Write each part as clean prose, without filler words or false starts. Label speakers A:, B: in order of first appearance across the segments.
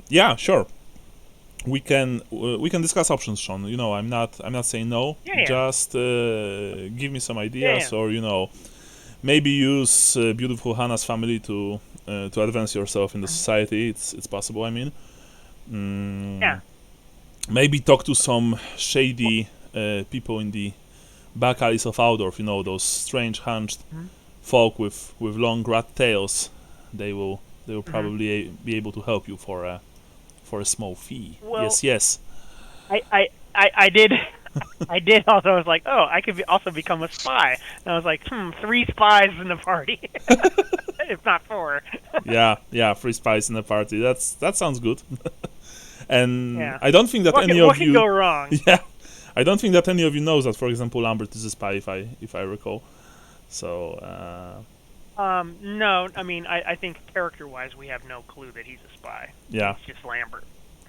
A: Yeah, sure. We can discuss options, Sean. I'm not saying no.
B: Yeah.
A: Just give me some ideas,
B: Yeah.
A: or maybe use beautiful Hannah's family to advance yourself in the society. It's possible. I mean,
B: Yeah.
A: maybe talk to some shady people in the back alleys of Aldorf. Those strange hunched
B: Mhm.
A: folk with long rat tails. They will
B: Mhm.
A: probably be able to help you for a small fee.
B: Well,
A: Yes.
B: I did. I did also. I was like, oh, I could also become a spy. And I was like, 3 spies in the party, if not 4.
A: Yeah. Free spice in the party. That sounds good. And
B: Yeah.
A: I don't think that
B: What
A: any
B: could, what
A: of
B: could
A: you.
B: go wrong?
A: Yeah. I don't think that any of you knows that. For example, Lambert is a spy, if I recall. So.
B: No. I mean, I think character-wise, we have no clue that he's a spy.
A: Yeah.
B: He's just Lambert.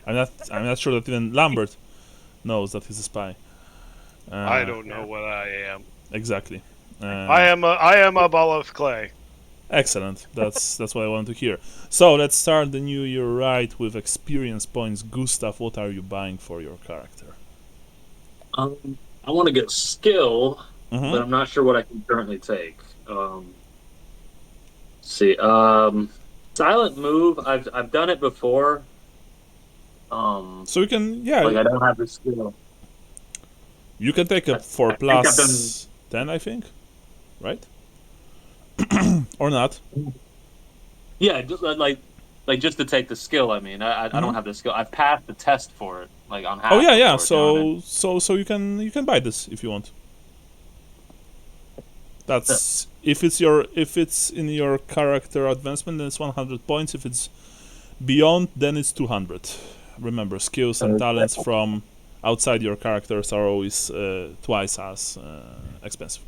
A: I'm not sure that even Lambert knows that he's a spy.
C: I don't know what I am.
A: Exactly.
C: I am a ball of clay.
A: Excellent. That's what I wanted to hear. So let's start the new year right with experience points. Gustav, what are you buying for your character?
D: I want to get skill,
A: Mm-hmm.
D: but I'm not sure what I can currently take. See, silent move. I've done it before.
A: So you can, yeah,
D: I don't have the skill.
A: you can take a
D: I
A: 4
D: think I've
A: plus 10, I think, right? Or not?
D: Yeah, just just to take the skill. I mean, I don't have the skill. I've passed the test for it, on half.
A: Oh yeah.
D: before,
A: So you can buy this if you want. That's if it's in your character advancement, then it's 100 points. If it's beyond, then it's 200. Remember, skills and talents from outside your characters are always twice as expensive.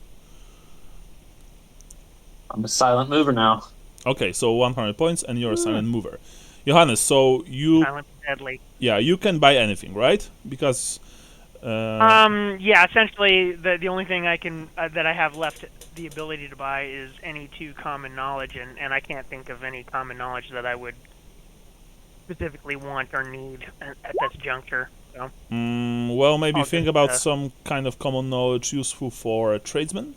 D: I'm a silent mover now.
A: Okay, so 100 points, and you're a silent mover. Johannes, so
B: Silent deadly.
A: you can buy anything, right? Because
B: Yeah. Essentially, the only thing I can that I have left the ability to buy is any 2 common knowledge, and I can't think of any common knowledge that I would specifically want or need at this juncture. So.
A: well, maybe
B: I'll
A: think
B: just,
A: about some kind of common knowledge useful for a tradesman.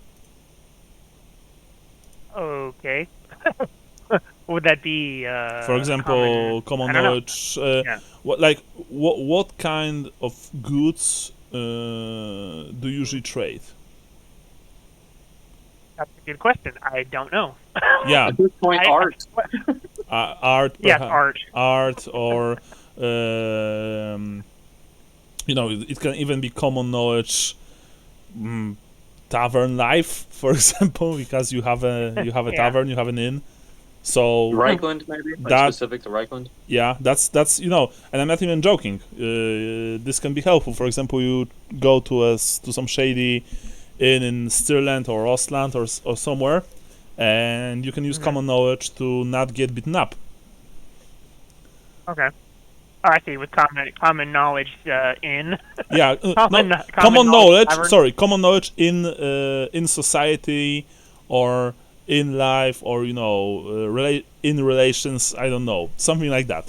B: Okay. Would that be?
A: For example, common
B: I don't know.
A: knowledge.
B: Yeah.
A: What kind of goods do you usually trade?
B: That's a good question. I don't know.
A: Yeah,
D: At this point, art.
A: art.
B: Yes,
A: perhaps.
B: art.
A: Art, or it can even be common knowledge. Tavern life, for example, because you have a
B: Yeah.
A: tavern, you have an inn. So
D: Reichland, maybe?
A: That-
D: Specific to Reichland?
A: yeah, that's and I'm not even joking. This can be helpful. For example, you go to some shady inn in Stirland or Ostland or somewhere, and you can use common knowledge to not get beaten up.
B: Okay. Oh, I see. With common knowledge in.
A: Yeah,
B: Common
A: common knowledge.
B: tavern.
A: Sorry, common knowledge in society or in life, or in relations. I don't know, something like that.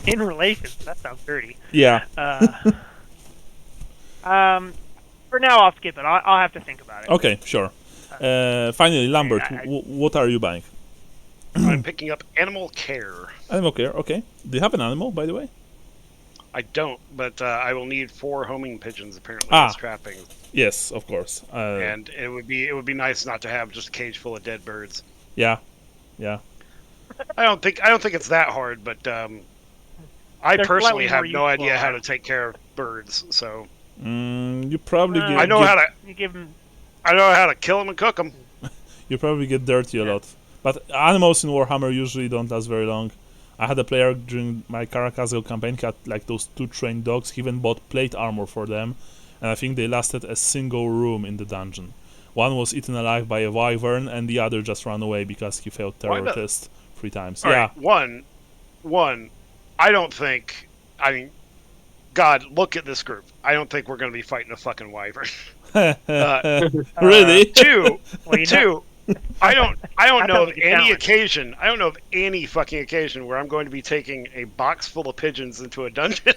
B: In relations. That sounds dirty.
A: Yeah.
B: For now, I'll skip it. I'll have to think about it.
A: Okay, sure. Finally, Lambert,
B: I-
A: what are you buying?
C: I'm picking up animal care.
A: Animal care. Okay. Do you have an animal, by the way?
C: I don't, but I will need 4 homing pigeons apparently
A: Ah.
C: as trapping,
A: Yes, of course.
C: and it would be nice not to have just a cage full of dead birds.
A: Yeah.
C: I don't think it's that hard, but I
B: They're
C: personally
B: slightly
C: have
B: more
C: no
B: useful,
C: idea how to take care of birds. So
A: You probably get.
C: I know how to
B: You give them.
C: kill them and cook them.
A: You probably get dirty a lot. But animals in Warhammer usually don't last very long. I had a player during my Caracasel campaign had like those 2 trained dogs. He even bought plate armor for them, and I think they lasted a single room in the dungeon. One was eaten alive by a wyvern, and the other just ran away because he failed terror
C: not?
A: test 3 times.
C: All
A: Yeah.
C: right, one. I don't think. I mean, God, look at this group. I don't think we're going to be fighting a fucking wyvern.
A: Really?
C: Two.
B: Well, you know-
C: Two. I don't
B: That
C: know
B: sounds
C: of
B: like a
C: any
B: challenge.
C: occasion. I don't know of any fucking occasion where I'm going to be taking a box full of pigeons into a dungeon.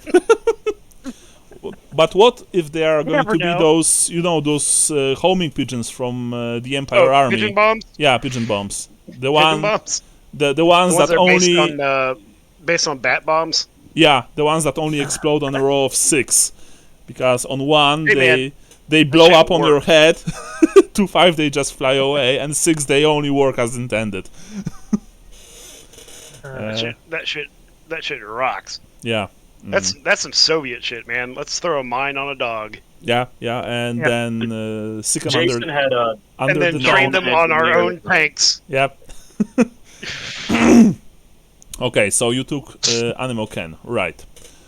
A: But what if they are going
B: never
A: to be
B: know.
A: those, those homing pigeons from the Empire Army?
C: Pigeon bombs.
A: Yeah, pigeon bombs. The
C: Pigeon
A: one,
C: bombs.
A: the
C: The
A: ones
C: ones
A: that
C: that are
A: only,
C: based on bat bombs.
A: yeah, the ones that only explode on a row of 6, because on 1
C: Hey, man,
A: they blow
C: shit
A: up on your
C: works.
A: head, 2 5 they just fly away, and 6 they only work as intended.
C: That shit rocks.
A: Yeah.
C: That's some Soviet shit, man. Let's throw a mine on a dog
A: Yeah, and
B: Yeah.
A: then stick them
D: Jason had
C: and
A: under
C: then
A: the
C: train
A: dome.
C: them on our
D: engineer.
C: own tanks.
A: Yep. Okay, so you took Animal Ken, right?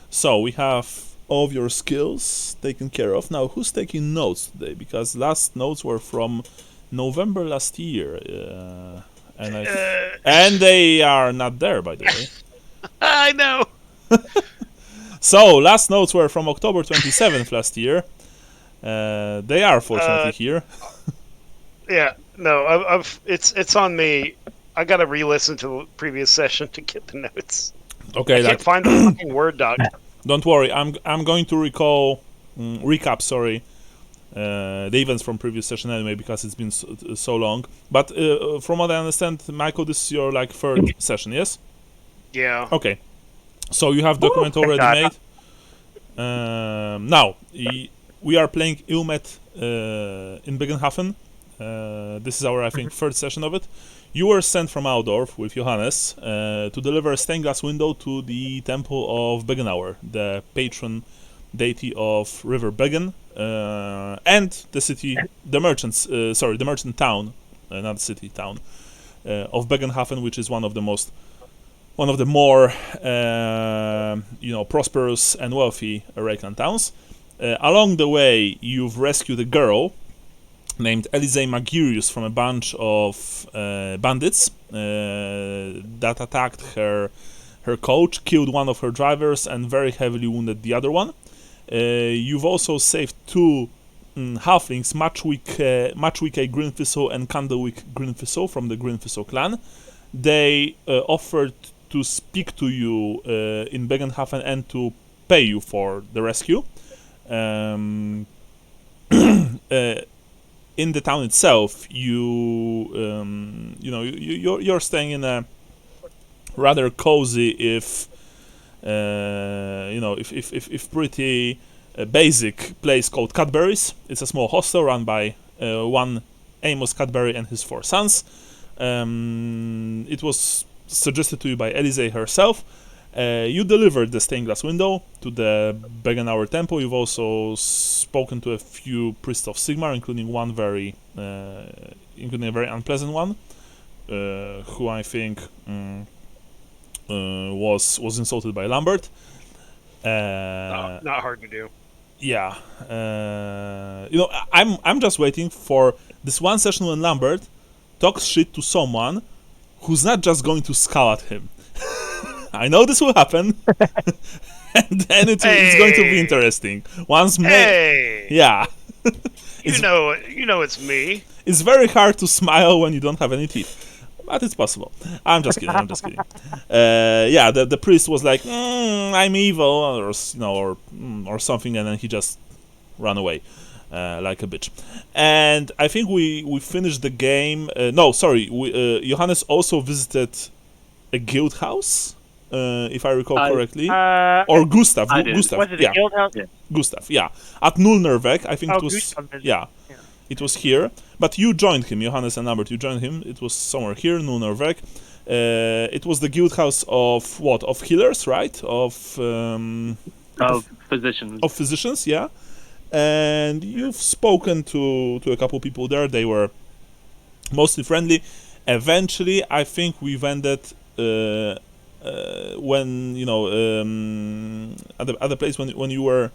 A: So we have all of your skills taken care of. Now, who's taking notes today? Because last notes were from November last year, and they are not there, by the way.
C: I know.
A: So last notes were from October 27th last year. They are fortunately here.
C: Yeah, no, it's on me. I gotta re-listen to the previous session to get the notes.
A: Okay,
C: I can't find the fucking Word doc.
A: don't worry. I'm going to recap. Sorry, the events from previous session anyway, because it's been so long. But from what I understand, Michael, this is your third session, yes?
C: Yeah.
A: Okay. So you have document
B: Thank
A: already
B: God.
A: made. Now we are playing Ilmet in Bögenhafen. This is our, I think, third session of it. You were sent from Aldorf with Johannes to deliver a stained glass window to the temple of Bögenauer, the patron deity of River Bögen, and the city, the merchant town, not city, town, of Bögenhafen, which is one of the more prosperous and wealthy Arakan towns. Along the way, you've rescued a girl named Elise Magirius from a bunch of bandits that attacked her coach, killed one of her drivers, and very heavily wounded the other one. You've also saved 2 halflings, Matchwick Greenfistle and Candlewick Greenfistle from the Greenfistle clan. They offered to speak to you in Bögenhafen and to pay you for the rescue. In the town itself, you're staying in a rather cozy, if pretty basic place called Cadbury's. It's a small hostel run by one Amos Cadbury and his 4 sons. It was suggested to you by Elise herself. You delivered the stained glass window to the Bögenauer temple. You've also spoken to a few priests of Sigmar, including a very unpleasant one, who I think was insulted by Lambert.
C: Not hard to do.
A: Yeah, I'm just waiting for this one session when Lambert talks shit to someone who's not just going to scowl at him. I know this will happen, and then it's going to be interesting. Yeah.
C: You know it's me.
A: It's very hard to smile when you don't have any teeth, but it's possible. I'm just kidding. The priest was like, "I'm evil," or something, and then he just ran away like a bitch. And I think we finished the game. Johannes also visited a guild house. If I recall correctly, or Gustav.
D: I did.
A: Gustav,
B: Was it
A: yeah,
B: a guild house?
A: Gustav, yeah, at Nullnervec. I think it was,
B: Gustav visited.
A: yeah, it was here. But you joined him, Johannes and Lambert. You joined him. It was somewhere here, Nullnervec. It was the guild house of what? Of healers, right? Of
D: Physicians.
A: Of physicians, yeah. And you've spoken to a couple people there. They were mostly friendly. Eventually, I think we've ended. When at the place when you were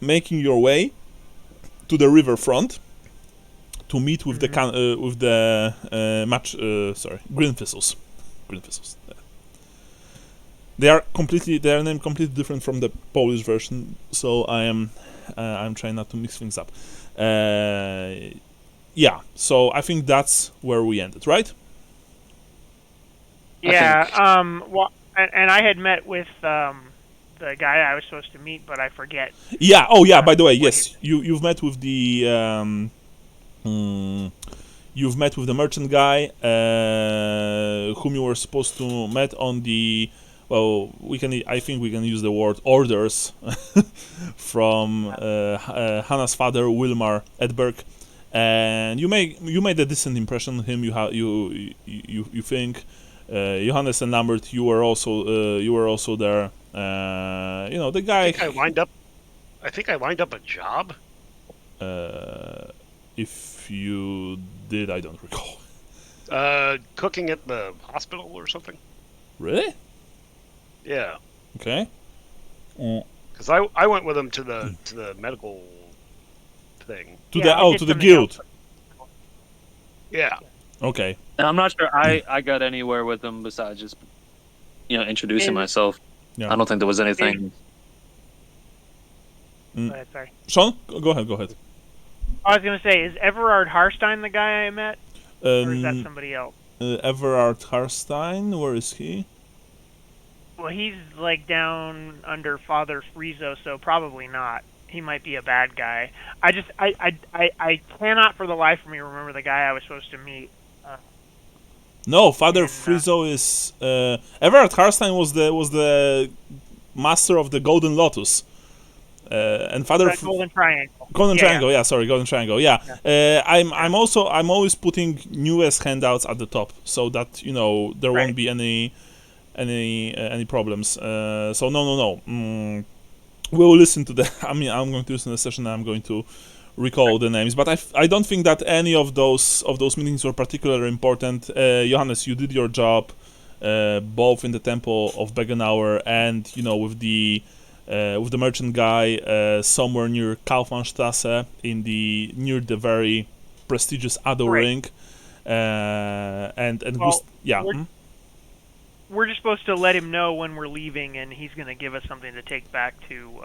A: making your way to the riverfront to meet with the Greenfistles. They are named completely different from the Polish version, so I'm trying not to mix things up. yeah, so I think that's where we ended, right?
B: Yeah. Well, and I had met with the guy I was supposed to meet, but I forget.
A: Yeah. Oh, yeah. By the way,
B: what
A: yes, you've met with the you've met with the merchant guy, whom you were supposed to meet on the. Well, I think we can use the word orders from Hannah's father, Wilmar Edberg, and you made a decent impression on him. You think. Johannes and Lambert, you were also there. The guy.
C: I think I lined up a job.
A: If you did, I don't recall.
C: Cooking at the hospital or something.
A: Really?
C: Yeah.
A: Okay.
C: Because I went with him to the medical thing.
A: To
B: Yeah,
A: the guild.
C: Yeah.
A: Okay.
D: And I'm not sure I got anywhere with him besides just introducing myself.
A: Yeah.
D: I don't think there was anything.
B: Go ahead, sorry.
A: Sean, go ahead.
B: I was gonna say, is Everard Harstein the guy I met, or is that somebody else?
A: Everard Harstein, where is he?
B: Well, he's like down under Father Friezo, so probably not. He might be a bad guy. I cannot for the life of me remember the guy I was supposed to meet.
A: No, Father Friezo is Everard Harstein was the master of the Golden Lotus. And Father
B: Golden Triangle.
A: Golden Triangle, yeah, sorry, Golden Triangle, yeah. I'm always putting newest handouts at the top so that there won't be any problems. So no. We will listen to the. I mean, I'm going to listen to the session and I'm going to recall the names, but I don't think that any of those meetings were particularly important. Johannes, you did your job, both in the Temple of Bögenhafen and with the merchant guy somewhere near Kaufmannstrasse near the very prestigious Ado Ring, and
B: We're just supposed to let him know when we're leaving, and he's going to give us something to take back to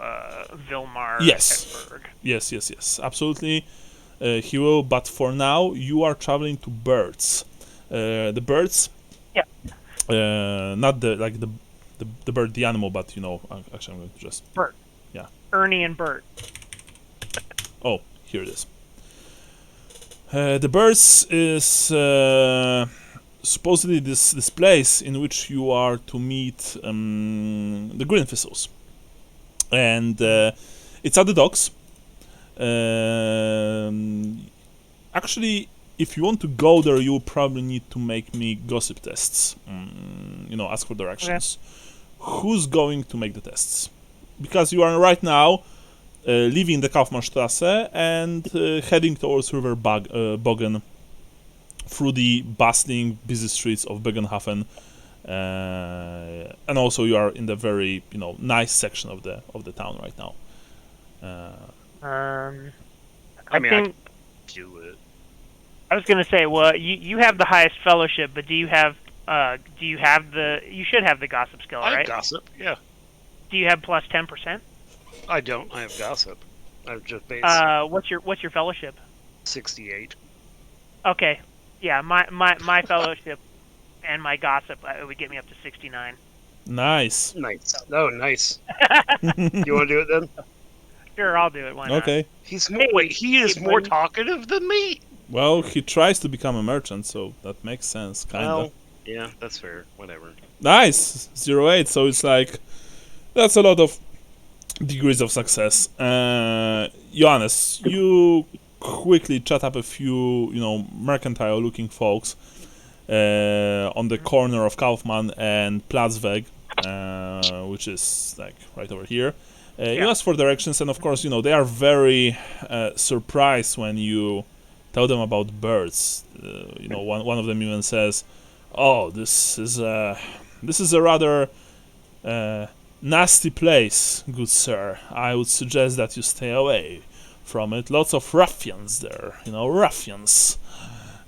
B: Vilmar.
A: Yes.
B: Edberg.
A: Yes, absolutely. He will, but for now, you are traveling to Birds. The Birds.
B: Yeah.
A: Not the bird, the animal, but actually, I'm going to just.
B: Bert.
A: Yeah.
B: Ernie and Bert.
A: Oh, here it is. The Birds is supposedly this place in which you are to meet the Green Thistles, and it's at the docks. Actually, if you want to go there, you will probably need to make me gossip tests. Ask for directions. Okay. Who's going to make the tests? Because you are right now leaving the Kaufmannstrasse and heading towards River Bogen through the bustling, busy streets of Bögenhafen, and also you are in the very nice section of the town right now.
B: I think
C: do it.
B: I was gonna say, well, you have the highest fellowship, but do you should have the gossip skill, right?
C: I have gossip, yeah.
B: Do you have plus 10%?
C: I don't. I have gossip. I've just base.
B: What's your fellowship?
C: 68.
B: Okay. Yeah, my fellowship and my gossip would get me up to 69.
A: Nice.
C: Oh, nice. You want to do it then?
B: Sure, I'll do it. Why not?
A: Okay.
C: He is more talkative than me.
A: Well, he tries to become a merchant, so that makes sense, kinda.
C: Well, yeah, that's fair. Whatever.
A: Nice. 08. So it's like that's a lot of degrees of success. Johannes, you quickly chat up a few, mercantile-looking folks on the corner of Kaufmann and Platzweg, which is like right over here. You ask for directions, and of course, they are very surprised when you tell them about birds. One of them even says, "Oh, this is a rather nasty place, good sir. I would suggest that you stay away from it. Lots of ruffians there, ruffians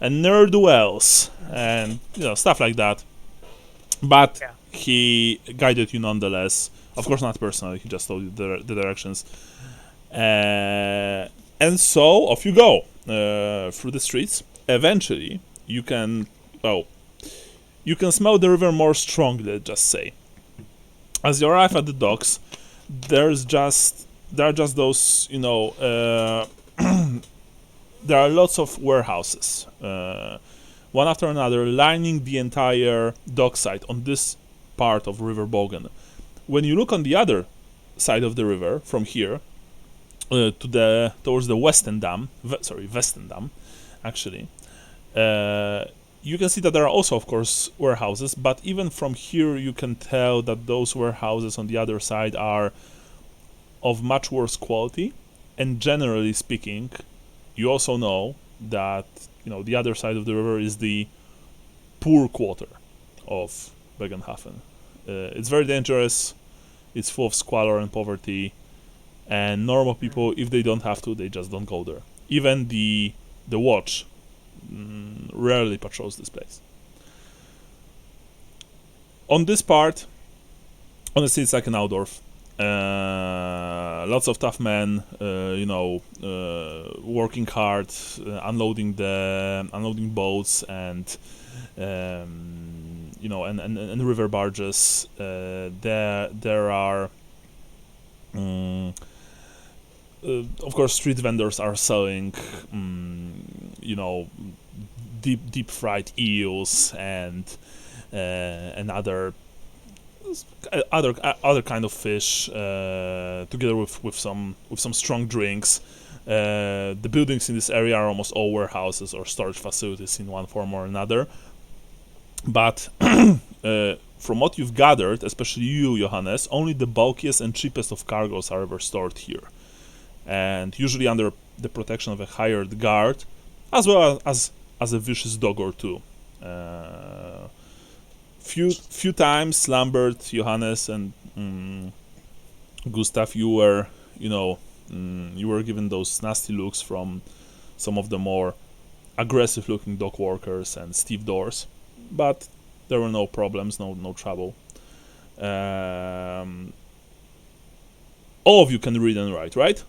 A: and ne'er-do-wells and stuff like that." But he guided you nonetheless. Of course, not personally. He just told you the directions. And so off you go. through the streets. Eventually, you can smell the river more strongly, let's just say. As you arrive at the docks, there are just those, there are lots of warehouses, one after another, lining the entire dockside on this part of River Bögen. When you look on the other side of the river from here towards the Western Dam, actually, you can see that there are also, of course, warehouses. But even from here, you can tell that those warehouses on the other side are of much worse quality. And generally speaking, you also know that the other side of the river is the poor quarter of Bögenhafen. It's very dangerous. It's full of squalor and poverty, and normal people, if they don't have to, they just don't go there. Even the watch rarely patrols this place. On this part, honestly, it's like an outdoor. Lots of tough men, working hard, unloading boats and and river barges. There are, of course, street vendors are selling, deep fried eels and other kind of fish, together with some strong drinks. The buildings in this area are almost all warehouses or storage facilities in one form or another. But from what you've gathered, especially you, Johannes, only the bulkiest and cheapest of cargoes are ever stored here, and usually under the protection of a hired guard, as well as a vicious dog or two. Few times, Lambert, Johannes, and Gustav, you were given those nasty looks from some of the more aggressive-looking dock workers and stevedores, but there were no problems, no trouble. All of you can read and write, right?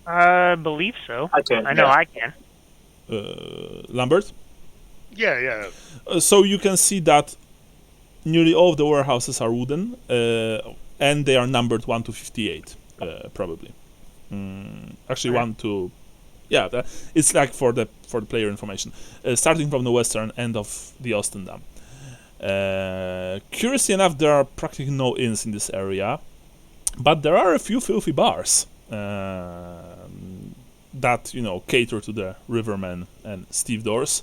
B: I believe so.
D: I can.
B: I know I can.
A: Lambert?
C: Yeah.
A: So you can see that nearly all of the warehouses are wooden, and they are numbered 1 to 58, probably. Actually, 1 to... Yeah, it's like for the player information. Starting from the western end of the Osten Dam. Curiously enough, there are practically no inns in this area, but there are a few filthy bars that cater to the rivermen and stevedores.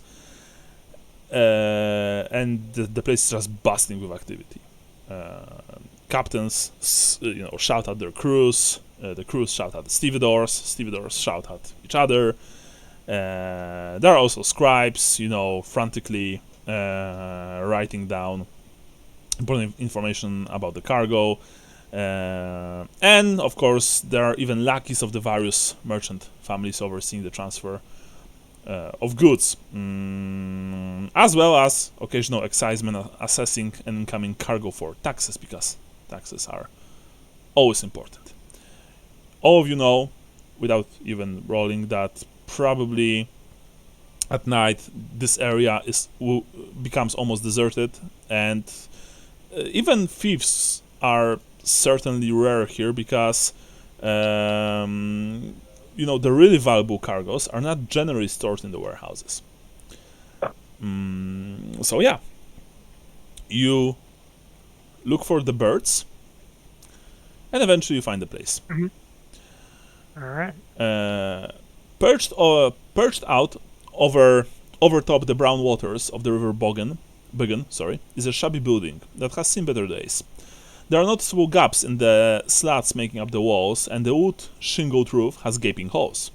A: And the place is just bursting with activity. Captains, shout at their crews. The crews shout at the stevedores. Stevedores shout at each other. There are also scribes, frantically writing down important information about the cargo. And of course, there are even lackeys of the various merchant families overseeing the transfer of goods, as well as occasional excisemen assessing an incoming cargo for taxes, because taxes are always important. All of you know, without even rolling, that probably at night this area becomes almost deserted, and even thieves are certainly rare here, because the really valuable cargoes are not generally stored in the warehouses. So yeah, you look for the birds, and eventually you find the place.
B: Mm-hmm. All right.
A: Perched out overtop the brown waters of the river Bögen, is a shabby building that has seen better days. There are noticeable gaps in the slats making up the walls, and the wood shingled roof has gaping holes.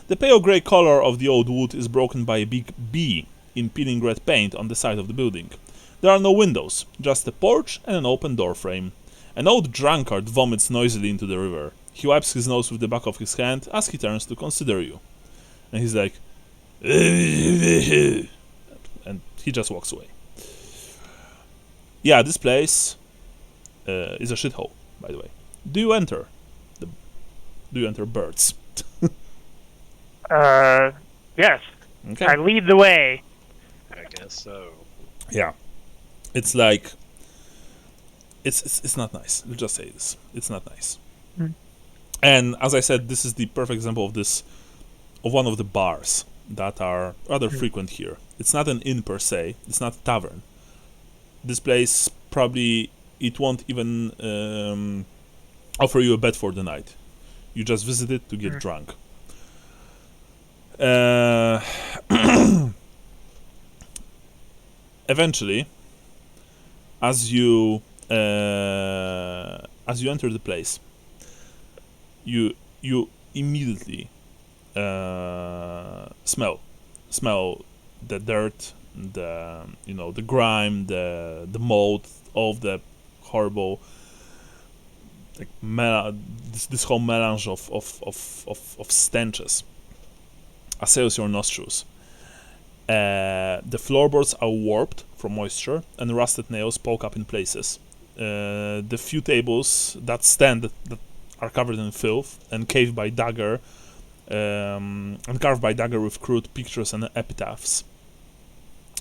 A: The pale grey color of the old wood is broken by a big B in peeling red paint on the side of the building. There are no windows, just a porch and an open door frame. An old drunkard vomits noisily into the river. He wipes his nose with the back of his hand as he turns to consider you. And he's like... and he just walks away. Yeah, this place is a shithole, by the way. Do you enter birds?
B: Yes.
A: Okay.
B: I lead the way.
C: I guess so.
A: Yeah. It's like it's not nice. Let's just say this. It's not nice.
B: Mm.
A: And as I said, this is the perfect example of one of the bars that are rather frequent here. It's not an inn per se. It's not a tavern. This place probably it won't even offer you a bed for the night. You just visit it to get drunk. Eventually, as you enter the place, you immediately smell the dirt, the grime, the mold of the horrible this whole melange of stenches assails your nostrils. The floorboards are warped from moisture, and rusted nails poke up in places. The few tables that stand that are covered in filth and carved by dagger with crude pictures and epitaphs.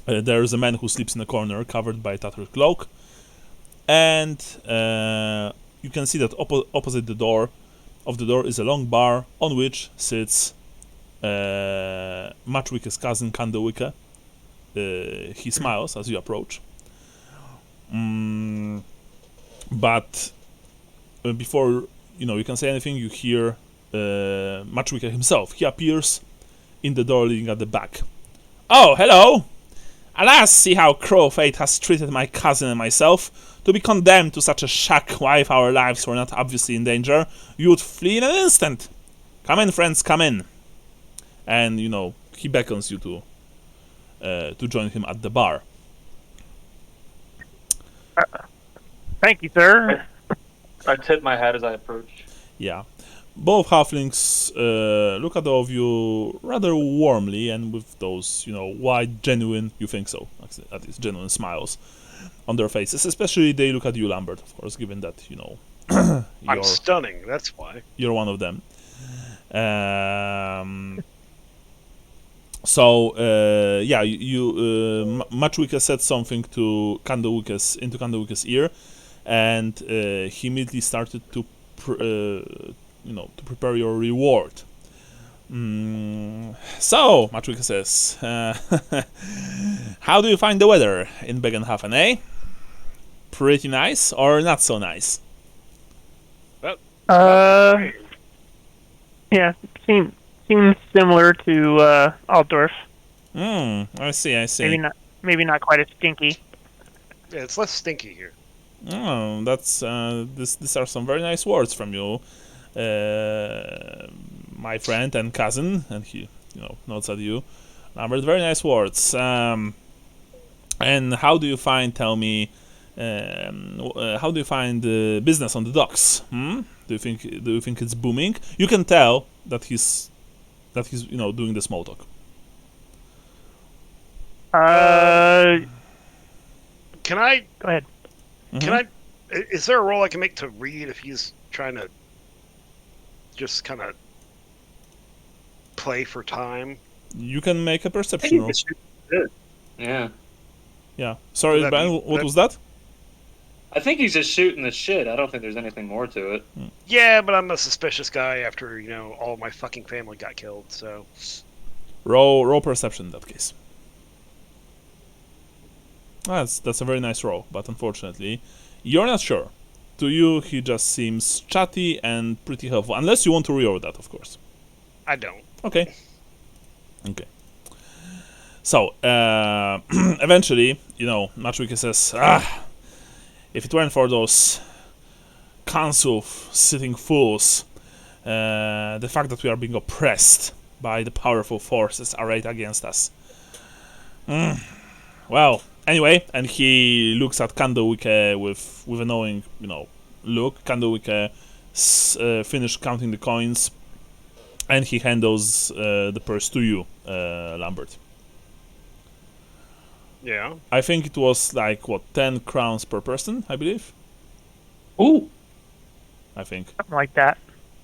A: There is a man who sleeps in a corner, covered by a tattered cloak, and you can see that opposite the door is a long bar on which sits Matchwicke's cousin Candlewicker. He smiles as you approach. But before you can say anything, you hear Matchwicker himself. He appears in the door leading at the back. Oh, hello! Alas, see how cruel fate has treated my cousin and myself. To be condemned to such a shack while if our lives were not obviously in danger, you would flee in an instant. Come in, friends, come in. And he beckons you to join him at the bar.
B: Thank you, sir.
D: I tip my hat as I approach.
A: Yeah. Both halflings look at all of you rather warmly and with those, wide, genuine, you think so, at least genuine smiles on their faces. Especially they look at you, Lambert, of course, given that,
C: I'm stunning, that's why.
A: You're one of them. Matchwicker said something to Candlewicker's ear, and he immediately started to prepare your reward. So, Matchwicker says, how do you find the weather in Bögenhafen, eh? Pretty nice or not so nice?
B: Yeah, seems similar to Altdorf.
A: I see.
B: Maybe not quite as stinky.
C: Yeah, it's less stinky here.
A: Oh, that's these are some very nice words from you, my friend and cousin. And he, nods at you. Lambert, very nice words. And how do you find? Tell me, how do you find the business on the docks? Do you think it's booming? You can tell that he's doing the small talk.
C: Can I?
B: Go ahead.
C: Can I? Is there a role I can make to read if he's trying to just kind of play for time?
A: You can make a perception roll.
D: Yeah.
A: Yeah. Sorry, Ben. What was that?
D: I think he's just shooting the shit. I don't think there's anything more to it.
C: Yeah, but I'm a suspicious guy after all my fucking family got killed. So
A: roll perception in that case. That's a very nice roll, but unfortunately, you're not sure. To you, he just seems chatty and pretty helpful, unless you want to reroll that, of course.
C: I don't.
A: Okay. So, eventually, Matchwicker says, if it weren't for those council sitting fools, the fact that we are being oppressed by the powerful forces arrayed against us. Well, anyway, and he looks at Candlewicker with a knowing, look. Candlewicker finished counting the coins, and he handles the purse to you, Lambert.
C: Yeah.
A: I think it was 10 crowns per person, I believe.
D: Ooh.
A: I think.
B: Something like that.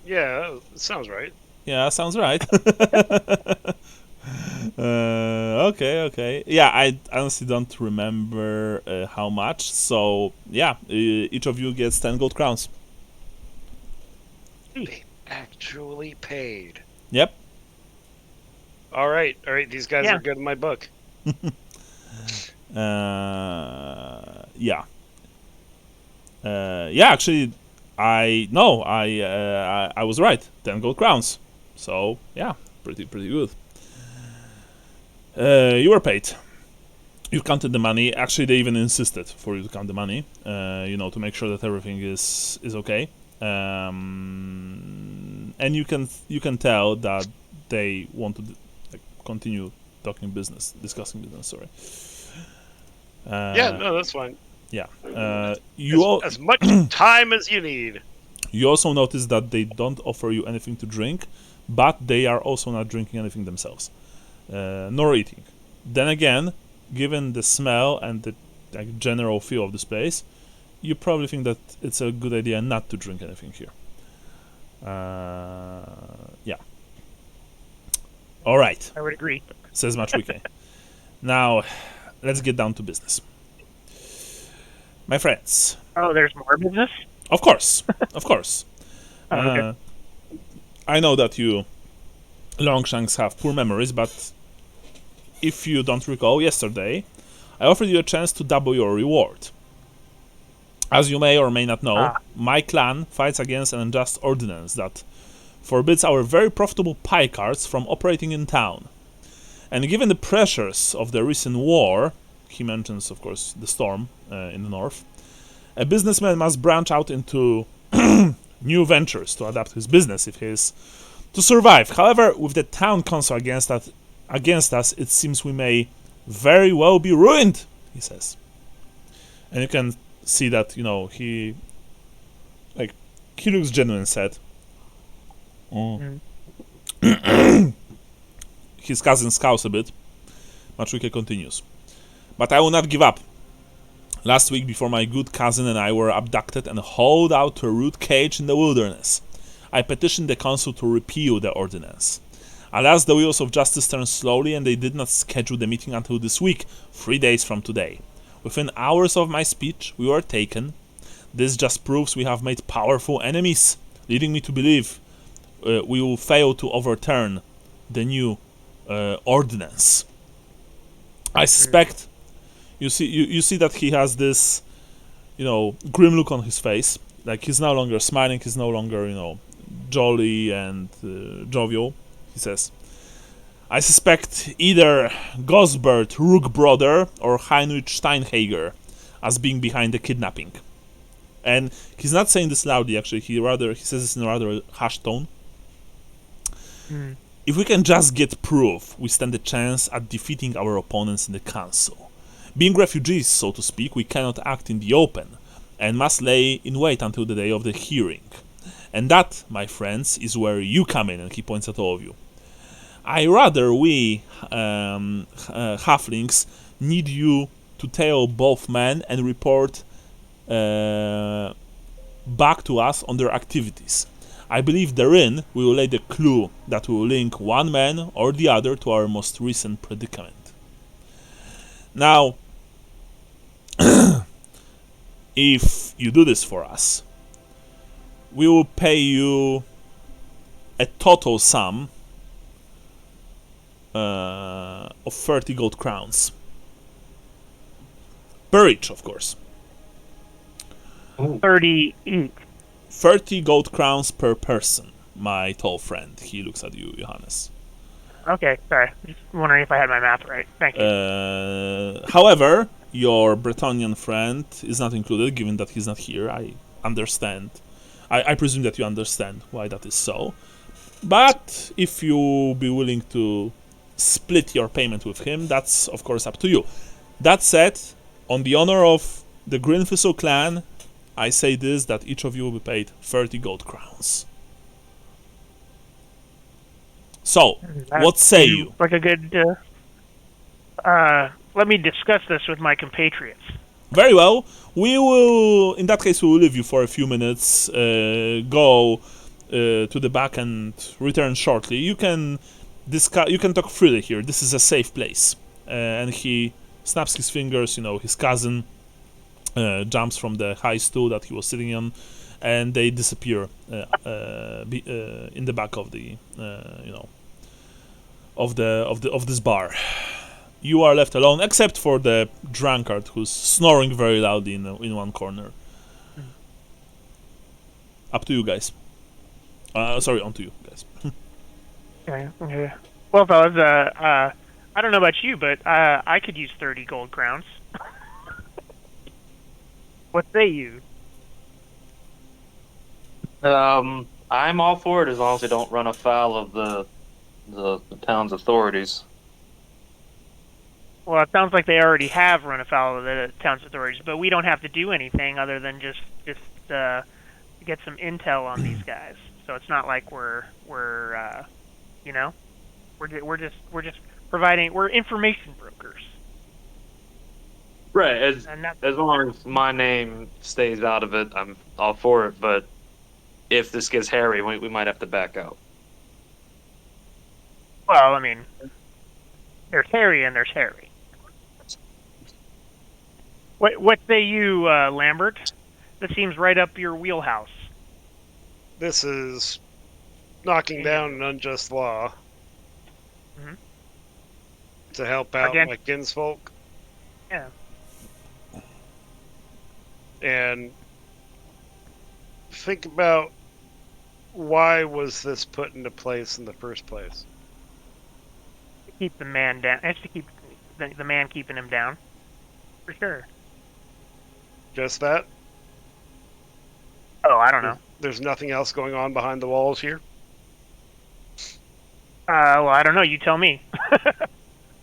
C: Yeah, that sounds right.
A: Yeah, sounds right. Okay. Yeah, I honestly don't remember how much. So, yeah, each of you gets 10 gold crowns.
C: They actually paid.
A: Yep.
C: All right. These guys
B: Yeah.
C: are good in my book.
A: Yeah. Yeah, actually, I was right. 10 gold crowns. So, yeah, pretty good. You were paid. You counted the money. Actually, they even insisted for you to count the money. To make sure that everything is okay. And you can tell that they want to continue discussing business. Sorry.
C: Yeah, no, that's fine.
A: Yeah.
C: As much time as you need.
A: You also notice that they don't offer you anything to drink, but they are also not drinking anything themselves, nor eating. Then again, given the smell and the general feel of this place, you probably think that it's a good idea not to drink anything here. Yeah. All right,
B: I would agree.
A: says Machuike. Now, let's get down to business. My friends.
B: Oh, there's more business?
A: Of course.
B: Oh, okay.
A: I know that you Longshanks have poor memories, but if you don't recall, yesterday I offered you a chance to double your reward. As you may or may not know, my clan fights against an unjust ordinance that forbids our very profitable pie carts from operating in town. And given the pressures of the recent war, he mentions, of course, the storm in the north, a businessman must branch out into new ventures to adapt his business if he is to survive. However, with the town council against us, it seems we may very well be ruined, he says. And you can see that, he looks genuine, sad. His cousin scowls a bit. Machuike continues. But I will not give up. Last week, before my good cousin and I were abducted and hauled out to a rude cage in the wilderness, I petitioned the council to repeal the ordinance. Alas, the wheels of justice turn slowly, and they did not schedule the meeting until this week, 3 days from today. Within hours of my speech, we were taken. This just proves we have made powerful enemies, leading me to believe we will fail to overturn the new ordinance. I suspect you see that he has this grim look on his face. Like, he's no longer smiling, he's no longer jolly and jovial. He says, I suspect either Gosbert Rookbrother or Heinrich Steinhager as being behind the kidnapping. And he's not saying this loudly, actually. He says this in a rather hushed tone. If we can just get proof, we stand a chance at defeating our opponents in the council. Being refugees, so to speak, we cannot act in the open, and must lay in wait until the day of the hearing. And that, my friends, is where you come in, and he points at all of you. I rather we, halflings, need you to tail both men and report back to us on their activities. I believe therein we will lay the clue that will link one man or the other to our most recent predicament. Now, if you do this for us, we will pay you a total sum of 30 gold crowns. Per each, of course.
B: 30 each.
A: 30 gold crowns per person, my tall friend. He looks at you, Johannes.
B: Okay, sorry. Just wondering if I had my math right. Thank you.
A: However, your Bretonnian friend is not included, given that he's not here. I understand. I presume that you understand why that is so. But if you be willing to split your payment with him, that's of course up to you. That said, on the honor of the Greenfistle clan, I say this, that each of you will be paid 30 gold crowns. So, what say you?
B: Like a good... let me discuss this with my compatriots.
A: Very well. We will, in that case, we will leave you for a few minutes. Go to the back and return shortly. You can talk freely here. This is a safe place. And he snaps his fingers. His cousin jumps from the high stool that he was sitting on, and they disappear in the back of the of this bar. You are left alone, except for the drunkard who's snoring very loudly in one corner. Up to you guys. Sorry, on to you guys.
B: Okay. Well, fellas, I don't know about you, but I could use 30 gold crowns. What say you?
D: I'm all for it as long as they don't run afoul of the town's authorities.
B: Well, it sounds like they already have run afoul of the town's authorities, but we don't have to do anything other than just get some intel on these guys. So it's not like we're just providing. We're information brokers.
D: Right. As long as my name stays out of it, I'm all for it. But if this gets hairy, we might have to back out.
B: Well, I mean, there's Harry and there's Harry. What say you, Lambert? That seems right up your wheelhouse.
C: This is knocking down an unjust law to help out my kinsfolk.
B: Yeah.
C: And think about, why was this put into place in the first place?
B: To keep the man down. It's to keep the man keeping him down. For sure.
C: Just that?
B: Oh, I don't know.
C: There's nothing else going on behind the walls here?
B: Well, I don't know. You tell me.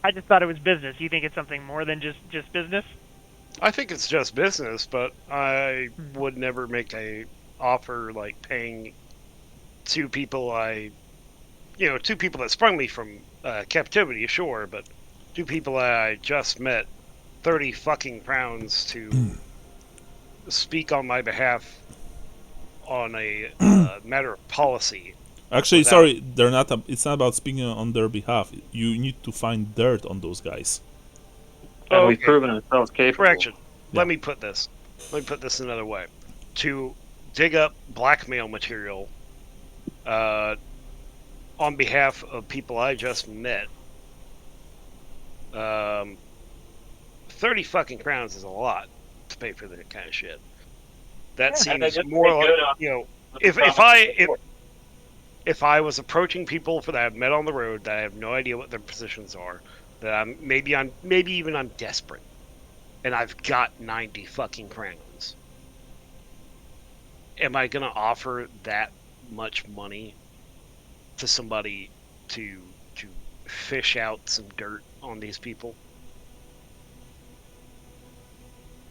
B: I just thought it was business. You think it's something more than just business?
C: I think it's just business, but I would never make a offer like paying two people that sprung me from captivity, sure, but two people I just met 30 fucking crowns to speak on my behalf on a matter of policy.
A: Actually, sorry, they're not. It's not about speaking on their behalf. You need to find dirt on those guys.
D: And we've proven ourselves capable.
C: Correction.
A: Yeah.
C: Let me put this another way. To dig up blackmail material on behalf of people I just met, 30 fucking crowns is a lot to pay for that kind of shit. That seems more like, if I was approaching people that I've met on the road that I have no idea what their positions are, that maybe even I'm desperate, and I've got 90 fucking crowns. Am I gonna offer that much money to somebody to fish out some dirt on these people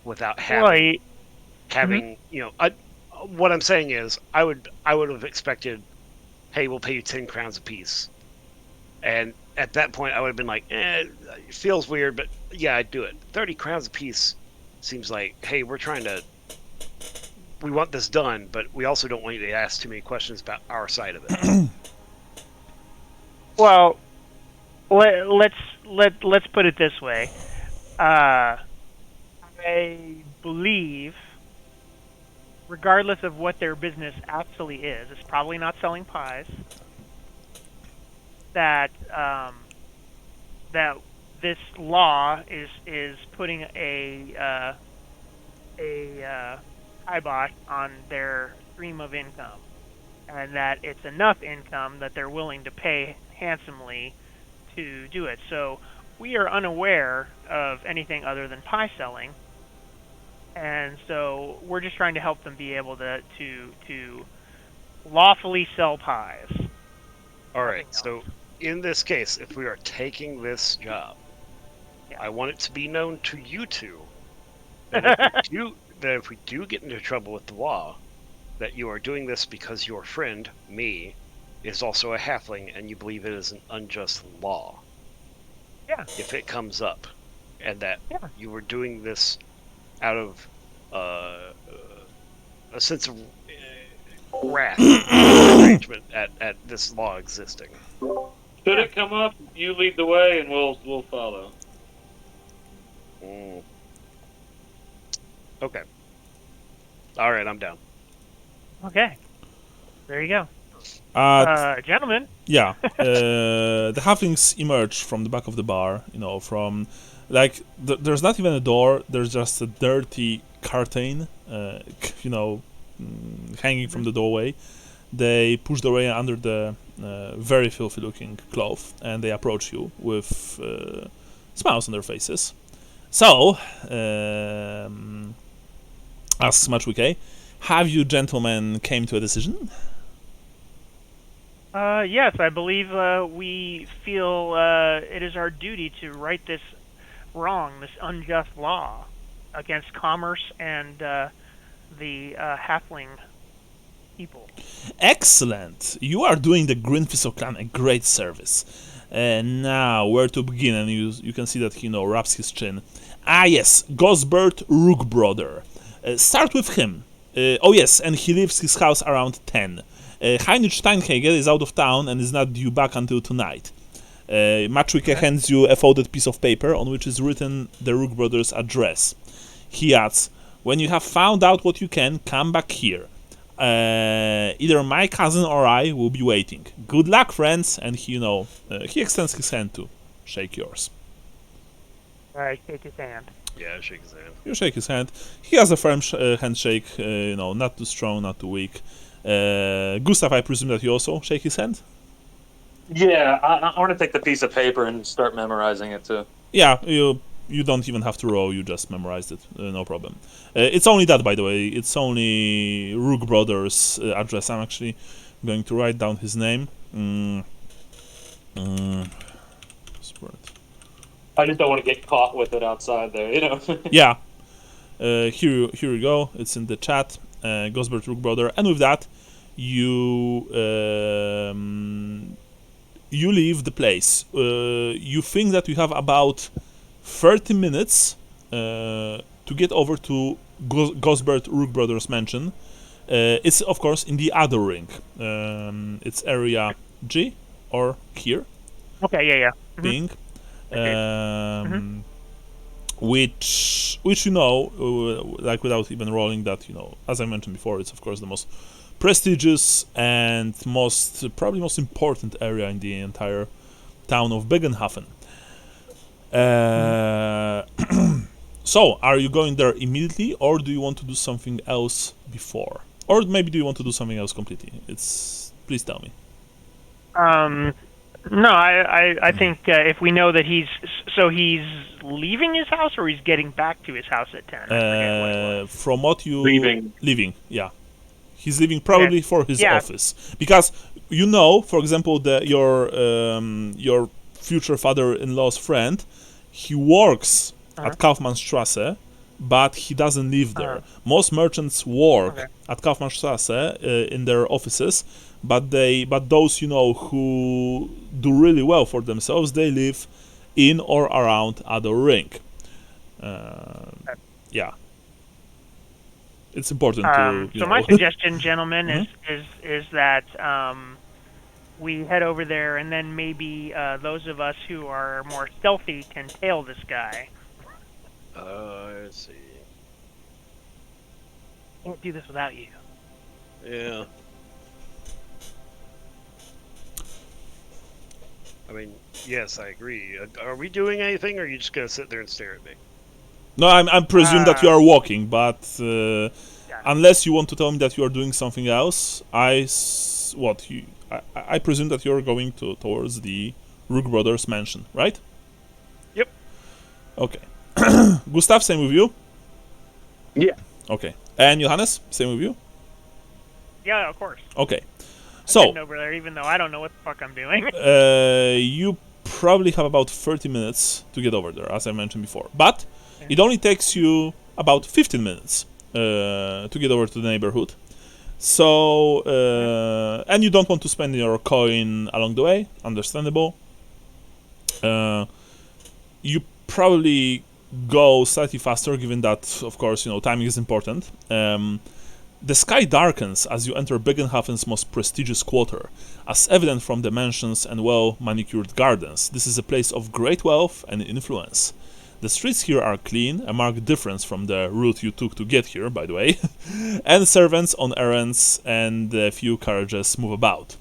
C: without having what I'm saying is I would have expected, hey, we'll pay you 10 crowns apiece, and at that point I would have been like, it feels weird, but yeah, I'd do it. 30 crowns apiece seems like, hey, we want this done, but we also don't want you to ask too many questions about our side of it.
B: Well, let's put it this way. I believe, regardless of what their business actually is, it's probably not selling pies. That this law is putting a kibosh on their stream of income, and that it's enough income that they're willing to pay handsomely to do it. So we are unaware of anything other than pie selling, and so we're just trying to help them be able to lawfully sell pies.
C: All right. So in this case, if we are taking this job, I want it to be known to you two that if we do get into trouble with the law, that you are doing this because your friend, me, is also a halfling, and you believe it is an unjust law.
B: Yeah.
C: If it comes up, and that you were doing this out of a sense of crap arrangement at this law existing.
D: Should it come up, you lead the way, and we'll follow.
C: Mm. Okay. All right, I'm down.
B: Okay. There you go. Gentlemen.
A: Yeah, the halflings emerge from the back of the bar. From there's not even a door. There's just a dirty curtain. Hanging from the doorway. They push their way under the very filthy-looking cloth, and they approach you with smiles on their faces. So, asks Machuke, have you gentlemen came to a decision?
B: Yes, I believe we feel it is our duty to right this wrong, this unjust law against commerce and the halfling people.
A: Excellent! You are doing the Greenfistle clan a great service. Now, where to begin? And you can see that he wraps his chin. Yes, Gosbert Rookbrother. Start with him. Oh yes, and he leaves his house around 10. Heinrich Steinhagel is out of town and is not due back until tonight. Machuike hands you a folded piece of paper on which is written the Rook brothers' address. He adds, when you have found out what you can, come back here. Either my cousin or I will be waiting. Good luck, friends. And he extends his hand to shake yours.
B: I shake his hand.
C: Yeah, shake his hand.
A: You shake his hand. He has a firm handshake, not too strong, not too weak. Gustav, I presume that you also shake his hand?
D: Yeah, I want to take the piece of paper and start memorizing it too.
A: Yeah, you don't even have to roll, you just memorized it, no problem. It's only that, by the way, it's only Rook Brothers' address. I'm actually going to write down his name.
D: I just don't want to get caught with it outside there,
A: Yeah. Here you go, it's in the chat, Gosbert Rook Brother, and with that, you leave the place. You think that you have about 30 minutes to get over to Gosbert Rook Brothers' mansion. It's, of course, in the other ring. It's area G, or here.
B: Okay, yeah.
A: Thing. Which like without even rolling that, as I mentioned before, it's of course the most prestigious and probably most important area in the entire town of Bögenhafen. So, are you going there immediately, or do you want to do something else before? Or maybe do you want to do something else completely? Please tell me.
B: No, I think if we know that he's leaving his house, or he's getting back to his house at 10. I forget what it was.
A: From what you leaving, yeah, he's leaving probably for his office, because for example, your future father-in-law's friend, he works at Kaufmannstrasse, but he doesn't live there. Most merchants work at Kaufmannstrasse in their offices, but those who do really well for themselves, they live in or around other ring. Yeah, it's important to.
B: So my suggestion, gentlemen, is that we head over there, and then maybe those of us who are more stealthy can tail this guy.
C: Let's see.
B: Can't do this without you.
C: Yeah. I mean, yes, I agree. Are we doing anything, or are you just gonna sit there and stare at me?
A: No, I presume that you are walking, but unless you want to tell me that you are doing something else, I presume that you are going towards the Rook Brothers' mansion, right?
C: Yep.
A: Okay. Gustav, same with you?
D: Yeah.
A: Okay. And Johannes, same with you?
B: Yeah, of course.
A: Okay.
B: I'm
A: So,
B: getting over there, even though I don't know what the fuck I'm doing.
A: you probably have about 30 minutes to get over there, as I mentioned before. But it only takes you about 15 minutes to get over to the neighborhood. So, and you don't want to spend your coin along the way, understandable. You probably go slightly faster, given that, of course, timing is important. The sky darkens as you enter Bögenhafen's most prestigious quarter, as evident from the mansions and well-manicured gardens. This is a place of great wealth and influence. The streets here are clean, a marked difference from the route you took to get here, by the way, and servants on errands and a few carriages move about.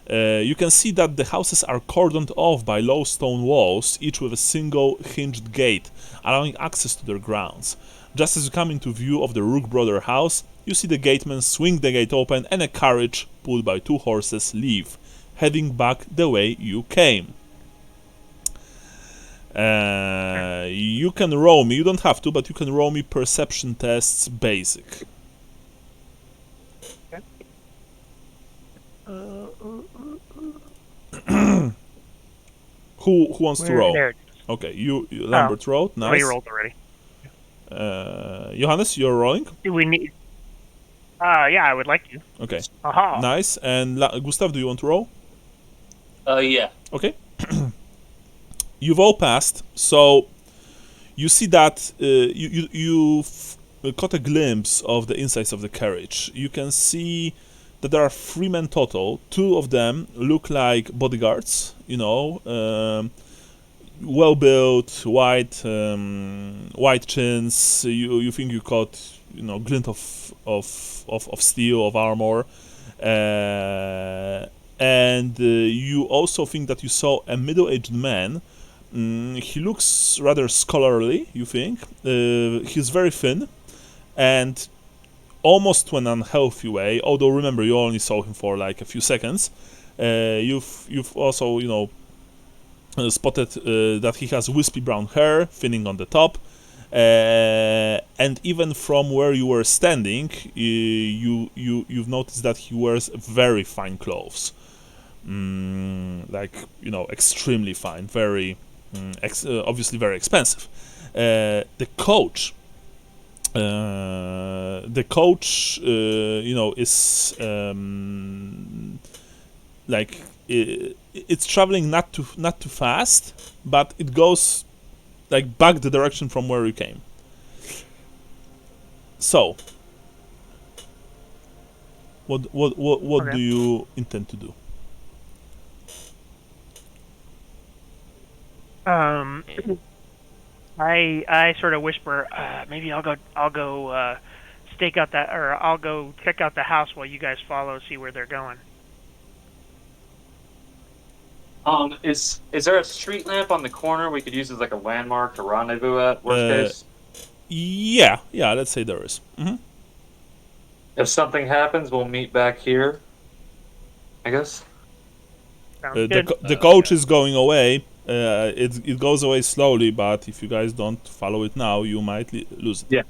A: You can see that the houses are cordoned off by low stone walls, each with a single hinged gate, allowing access to their grounds. Just as you come into view of the Rook Brother house, you see the gateman swing the gate open and a carriage pulled by 2 horses leave, heading back the way you came. You can roll me, you don't have to, but you can roll me perception tests basic. Who wants to roll?
B: There.
A: Okay, you Lambert rolled, nice.
B: Oh, you rolled already.
A: Johannes, you're rolling?
B: Do we need... yeah, I would like to.
A: Okay,
B: Aha.
A: nice. And Gustav, do you want to roll?
D: Yeah.
A: Okay. You've all passed, so you see that you've caught a glimpse of the insides of the carriage. You can see that there are 3 men total. 2 of them look like bodyguards, well-built, white chins. You think you caught, glint of steel, of armor, and you also think that you saw a middle-aged man. He looks rather scholarly, you think. He's very thin and almost to an unhealthy way, although remember you only saw him for like a few seconds. You've also, spotted that he has wispy brown hair, thinning on the top, and even from where you were standing, you've noticed that he wears very fine clothes. Extremely fine, very obviously very expensive. The coach, is it's traveling not too fast, but it goes like back the direction from where you came. So, what
B: Okay.
A: do you intend to do?
B: I sort of whisper, maybe I'll go stake out that, or I'll go check out the house while you guys follow, see where they're going.
D: Is there a street lamp on the corner we could use as like a landmark to rendezvous at, worst case?
A: Yeah, let's say there is.
D: If something happens, we'll meet back here, I guess.
B: Sounds good.
A: The coach is going away. It goes away slowly, but if you guys don't follow it now, you might lose it.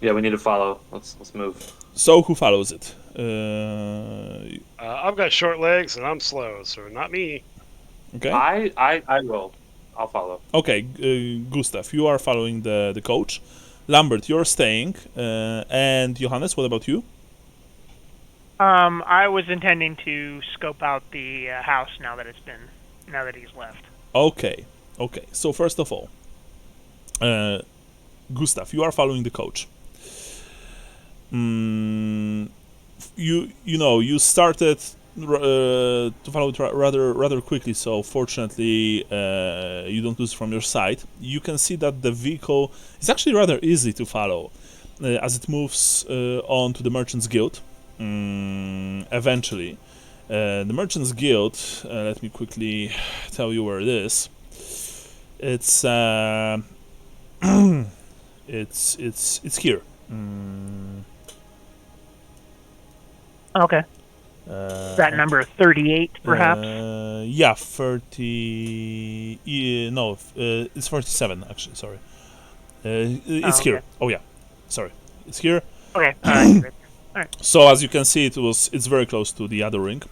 D: Yeah, we need to follow. Let's move.
A: So who follows it?
C: I've got short legs and I'm slow, so not me.
A: Okay.
D: I will. I'll follow.
A: Okay, Gustav, you are following the coach. Lambert, you're staying. And Johannes, what about you?
B: I was intending to scope out the house now that he's left.
A: Okay. So first of all, Gustav, you are following the coach. You started to follow it rather quickly, so fortunately you don't lose from your sight. You can see that the vehicle is actually rather easy to follow as it moves on to the Merchants Guild. Eventually, the Merchants Guild. Let me quickly tell you where it is. It's here.
B: Okay. That number 38, perhaps?
A: Yeah, 30... it's 47, actually, sorry. It's here.
B: Okay.
A: Oh, yeah. Sorry. It's here.
B: Okay. All right.
A: So, as you can see, it's very close to the other ring.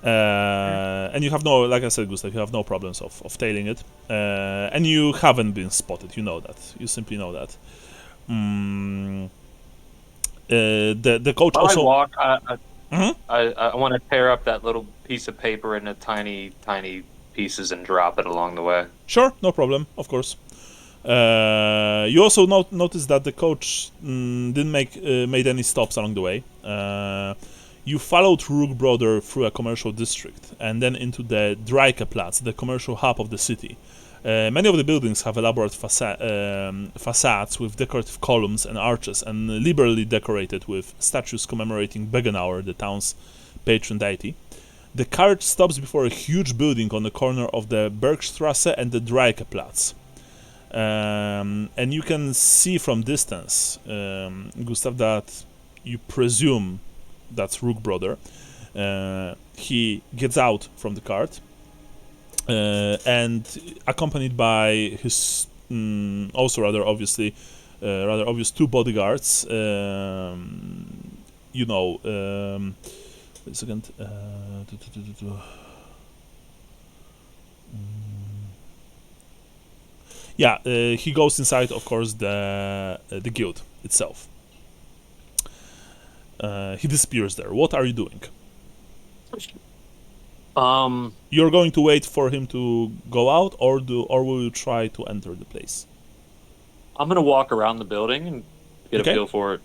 A: And you have no... Like I said, Gustav, you have no problems of tailing it. And you haven't been spotted. You know that. You simply know that. The coach
D: While
A: also...
D: I walk,
A: Mhm.
D: I want to tear up that little piece of paper into tiny pieces and drop it along the way.
A: Sure, no problem, of course. You also notice that the coach didn't made any stops along the way. You followed Rook Brother through a commercial district and then into the Dreikeplatz, the commercial hub of the city. Many of the buildings have elaborate facades with decorative columns and arches, and liberally decorated with statues commemorating Bögenhafen, the town's patron deity. The carriage stops before a huge building on the corner of the Bergstrasse and the Dreikeplatz. And you can see from distance, Gustav, that you presume that's Rook Brother. He gets out from the cart and accompanied by his also rather obvious two bodyguards. Wait a second. He goes inside, of course, the guild itself. He disappears there. What are you doing? You're going to wait for him to go out, or will you try to enter the place?
D: I'm gonna walk around the building and get a feel for it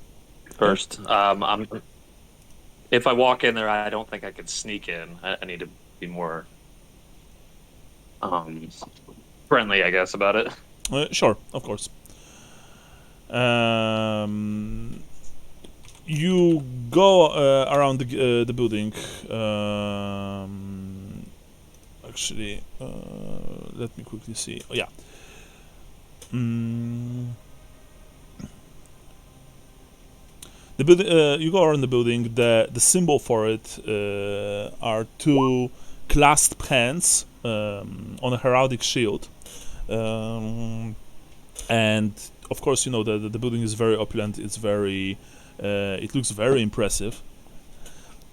D: first. If I walk in there, I don't think I could sneak in. I need to be more friendly, I guess, about it.
A: Sure, of course. You go around the building. Actually, let me quickly see. Oh, yeah. The building. You go around the building. The symbol for it are two clasped hands on a heraldic shield. And of course, the building is very opulent. It's very, it looks very impressive,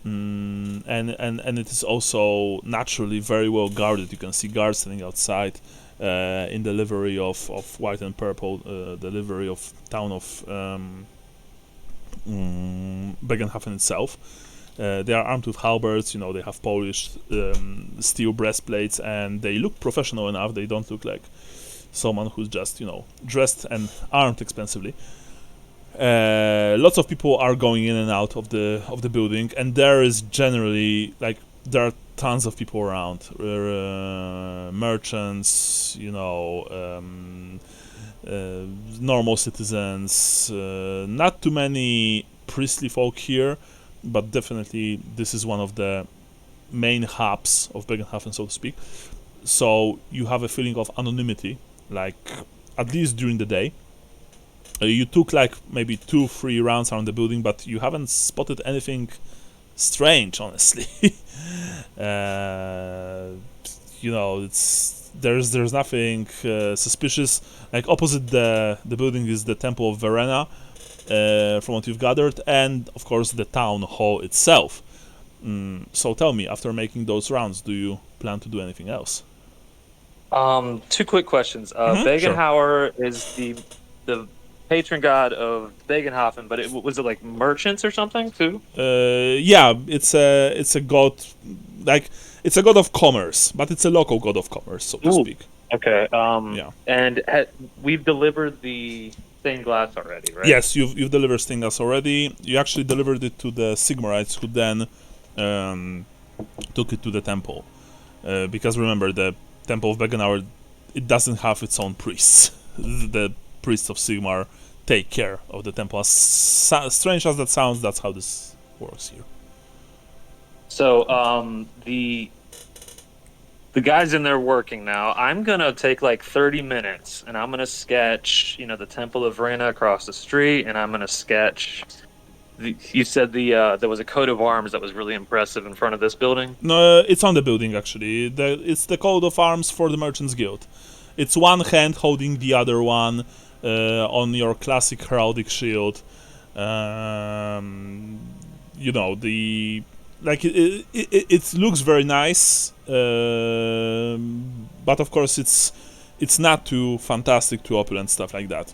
A: and it is also naturally very well guarded. You can see guards standing outside in the livery of white and purple, the livery of town of Bögenhafen itself. They are armed with halberds. They have polished steel breastplates, and they look professional enough. They don't look like someone who's just dressed and armed expensively. Lots of people are going in and out of the building, and there is generally there are tons of people around. Merchants, normal citizens. Not too many priestly folk here, but definitely this is one of the main hubs of Bögenhafen, so to speak. So you have a feeling of anonymity, at least during the day. You took maybe 2-3 rounds around the building, but you haven't spotted anything strange, honestly. There's nothing suspicious. Opposite the building is the Temple of Verena, from what you've gathered, and of course the town hall itself. So tell me, after making those rounds, do you plan to do anything else?
D: 2 quick questions. Bögenhafen is the patron god of Bögenhafen, but was it merchants or something too?
A: It's a god, it's a god of commerce, but it's a local god of commerce, so to speak.
D: Okay. And we've delivered the stained glass already, right?
A: Yes, you've delivered stained glass already. You actually delivered it to the Sigmarites, who then took it to the temple, because remember, the Temple of Bögenhafen, it doesn't have its own priests. The priests of Sigmar take care of the temple. As strange as that sounds, that's how this works here.
D: So the guys in there working now, I'm gonna take 30 minutes and I'm gonna sketch the Temple of Verena across the street, and I'm gonna sketch you said there was a coat of arms that was really impressive in front of this building?
A: No, it's on the building, actually. It's the coat of arms for the Merchants Guild. It's one hand holding the other one on your classic heraldic shield. It looks very nice, but of course it's not too fantastic, too opulent, stuff like that.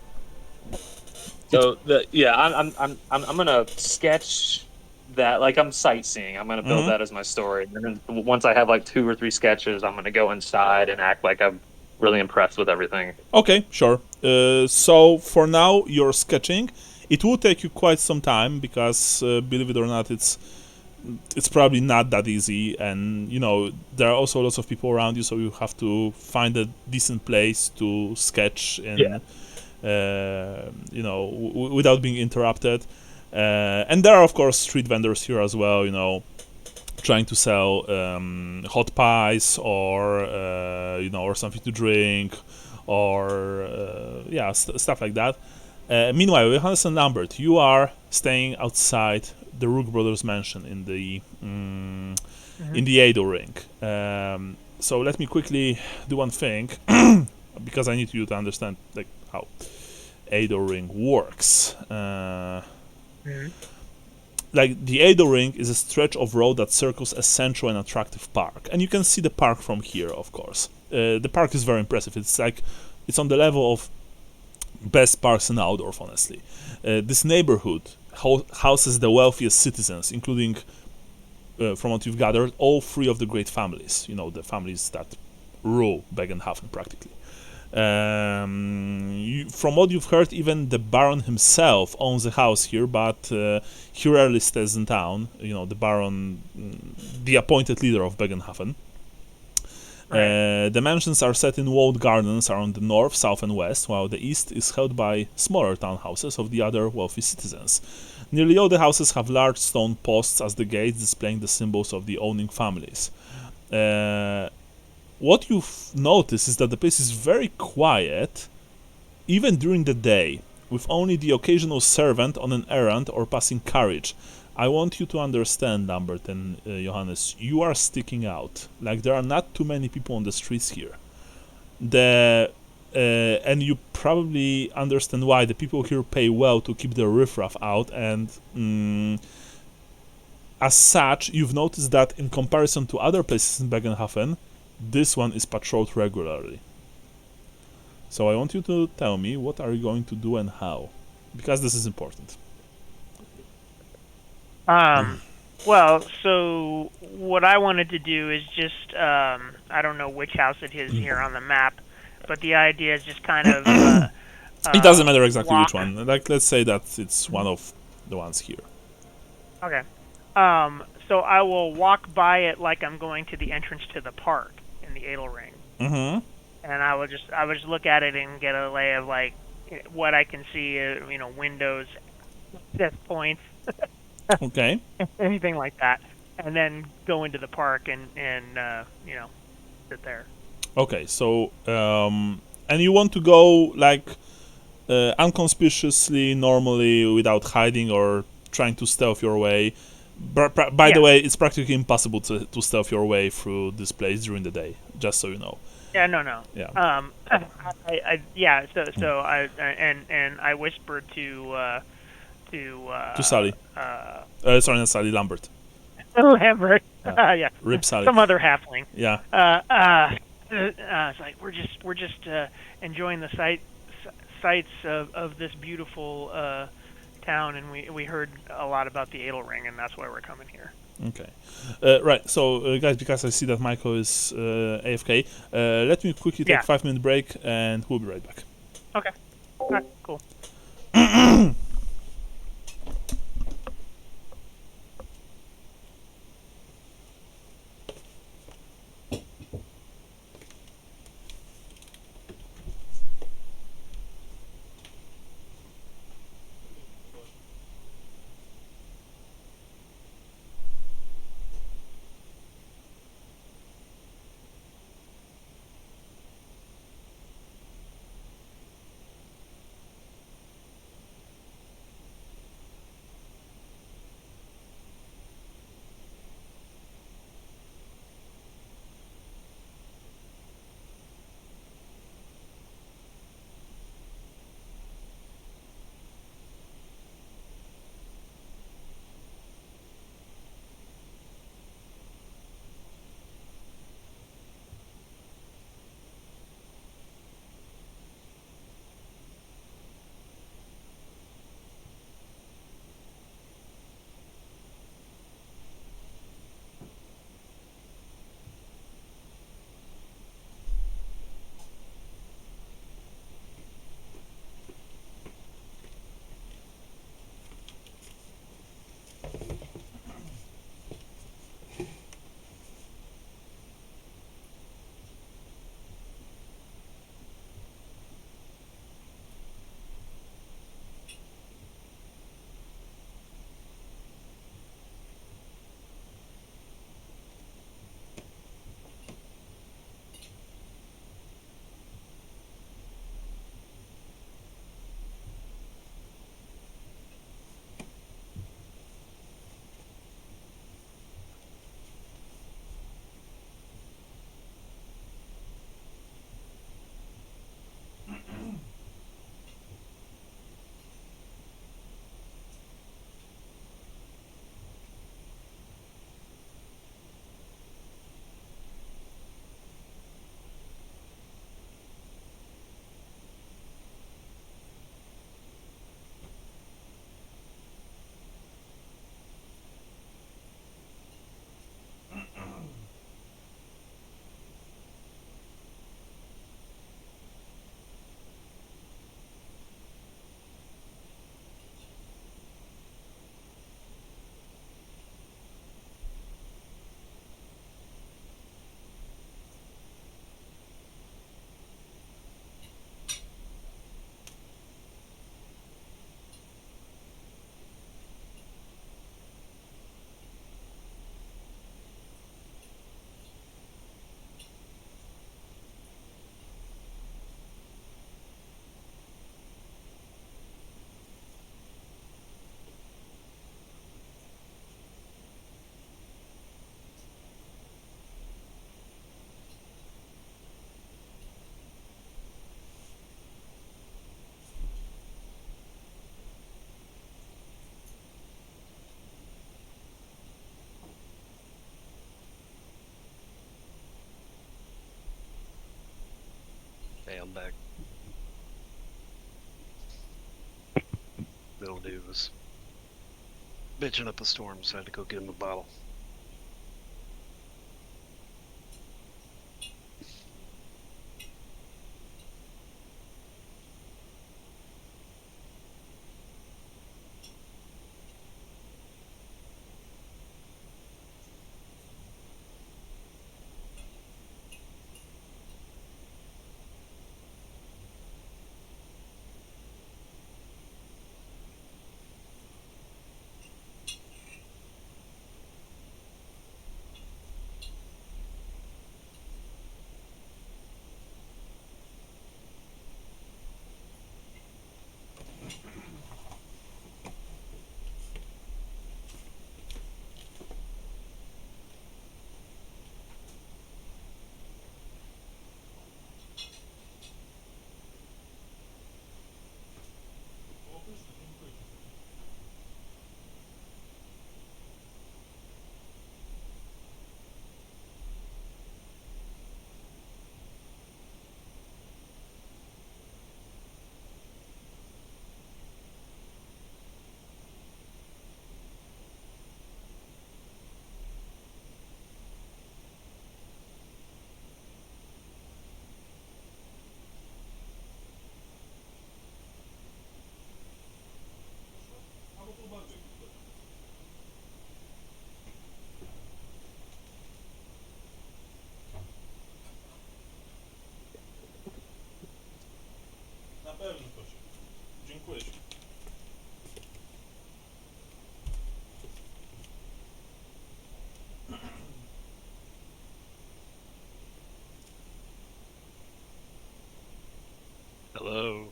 D: So I'm gonna sketch that I'm sightseeing. I'm gonna build that as my story, and then once I have 2 or 3 sketches, I'm gonna go inside and act like I'm really impressed with everything.
A: Okay, sure. So for now, you're sketching. It will take you quite some time because, believe it or not, it's probably not that easy, and there are also lots of people around you, so you have to find a decent place to sketch in, without being interrupted. And there are of course street vendors here as well, trying to sell hot pies or or something to drink or stuff like that. Meanwhile, Johannes and Lambert, you are staying outside the Rook Brothers mansion in the Ado ring. So let me quickly do one thing because I need you to understand like how Ado ring works. Like the Ado ring is a stretch of road that circles a central and attractive park, and you can see the park from here, of course. The park is very impressive. It's on the level of best parks in Altdorf, honestly. This neighborhood houses the wealthiest citizens, including, from what you've gathered, all three of the great families. The families that rule Bögenhafen, practically. From what you've heard, even the Baron himself owns a house here, but he rarely stays in town. The Baron, the appointed leader of Bögenhafen.
B: Right.
A: The mansions are set in walled gardens around the north, south, and west, while the east is held by smaller townhouses of the other wealthy citizens. Nearly all the houses have large stone posts as the gates, displaying the symbols of the owning families. What you've noticed is that the place is very quiet, even during the day, with only the occasional servant on an errand or passing carriage. I want you to understand, Lambert and Johannes, you are sticking out. Like, there are not too many people on the streets here. And you probably understand why. The people here pay well to keep the riffraff out, and as such, you've noticed that in comparison to other places in Bögenhafen, this one is patrolled regularly. So I want you to tell me, what are you going to do and how? Because this is important.
B: Well, so what I wanted to do is just, I don't know which house it is here on the map, but the idea is just kind of,
A: It doesn't matter exactly
B: walk.
A: which one. Like, let's say that it's one of the ones here.
B: Okay. So I will walk by it like I'm going to the entrance to the park in the Edelring.
A: Mm-hmm.
B: And I would just look at it and get a lay of like what I can see, windows, access points,
A: Okay.
B: anything like that, and then go into the park and sit there.
A: Okay, so, and you want to go, like, unconspicuously, normally, without hiding or trying to stealth your way. By the way, it's practically impossible to stealth your way through this place during the day, just so you know.
B: Yeah, no.
A: Yeah.
B: So I whispered to
A: Sally. Sorry, not Sally, Lambert.
B: Lambert. Yeah.
A: Rip Sally.
B: Some other halfling.
A: Yeah.
B: It's like we're just enjoying the sights of this beautiful town, and we heard a lot about the Edelring, and that's why we're coming here.
A: Okay. Right, so, guys, because I see that Michael is AFK, let me quickly take a 5-minute break, and we'll be right back.
B: Okay. All right, cool.
C: I'm back. Little dude was bitching up a storm, so I had to go get him a bottle.
A: Na pewno, proszę. Dziękuję ci.
C: Hello.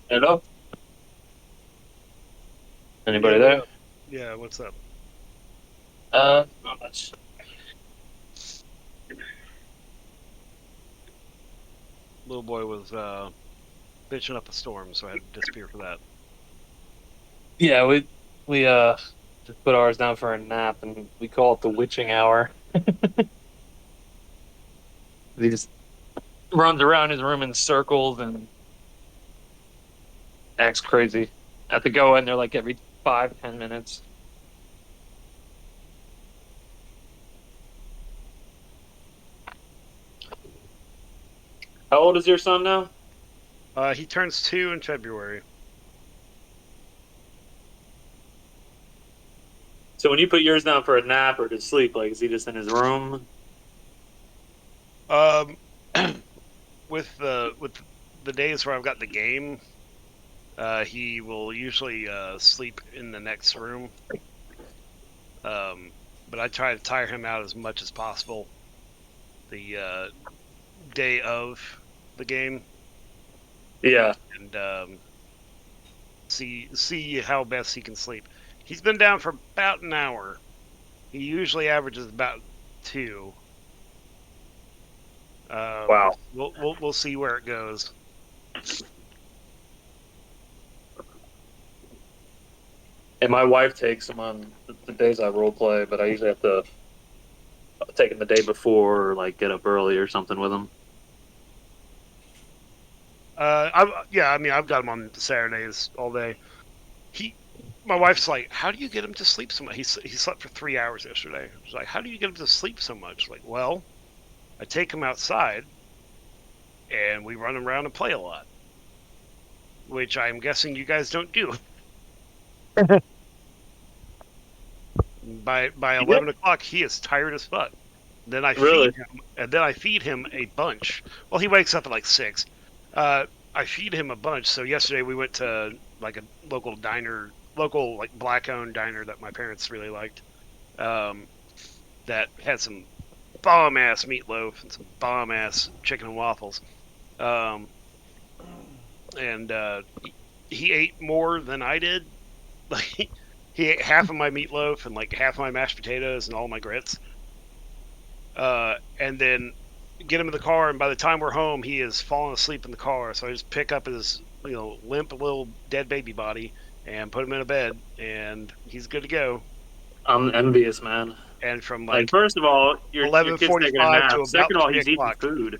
D: Hello? Anybody
C: Yeah, what
D: there?
C: up? Yeah, what's up?
D: Not much.
C: Little boy was bitching up a storm, so I had to disappear for that.
D: Yeah, we just put ours down for a nap, and we call it the witching hour. He just runs around his room in circles and acts crazy. I have to go in there like every 5-10 minutes. How old is your son now?
C: He turns 2 in February.
D: So when you put yours down for a nap or to sleep, like is he just in his room?
C: Um, with the days where I've got the game, he will usually sleep in the next room. But I try to tire him out as much as possible the day of the game,
D: Yeah.
C: and see how best he can sleep. He's been down for about an hour. He usually averages about 2.
D: Wow.
C: We'll see where it goes.
D: And my wife takes him on the days I role play, but I usually have to take him the day before or like get up early or something with him.
C: I mean, I've got him on Saturdays all day. My wife's like, "How do you get him to sleep so much?" He slept for 3 hours yesterday. She's like, "How do you get him to sleep so much?" Like, well, I take him outside, and we run around and play a lot, which I'm guessing you guys don't do. By 11 o'clock, he is tired as fuck. Then I
D: Really?
C: feed him a bunch. Well, he wakes up at like 6. I feed him a bunch. So yesterday we went to like a local diner, local like black-owned diner that my parents really liked. That had some bomb-ass meatloaf and some bomb-ass chicken and waffles. Um, and he ate more than I did. Like he ate half of my meatloaf and like half of my mashed potatoes and all my grits. And then get him in the car, and by the time we're home, he is falling asleep in the car. So I just pick up his limp little dead baby body and put him in a bed, and he's good to go.
D: I'm envious, man.
C: And from
D: Like,
C: like
D: first of all, your kid's taking a
C: 11:45 to
D: nap.
C: about
D: Second of all,
C: 3
D: he's eating
C: o'clock.
D: food.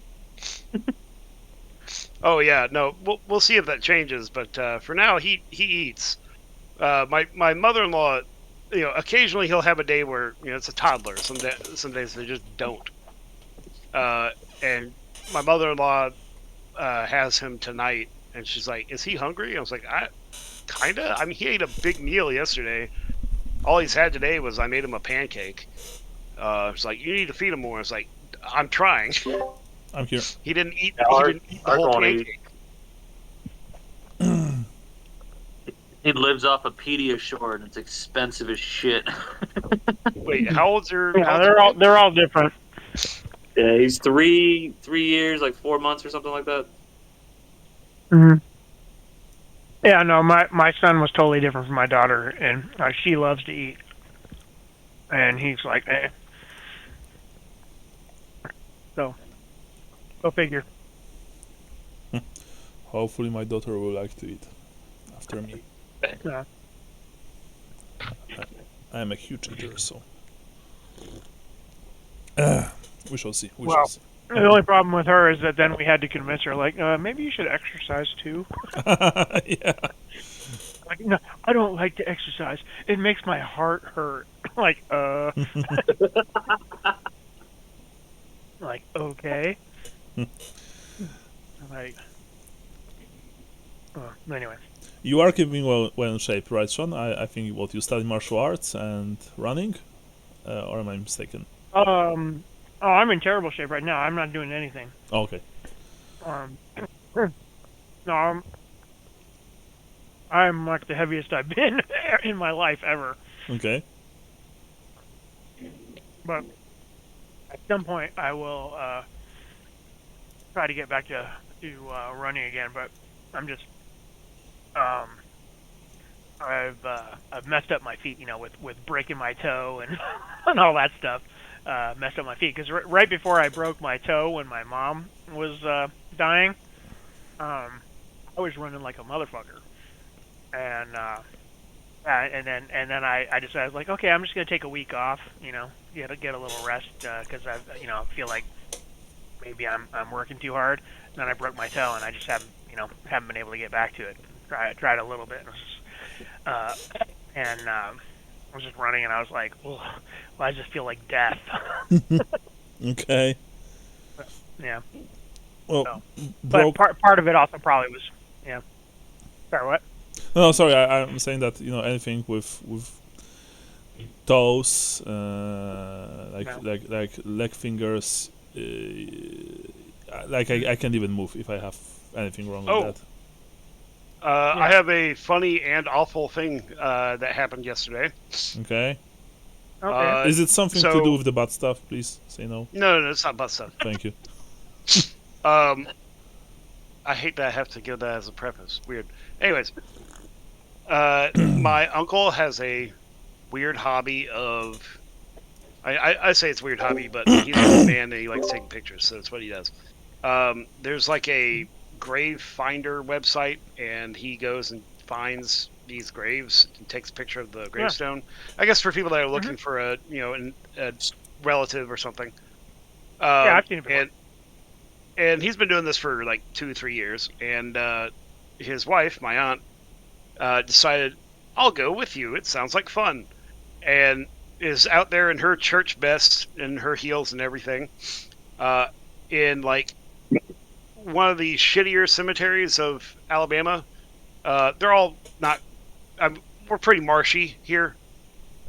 C: Oh yeah, no, we'll see if that changes. But for now, he eats. My mother-in-law, occasionally he'll have a day where it's a toddler. Some days they just don't. And my mother-in-law has him tonight, and she's like, "Is he hungry?" I was like, "I kinda. I mean, he ate a big meal yesterday. All he's had today was I made him a pancake." It's like, "You need to feed him more." I was like, "I'm trying."
A: I'm here.
C: He didn't eat.
D: Yeah,
C: He
D: ours,
C: didn't eat the
D: ours
C: whole
D: won't eat.
C: pancake.
D: He lives off of Pediasure, and it's expensive as shit.
C: Wait, how old's your?
B: Yeah, they're all different.
D: Yeah, he's three years, like 4 months or something like that.
B: Hmm. Yeah, no, my son was totally different from my daughter, and she loves to eat, and he's like, eh. So, go figure.
A: Hopefully my daughter will like to eat after me.
B: Yeah.
A: I am a huge eater, so we shall see. We
B: Well,
A: shall see.
B: The only problem with her is that then we had to convince her, like, maybe you should exercise too.
A: Yeah.
B: Like, no, I don't like to exercise. It makes my heart hurt. Like, like, okay. Like, anyway.
A: You are keeping well in shape, right, Sean? I think what you study martial arts and running. or am I mistaken?
B: I'm in terrible shape right now. I'm not doing anything.
A: Oh, okay.
B: No, I'm like the heaviest I've been in my life ever.
A: Okay.
B: But at some point, I will try to get back to running again. But I'm just I've messed up my feet, with breaking my toe and and all that stuff. Messed up my feet because right before I broke my toe, when my mom was dying, I was running like a motherfucker, and then I decided, I was like, okay, I'm just gonna take a week off, get a little rest because I feel like maybe I'm working too hard. And then I broke my toe and I just haven't been able to get back to it. Tried a little bit, and I was just running and I was like, well, I just feel like death.
A: Okay.
B: Yeah.
A: Well,
B: So, but part of it also probably was, sorry, what?
A: No, sorry. I'm saying that anything with toes, like leg fingers, I can't even move if I have anything wrong with that.
C: I have a funny and awful thing that happened yesterday.
A: Okay.
B: Okay.
A: Is it something to do with the butt stuff? Please say no.
C: No, it's not butt stuff.
A: Thank you.
C: I hate that I have to give that as a preface. Weird. Anyways, my uncle has a weird hobby of. I say it's a weird hobby, but he's an old man and he likes taking pictures, so that's what he does. There's like a grave finder website, and he goes and finds these graves and takes a picture of the gravestone. I guess for people that are looking for a relative or something.
B: I've seen it before.
C: And he's been doing this for like 2-3 years, and his wife, my aunt, decided, I'll go with you. It sounds like fun. And is out there in her church best and her heels and everything, in like one of the shittier cemeteries of Alabama. They're all not. We're pretty marshy here.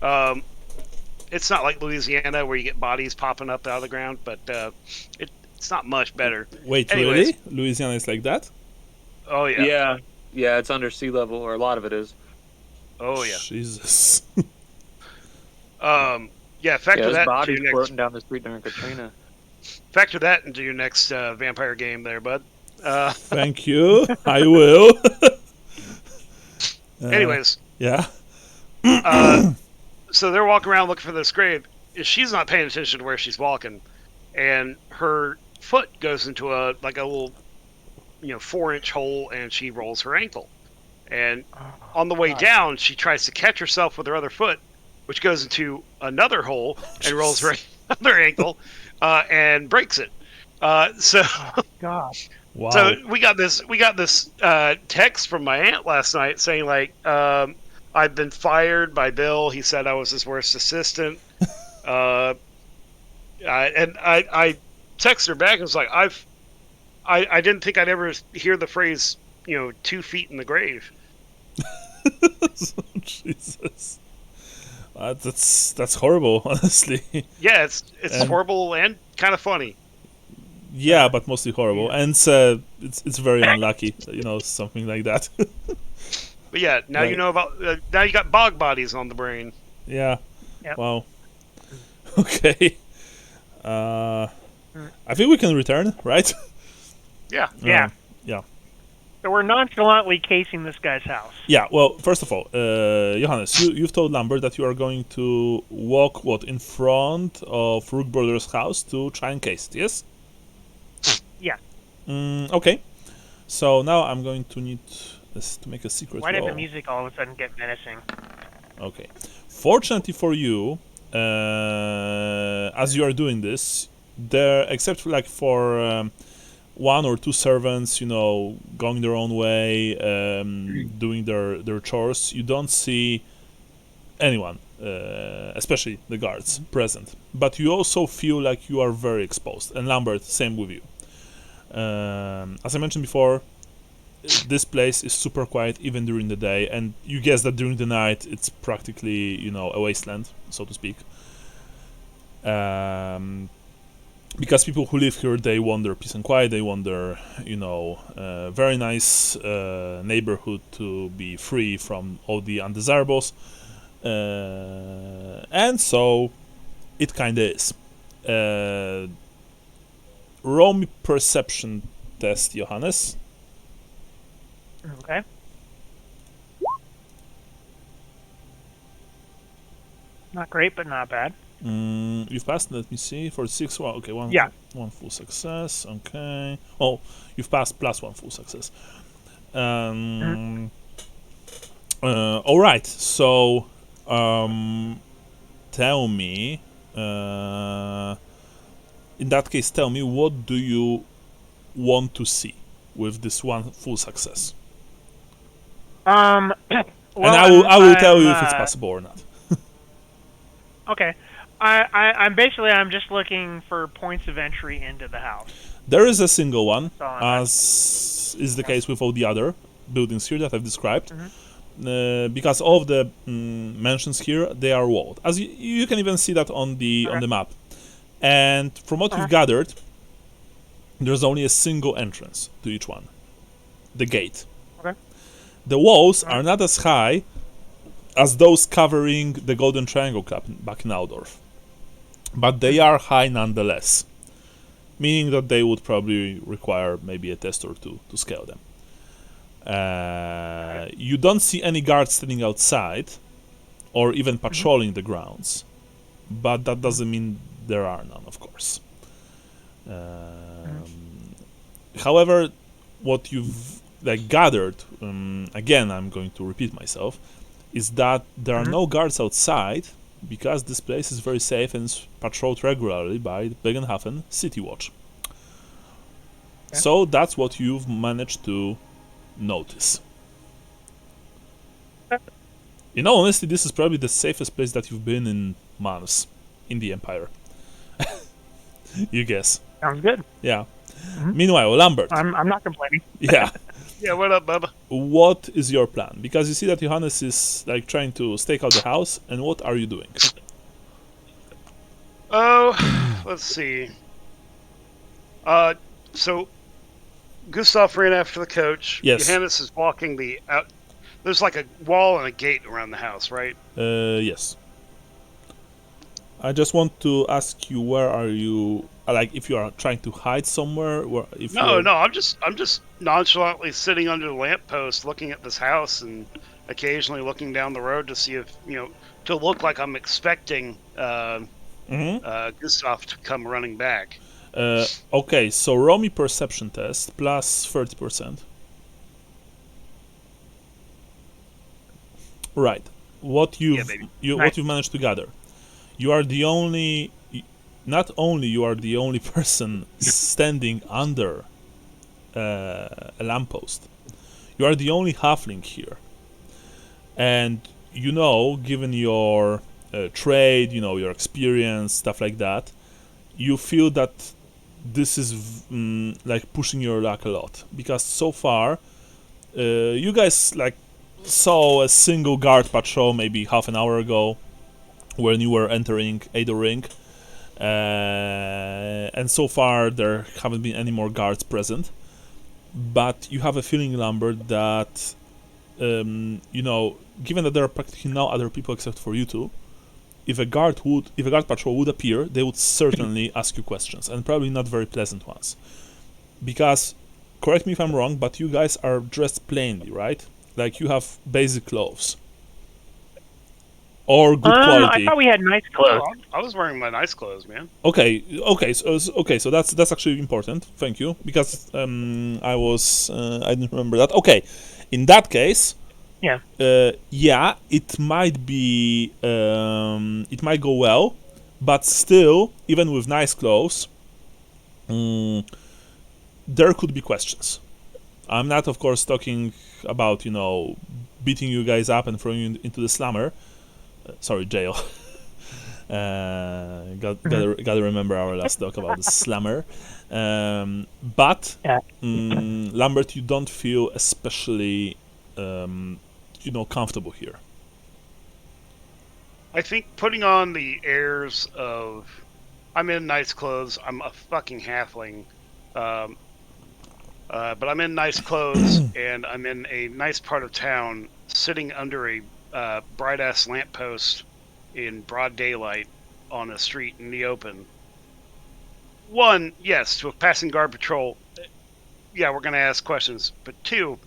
C: It's not like Louisiana where you get bodies popping up out of the ground, but it's not much better.
A: Wait,
C: Anyways,
A: really? Louisiana is like that?
C: Oh yeah.
D: Yeah. It's under sea level, or a lot of it is.
C: Oh yeah.
A: Jesus.
C: Factor that into
D: bodies
C: your
D: floating down the street during Katrina.
C: Factor that into your next vampire game, there, bud.
A: Thank you. I will.
C: Anyways.
A: Yeah.
C: So they're walking around looking for this grave. She's not paying attention to where she's walking, and her foot goes into a little 4-inch hole, and she rolls her ankle. And on the way down, she tries to catch herself with her other foot, which goes into another hole and rolls her other ankle, and breaks it.
B: Gosh.
A: Wow.
C: So we got this text from my aunt last night saying like, I've been fired by Bill. He said I was his worst assistant. I texted her back and was like, I didn't think I'd ever hear the phrase 2 feet in the grave.
A: Jesus. That's horrible, honestly.
C: Yeah, it's horrible and kind of funny.
A: Yeah, but mostly horrible, and it's very unlucky, something like that.
C: But yeah, now
A: Right.
C: you know about. Now you got bog bodies on the brain.
A: Yeah.
B: Yep.
A: Wow. Okay. I think we can return, right?
C: Yeah.
B: Yeah.
A: Yeah.
B: So we're nonchalantly casing this guy's house.
A: Yeah. Well, first of all, Johannes, you've told Lambert that you are going to walk in front of Rook Brothers' house to try and case it. Yes.
B: Yeah.
A: Okay. So now I'm going to need this to make a secret
B: Why did
A: roll.
B: the music all of a sudden get menacing?
A: Okay. Fortunately for you, as you are doing this, there, except for one or two servants, going their own way, doing their chores, you don't see anyone, especially the guards, present. But you also feel like you are very exposed. And Lambert, same with you. As I mentioned before, this place is super quiet even during the day, and you guess that during the night it's practically a wasteland, so to speak. Because people who live here, they want their peace and quiet. They want their, very nice neighborhood to be free from all the undesirables, and so it kind of is. Roll me perception test, Johannes.
B: Okay. Not great, but not bad.
A: You've passed. Let me see. For 6, well, okay, one.
B: Yeah.
A: One full success. Okay. Oh, you've passed plus 1 full success. All right. So, tell me. In that case, tell me, what do you want to see with this one full success?
B: Well,
A: And I will tell you if it's possible or not.
B: Okay. I'm just looking for points of entry into the house.
A: There is a single one,
B: So I'm
A: as is the case with all the other buildings here that I've described. Because all of the mansions here, they are walled. As you can even see that on the map. And from what we've gathered, there's only a single entrance to each one. The gate.
B: Okay.
A: The walls are not as high as those covering the Golden Triangle Club back in Aldorf. But they are high nonetheless. Meaning that they would probably require maybe a test or two to scale them. You don't see any guards standing outside or even patrolling the grounds. But that doesn't mean there are none, of course. However, what you've gathered, again, I'm going to repeat myself, is that there are no guards outside because this place is very safe and is patrolled regularly by the Bögenhafen City Watch. So that's what you've managed to notice. In all honesty, this is probably the safest place that you've been in months in the Empire. You guess.
B: Sounds good.
A: Yeah. Meanwhile, Lambert.
B: I'm not complaining.
A: Yeah.
C: Yeah, what up, Bubba?
A: What is your plan? Because you see that Johannes is trying to stake out the house, and what are you doing?
C: Oh, let's see. So Gustav ran after the coach.
A: Yes.
C: Johannes is walking the out. There's like a wall and a gate around the house, right?
A: Yes. I just want to ask you, where are you? If you are trying to hide somewhere,
C: No, I'm just nonchalantly sitting under the lamppost, looking at this house, and occasionally looking down the road to see if to look like I'm expecting Gustav to come running back.
A: Okay, so roll me perception test plus 30%. Right. What you've managed to gather. You are the only. Not only you are the only person standing under a lamppost. You are the only halfling here, and given your trade, your experience, stuff like that, you feel that this is pushing your luck a lot, because so far you guys saw a single guard patrol maybe half an hour ago when you were entering Ado Ring, and so far there haven't been any more guards present. But you have a feeling, Lambert, that given that there are practically no other people except for you two, if a guard patrol would appear, they would certainly ask you questions, and probably not very pleasant ones. Because, correct me if I'm wrong, but you guys are dressed plainly, right? Like, you have basic clothes. Or good quality.
B: I thought we had nice clothes.
C: I was wearing my nice clothes, man.
A: Okay, so that's actually important. Thank you, because I didn't remember that. Okay, in that case,
B: yeah,
A: it might be, it might go well, but still, even with nice clothes, there could be questions. I'm not, of course, talking about beating you guys up and throwing you into the slammer. Sorry, jail. Gotta remember our last talk about the slammer. But Lambert, you don't feel especially comfortable here.
C: I think putting on the airs of I'm in nice clothes. I'm a fucking halfling. But I'm in nice clothes, and I'm in a nice part of town, sitting under a bright-ass lamppost in broad daylight on a street in the open. One, yes, to a passing guard patrol, yeah, we're going to ask questions. But two,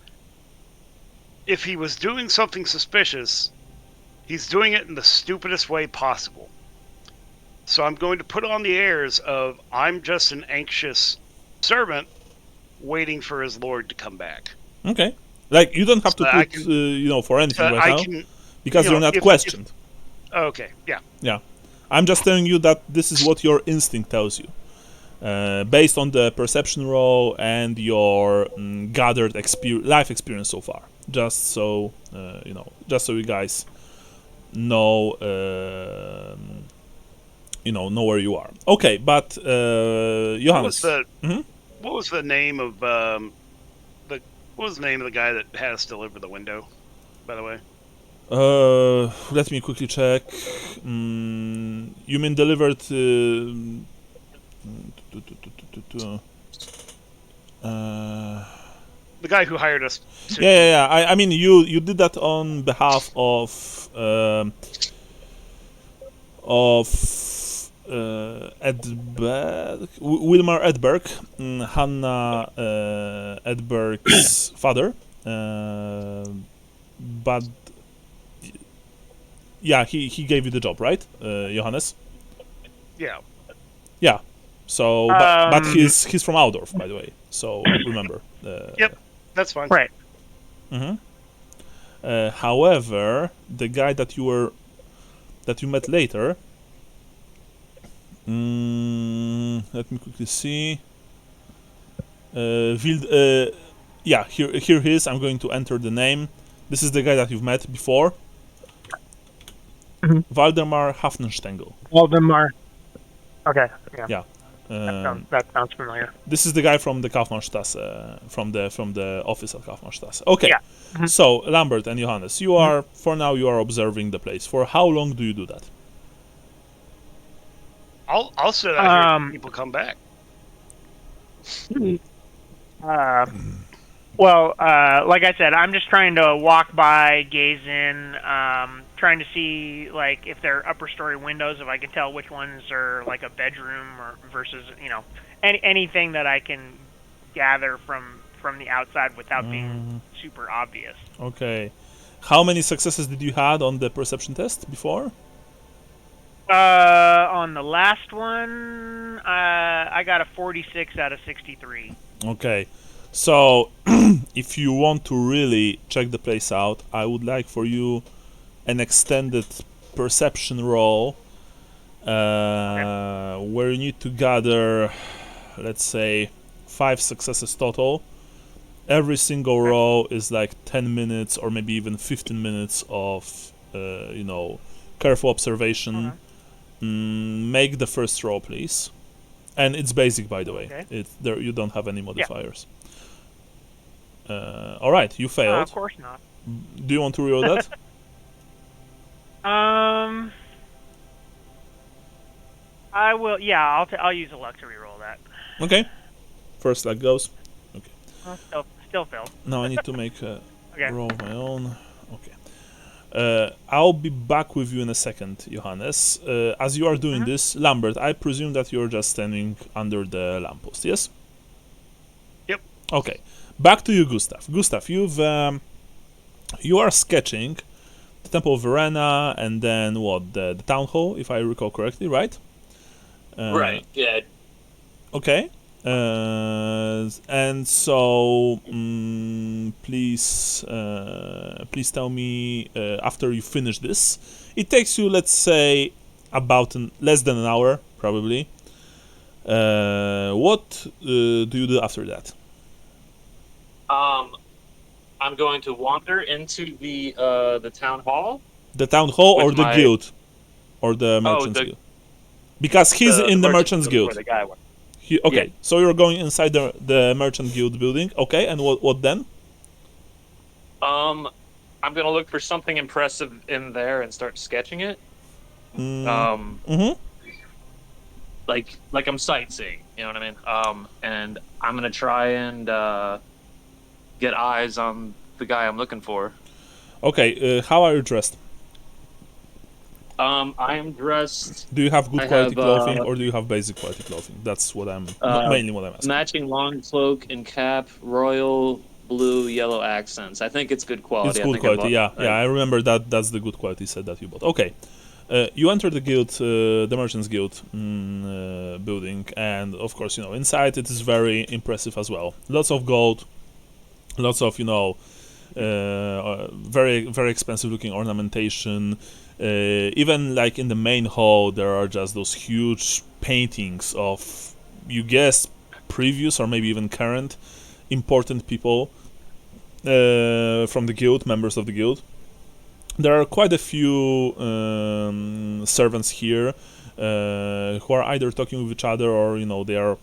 C: if he was doing something suspicious, he's doing it in the stupidest way possible. So I'm going to put on the airs of I'm just an anxious servant waiting for his lord to come back.
A: Okay. Like, you don't have to
C: So
A: put,
C: can-
A: for anything right
C: I
A: now,
C: can,
A: because you're not questioned.
C: okay, yeah.
A: Yeah. I'm just telling you that this is what your instinct tells you. Based on the perception roll and your gathered life experience so far. Just so, just so you guys know, know where you are. Okay, but, Johannes.
C: What was the name of what was the name of the guy that has delivered the window, by the way?
A: Let me quickly check. You mean delivered?
C: The guy who hired us.
A: Yeah. I mean, you did that on behalf of Edberg, Wilmar Edberg, Hannah Edberg's father. But yeah, he gave you the job, right, Johannes?
C: Yeah.
A: Yeah. So, but he's from Aldorf, by the way. So remember.
C: Yep, that's fine.
B: Right.
A: However, the guy that you met later. Let me quickly see. Yeah, here he is. I'm going to enter the name. This is the guy that you've met before. Waldemar Hafenstengel.
B: Waldemar. Okay.
A: Yeah.
B: That sounds familiar.
A: This is the guy from the Kaufmannstrasse, from the office at Kaufmannstrasse. Okay.
B: Yeah.
A: So Lambert and Johannes, you are for now you are observing the place. For how long do you do that?
C: I'll sit out here until people come back.
B: Well, like I said, I'm just trying to walk by, gaze in, trying to see like if there are upper story windows, if I can tell which ones are like a bedroom or versus anything that I can gather from the outside without being super obvious.
A: Okay. How many successes did you had on the perception test before?
B: On the last one, I got a 46 out of 63.
A: Okay. So, if you want to really check the place out, I would like for you an extended perception roll where you need to gather, let's say, 5 successes total. Every single roll is like 10 minutes or maybe even 15 minutes of, careful observation. Make the first roll, please. And it's basic, by the way.
B: Okay.
A: You don't have any modifiers. All right, you failed.
B: Of course not.
A: Do you want to reroll that?
B: I will. Yeah, I'll use a luck to reroll that.
A: Okay. First luck goes. Okay.
B: Still failed.
A: Now I need to make a
B: Okay.
A: roll of my own. Okay. I'll be back with you in a second, Johannes. As you are doing this, Lambert, I presume that you're just standing under the lamppost, yes?
C: Yep.
A: Okay. Back to you, Gustav. Gustav, you are sketching the Temple of Verena and then what? The town hall, if I recall correctly, right?
D: Right. Yeah.
A: Okay. And so, please tell me after you finish this. It takes you, let's say, about less than an hour, probably. What do you do after that?
D: I'm going to wander into the town hall.
A: The town hall or
D: With
A: the
D: my-
A: guild, or the merchants guild? Because he's in the merchants guild.
D: Where the guy went.
A: Okay,
D: Yeah.
A: so you're going inside the merchant guild building. Okay, and what then?
D: I'm gonna look for something impressive in there and start sketching it. like I'm sightseeing. You know what I mean? And I'm gonna try and get eyes on the guy I'm looking for.
A: Okay, how are you dressed?
D: I am dressed.
A: Do you have good
D: I
A: quality
D: have
A: clothing or do you have basic quality clothing? That's what I'm mainly what I'm asking.
D: matching long cloak and cap, royal blue, yellow accents. I think it's good
A: It's
D: quality. I
A: good
D: think I
A: quality,
D: bought.
A: yeah. I remember that. That's the good quality set that you bought. Okay, you enter the guild, the Merchants Guild building, and of course, inside it is very impressive as well. Lots of gold, lots of very very expensive looking ornamentation. Even like in the main hall, there are just those huge paintings of, you guess, previous or maybe even current important people from the guild, members of the guild. There are quite a few servants here who are either talking with each other or they are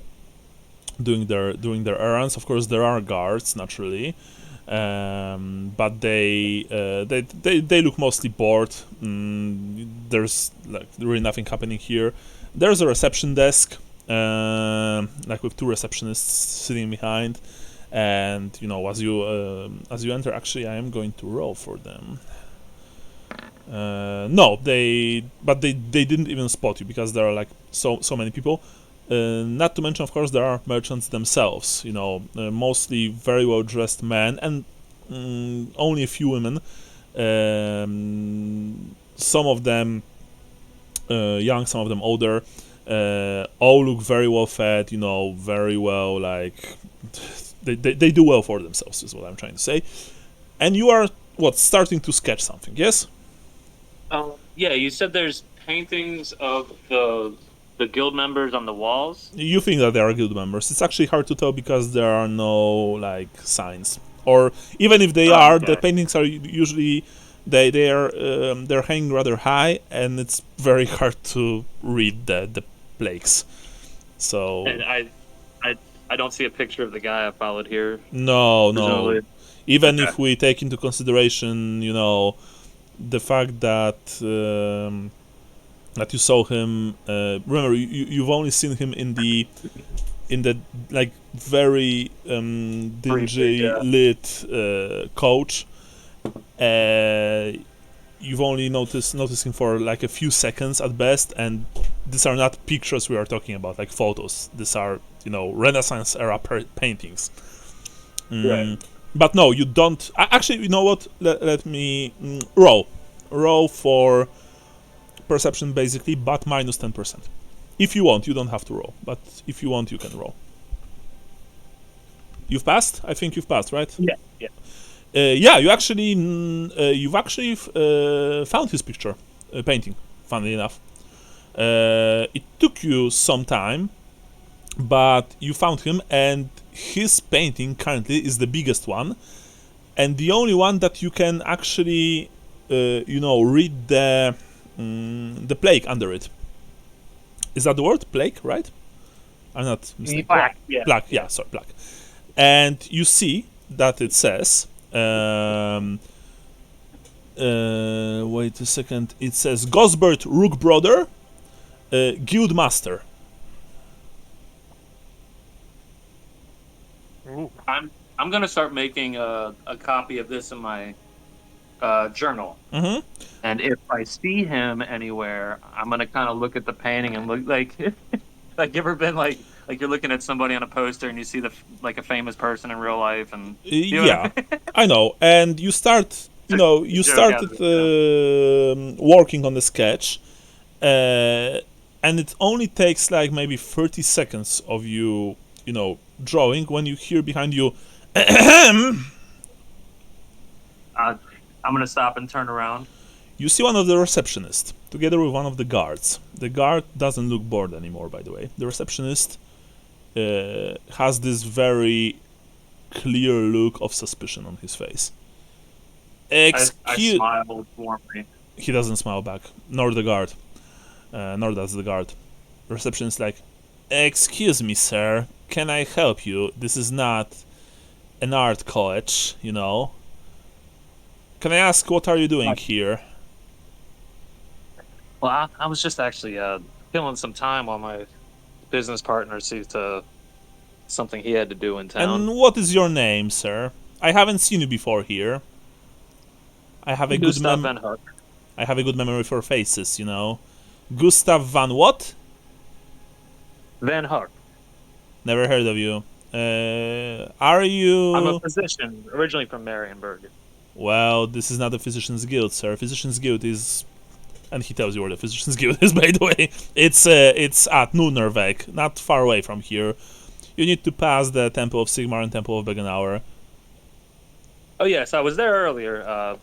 A: doing their errands. Of course, there are guards naturally, but they look mostly bored. There's like really nothing happening here. There's a reception desk, like with two receptionists sitting behind, and as you enter, actually, I am going to roll for them. No, they didn't even spot you because there are like so many people. Not to mention, of course, there are merchants themselves. Mostly very well dressed men and only a few women. Some of them young, some of them older. All look very well fed. Very well like they do well for themselves. Is what I'm trying to say. And you are starting to sketch something? Yes.
D: Yeah, you said there's paintings of the guild members on the walls.
A: You think that they are guild members. It's actually hard to tell because there are no like signs, or even if they are, the paintings are usually they're hanging rather high, and it's very hard to read the plaques. So
D: And I don't see a picture of the guy I followed here.
A: no.
D: Presumably.
A: Even
D: Okay.
A: if we take into consideration, the fact that that you saw him. Remember, you've only seen him in the like very
D: Briefly,
A: dingy lit coach. You've only noticed him for like a few seconds at best, and these are not pictures we are talking about, like photos. These are Renaissance era paintings.
D: Right.
A: But no, you don't. Actually, you know what? Let me roll for perception basically, but minus 10%. If you want, you don't have to roll, but if you want, you can roll. You've passed? I think you've passed, right?
D: Yeah.
A: Yeah, you've actually found his picture, painting. Funnily enough, it took you some time, but you found him, and his painting currently is the biggest one, and the only one that you can actually, read the plaque under it. Is that the word? Plaque, right? I'm not mistaken.
B: Plaque, yeah.
A: Plaque, yeah, sorry, plaque. And you see that it says, wait a second, it says Gosbert Rookbrother, Guild Master.
B: Ooh.
D: I'm gonna start making a copy of this in my journal.
A: Mm-hmm.
D: And if I see him anywhere, I'm gonna kind of look at the painting and look like, like you ever been like you're looking at somebody on a poster and you see like a famous person in real life and
A: Yeah, I know. And you start, you started working on the sketch, and it only takes like maybe 30 seconds of you, drawing when you hear behind you.
D: I'm gonna stop and turn around.
A: You see one of the receptionists together with one of the guards. The guard doesn't look bored anymore, by the way. The receptionist has this very clear look of suspicion on his face.
D: I smile warmly.
A: He doesn't smile back, nor the guard. Nor does the guard. The receptionist is like, "Excuse me, sir. Can I help you? This is not an art college, Can I ask what are you doing here?"
D: Well, I was just actually killing some time while my business partner sees to something he had to do in town.
A: And what is your name, sir? I haven't seen you before here. I have a good
D: Gustav van Hart.
A: I have a good memory for faces, you know. Gustav van what?
D: Van Hart.
A: Never heard of you. Are you...
D: I'm a physician, originally from Marienburg.
A: Well, this is not the Physicians Guild, sir. Physicians Guild is... And he tells you where the Physicians Guild is, by the way. It's at Nunnerweg, not far away from here. You need to pass the Temple of Sigmar and Temple of Bögenhafen.
D: Oh yes, I was there earlier,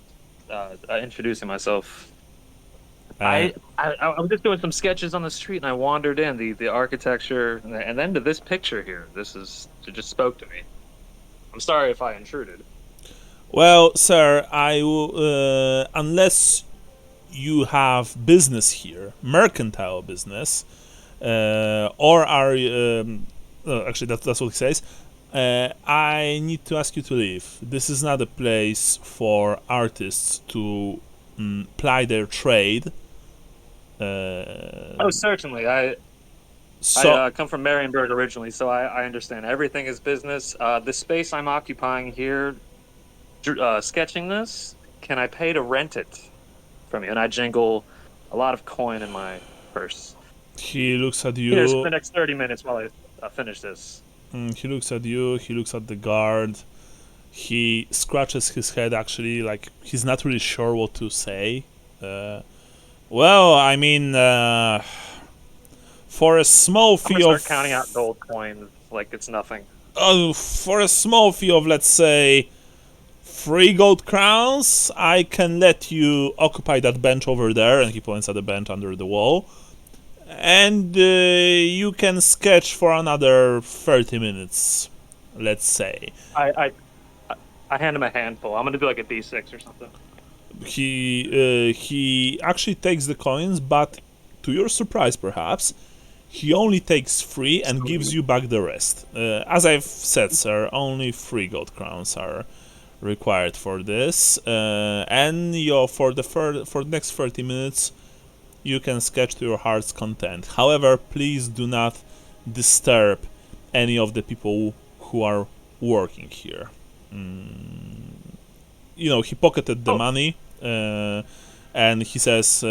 D: introducing myself. I was just doing some sketches on the street, and I wandered in the architecture, and then to this picture here. It just spoke to me. I'm sorry if I intruded.
A: Well, sir, unless you have business here, mercantile business, or are actually that's what he says. I need to ask you to leave. This is not a place for artists to ply their trade.
D: Oh, certainly. I come from Marienburg originally, so I understand. Everything is business. The space I'm occupying here, sketching this, can I pay to rent it from you? And I jingle a lot of coin in my purse.
A: He looks at you.
D: Here's for the next 30 minutes while I finish this.
A: He looks at you. He looks at the guard. He scratches his head, actually, like he's not really sure what to say. Well, I mean, for a small fee
D: I'm gonna
A: of...
D: start counting out gold coins like it's nothing.
A: For a small fee of, let's say, 3 gold crowns, I can let you occupy that bench over there, and he points at the bench under the wall. And you can sketch for another 30 minutes, let's say.
D: I hand him a handful. I'm gonna do like a D6 or something.
A: He actually takes the coins, but to your surprise, perhaps, he only takes 3 and gives you back the rest. As I've said, sir, only 3 gold crowns are required for this, and for the next 30 minutes, you can sketch to your heart's content. However, please do not disturb any of the people who are working here. You know, he pocketed the money, and he says,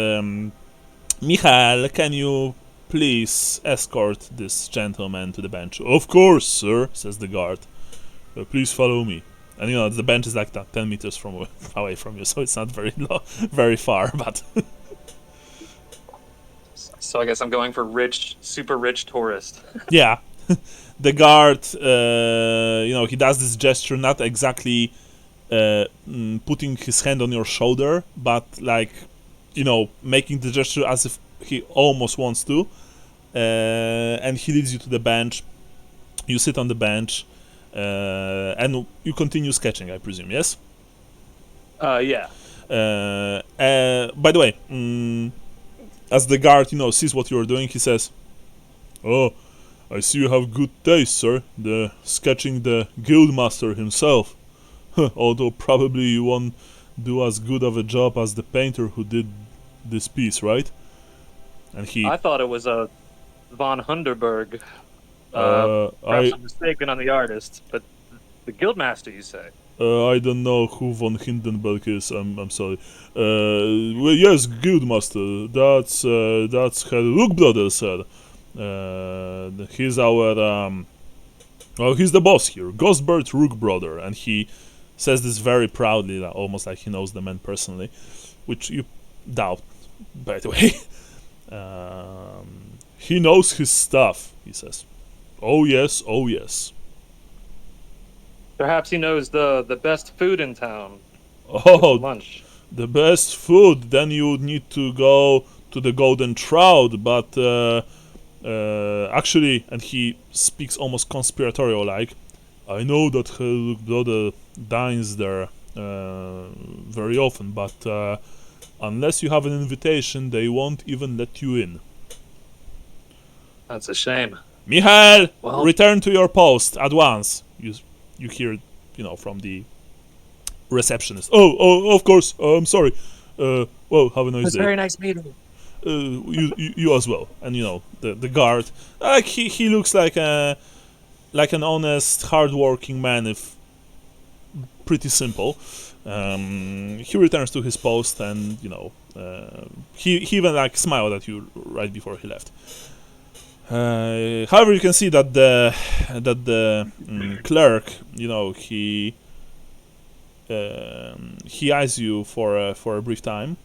A: Michael, can you please escort this gentleman to the bench? Of course, sir, says the guard. Please follow me. And you know, the bench is like 10 meters away from you, so it's not very far, but...
D: So I guess I'm going for super rich tourist.
A: Yeah. The guard, you know, he does this gesture, not exactly putting his hand on your shoulder, but like, you know, making the gesture as if he almost wants to. And he leads you to the bench. You sit on the bench, and you continue sketching, I presume, yes?
D: Yeah.
A: By the way, as the guard, you know, sees what you're doing, he says, "Oh, I see you have good taste, sir. Sketching the guildmaster himself. Although probably you won't do as good of a job as the painter who did this piece, right?" And
D: I thought it was a von Hunderberg. Perhaps I'm mistaken on the artist, but the guildmaster, you say?
A: I don't know who von Hindenburg is. I'm sorry. Well, yes, guildmaster. That's Herr Rookbrother, sir. He's our well, he's the boss here, Gosbert Rookbrother, and he says this very proudly, almost like he knows the man personally, which you doubt, by the way. He knows his stuff, he says. Oh yes, oh yes.
D: Perhaps he knows the best food in town.
A: Oh,
D: lunch.
A: The best food. Then you would need to go to the Golden Trout, but actually, and he speaks almost conspiratorial-like, I know that her brother dines there very often, but unless you have an invitation, they won't even let you in.
D: That's a shame.
A: Michael,
D: Well,
A: return to your post at once. You hear, you know, from the receptionist. Oh, of course. I'm sorry. Well, have a nice day.
D: Very nice meeting.
A: you as well, and the guard. He looks like an honest, hard-working man, if pretty simple. He returns to his post, and he even smiled at you right before he left. However, you can see that the clerk, he eyes you for a brief time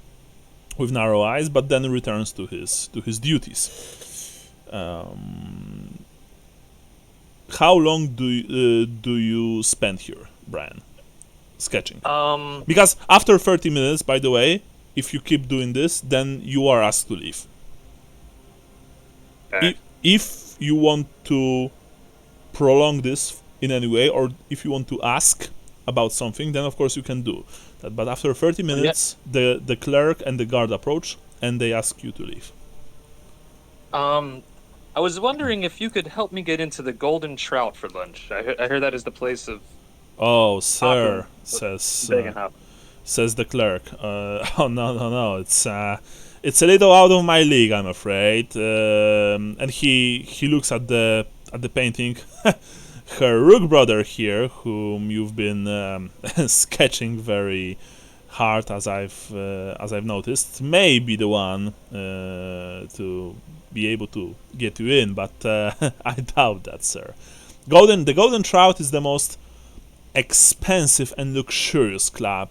A: with narrow eyes, but then returns to his duties. How long do you spend here, Brian, sketching? Because after 30 minutes, by the way, if you keep doing this, then you are asked to leave.
D: Okay.
A: If you want to prolong this in any way, or if you want to ask about something, then of course you can do that. But after 30 minutes, the clerk and the guard approach, and they ask you to leave.
D: I was wondering if you could help me get into the Golden Trout for lunch. I heard that is the place of
A: Oh, sir,
D: Awesome.
A: says
D: Bögenhafen.
A: the clerk. Oh no, it's a little out of my league, I'm afraid. And he looks at the painting. Her rook brother here, whom you've been sketching very hard, as I've noticed, may be the one to be able to get you in, but I doubt that, sir. The Golden Trout is the most expensive and luxurious club,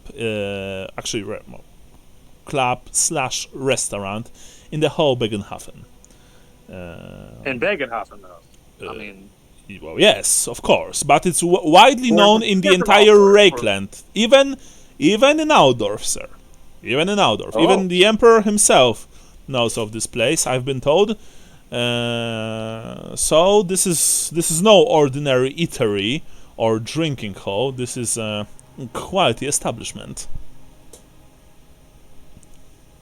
A: club/restaurant in the whole Bögenhafen.
D: In Bögenhafen, though. I mean,
A: Well, yes, of course, but it's widely known in the
D: Xathrodox86's
A: entire Rakeland, even in Aldorf, sir. Even in Aldorf,
D: Oh.
A: even the Emperor himself knows of this place, I've been told. So this is no ordinary eatery or drinking hall. This is a quality establishment.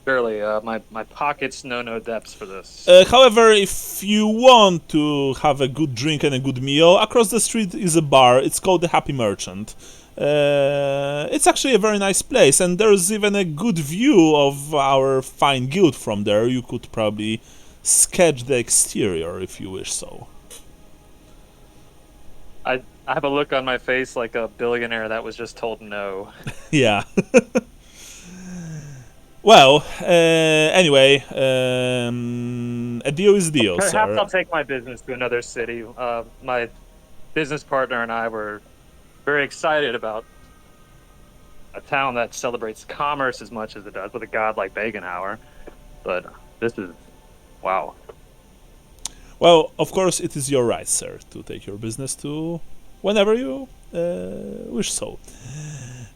D: Surely, my pockets know no depths for this.
A: However, if you want to have a good drink and a good meal, across the street is a bar. It's called the Happy Merchant. It's actually a very nice place, and there's even a good view of our fine guild from there. You could probably sketch the exterior if you wish so.
D: I have a look on my face like a billionaire that was just told no.
A: Yeah. Well, anyway, a deal is a deal,
D: Perhaps
A: sir.
D: I'll take my business to another city. My business partner and I were very excited about a town that celebrates commerce as much as it does with a god like Bögenhafen. But this is, wow.
A: Well, of course, it is your right, sir, to take your business to whenever you wish so.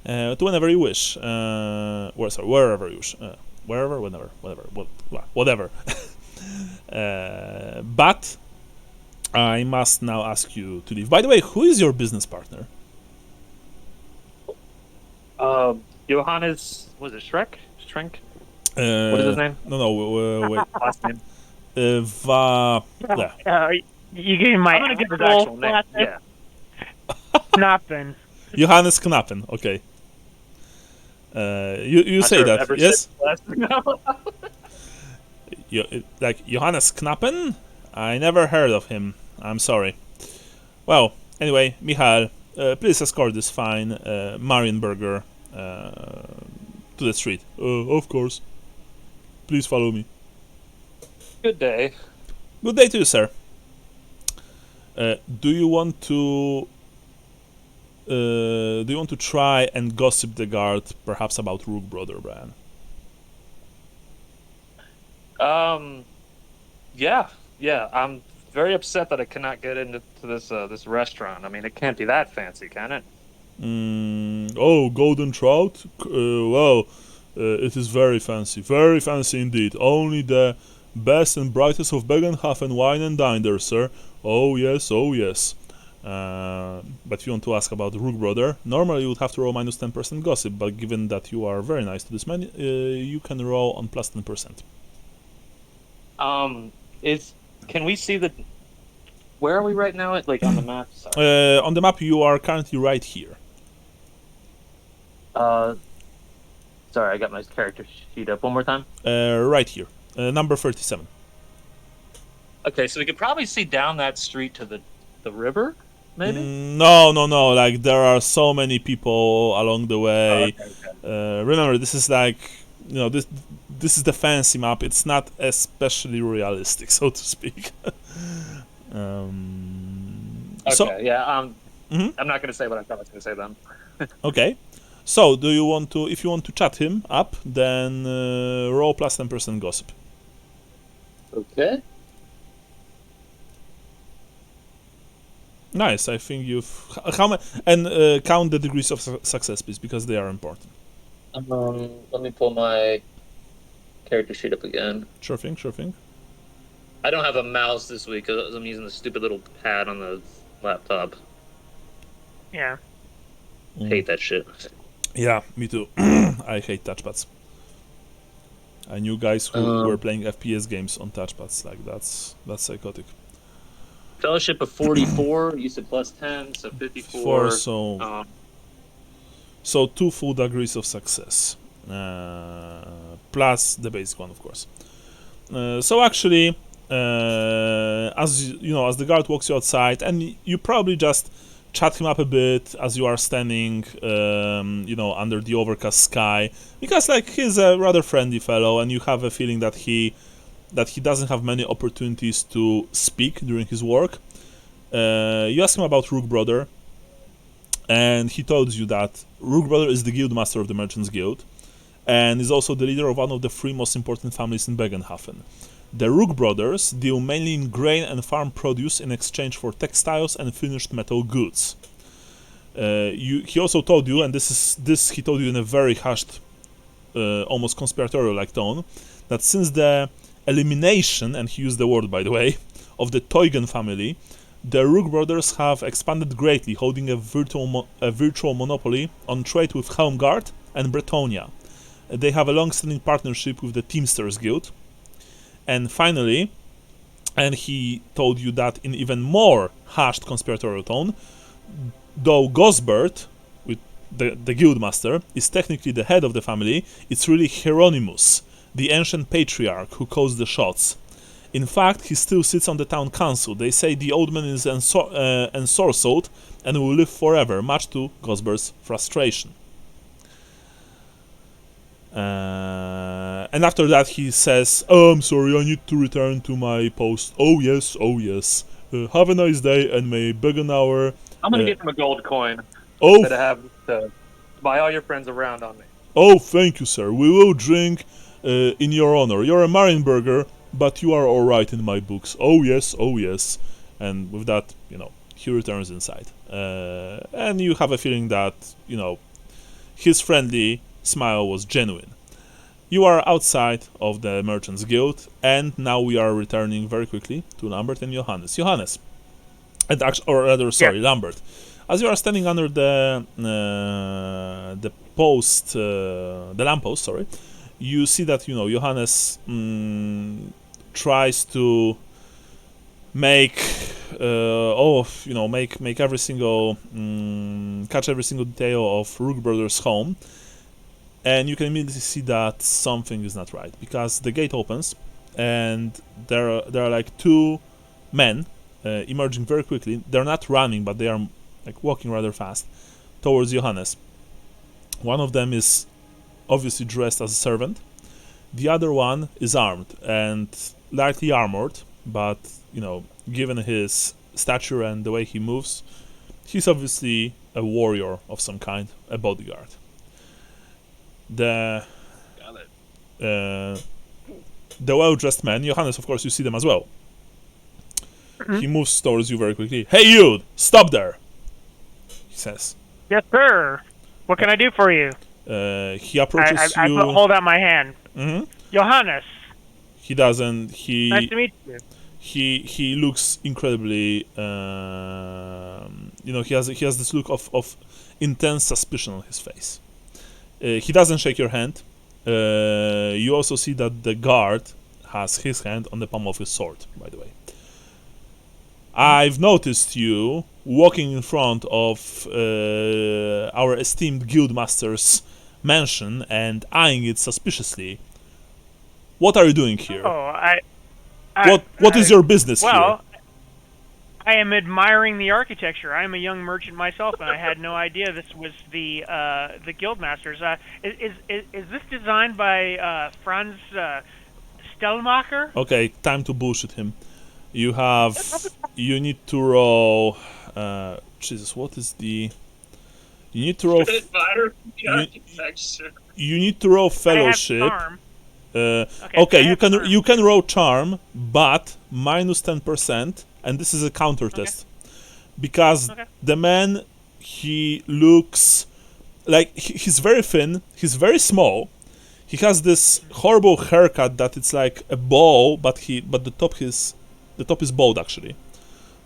A: To whenever you wish. Wherever you wish. Wherever, whenever, whatever. But I must now ask you to leave. By the way, who is your business partner?
D: Johannes, was it Shrek? Shrenk? What is his name?
A: No, wait.
D: Last name?
A: Yeah.
B: You gave me my
D: I'm gonna give his actual name.
B: last name?
D: Yeah.
B: Knappen.
A: Johannes Knappen, okay. You
D: Not
A: say
D: sure
A: that,
D: I've ever
A: yes?
D: said his last name.
A: Like Johannes Knappen? I never heard of him. I'm sorry. Well, anyway, Michael, please escort this fine Marienburger to the street. Of course. Please follow me.
D: Good day.
A: Good day to you, sir. Do you want to try and gossip the guard, perhaps about Rook Brother, Brian?
D: Yeah. I'm very upset that I cannot get into this restaurant. I mean, it can't be that fancy, can it?
A: Oh, Golden Trout? Well, it is very fancy indeed. Only the best and brightest of Bögenhafen wine and dine there, sir. Oh yes. But if you want to ask about the Rook Brother, normally you would have to roll minus 10% gossip, but given that you are very nice to this man, you can roll on plus 10%.
D: Can we see the... Where are we right now? Like on the map? Sorry.
A: On the map, you are currently right here.
D: Sorry, I got my character sheet up one more time.
A: Right here. Number 37.
D: Okay, so we could probably see down that street to the river, maybe.
A: No. Like there are so many people along the way.
D: Oh, okay.
A: Remember, this is like this is the fancy map. It's not especially realistic, so to speak.
D: Okay, yeah.
A: Mhm.
D: I'm not going to say what I thought I was going to say then.
A: Okay. So, do you want to? If you want to chat him up, then roll plus 10% gossip.
D: Okay.
A: Nice. I think you've how many and count the degrees of success, please, because they are important.
D: Let me pull my character sheet up again.
A: Sure thing. Sure thing.
D: I don't have a mouse this week because I'm using the stupid little pad on the laptop.
B: Yeah.
D: Hate that shit.
A: Yeah, me too. I hate touchpads. I knew guys who were playing FPS games on touchpads. Like that's psychotic.
D: Fellowship of 44. You said plus 10, so 54.
A: Four, so 2 full degrees of success, plus the basic one, of course. So actually, as you know, as the guard walks you outside, and you probably just chat him up a bit as you are standing, under the overcast sky, because like he's a rather friendly fellow, and you have a feeling that he doesn't have many opportunities to speak during his work. You ask him about Rook Brother, and he told you that Rook Brother is the guild master of the Merchants Guild, and is also the leader of one of the 3 most important families in Bögenhafen. The Rook Brothers deal mainly in grain and farm produce in exchange for textiles and finished metal goods. He also told you, and this he told you in a very hushed, almost conspiratorial-like tone, that since the elimination, and he used the word by the way, of the Teugen family, the Rook Brothers have expanded greatly, holding a virtual monopoly on trade with Helmgard and Bretonia. They have a long-standing partnership with the Teamsters Guild. And finally, and he told you that in even more hushed conspiratorial tone, though Gosbert, with the guildmaster, is technically the head of the family, it's really Hieronymus, the ancient patriarch who calls the shots. In fact, he still sits on the town council. They say the old man is ensorcelled and will live forever, much to Gosbert's frustration. And after that he says, "Oh, I'm sorry, I need to return to my post. Oh yes. Have a nice day, and may Bögenauer..."
D: I'm gonna give him a gold coin
A: Oh,
D: to have to buy all your friends around on me.
A: oh, thank you, sir. We will drink in your honor. You're a Marienburger, but you are all right in my books. Oh yes. And with that, he returns inside, and you have a feeling that his friendly smile was genuine. You are outside of the Merchants Guild, and now we are returning very quickly to Lambert and Johannes. Johannes, Lambert. As you are standing under the lamppost, you see that Johannes tries to make make every single catch every single detail of Rook Brothers' home. And you can immediately see that something is not right, because the gate opens and there are like 2 men emerging very quickly. They're not running, but they are like walking rather fast towards Johannes. One of them is obviously dressed as a servant. The other one is armed and lightly armored, but given his stature and the way he moves, he's obviously a warrior of some kind, a bodyguard. The well-dressed man, Johannes, of course, you see them as well. Mm-hmm. He moves towards you very quickly. "Hey, you! Stop there!" he says.
B: "Yes, sir. What can I do for you?"
A: He approaches you.
B: I hold out my hand.
A: Mm-hmm.
B: "Johannes."
A: He doesn't.
B: Nice to meet you.
A: He looks incredibly. He has this look of intense suspicion on his face. He doesn't shake your hand. You also see that the guard has his hand on the palm of his sword, by the way. "I've noticed you walking in front of our esteemed guildmaster's mansion and eyeing it suspiciously. What are you doing here?
B: Oh,
A: What is your business
B: well,
A: here?
B: I am admiring the architecture. I am a young merchant myself, and I had no idea this was the Guildmasters. Is this designed by Franz Stellmacher?
A: Okay, time to bullshit him. You need to roll. Jesus, what is the? You need to roll. You need to roll
B: I have
A: fellowship.
B: charm.
A: Okay,
B: I have charm.
A: you can roll charm, but minus 10%, and this is a counter test because the man, he looks like he's very thin, he's very small. He has this horrible haircut that it's like a bow, but the top is bald actually.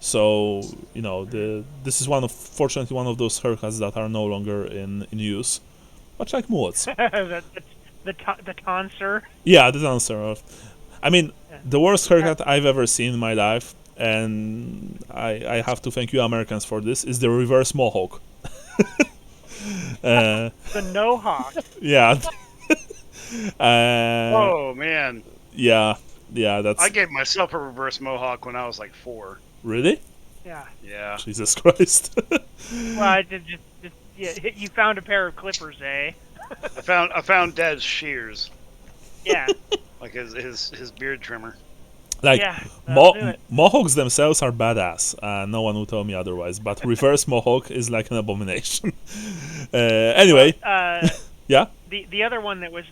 A: So this is fortunately one of those haircuts that are no longer in use, much like mullets.
B: the tonsure.
A: Yeah, the answer. I mean, the worst haircut I've ever seen in my life, and I have to thank you Americans for this, is the reverse mohawk.
B: The no hawk.
A: Yeah.
C: Oh man.
A: Yeah, that's...
C: I gave myself a reverse mohawk when I was like 4.
A: Really?
B: Yeah.
C: Yeah.
A: Jesus Christ.
B: Well, you found a pair of clippers, eh?
C: I found Dad's shears,
B: Yeah.
C: like his beard trimmer.
A: Like,
B: Yeah. That'll do it.
A: mohawks themselves are badass. No one will tell me otherwise. But reverse mohawk is like an abomination. Anyway, yeah.
B: The other one that was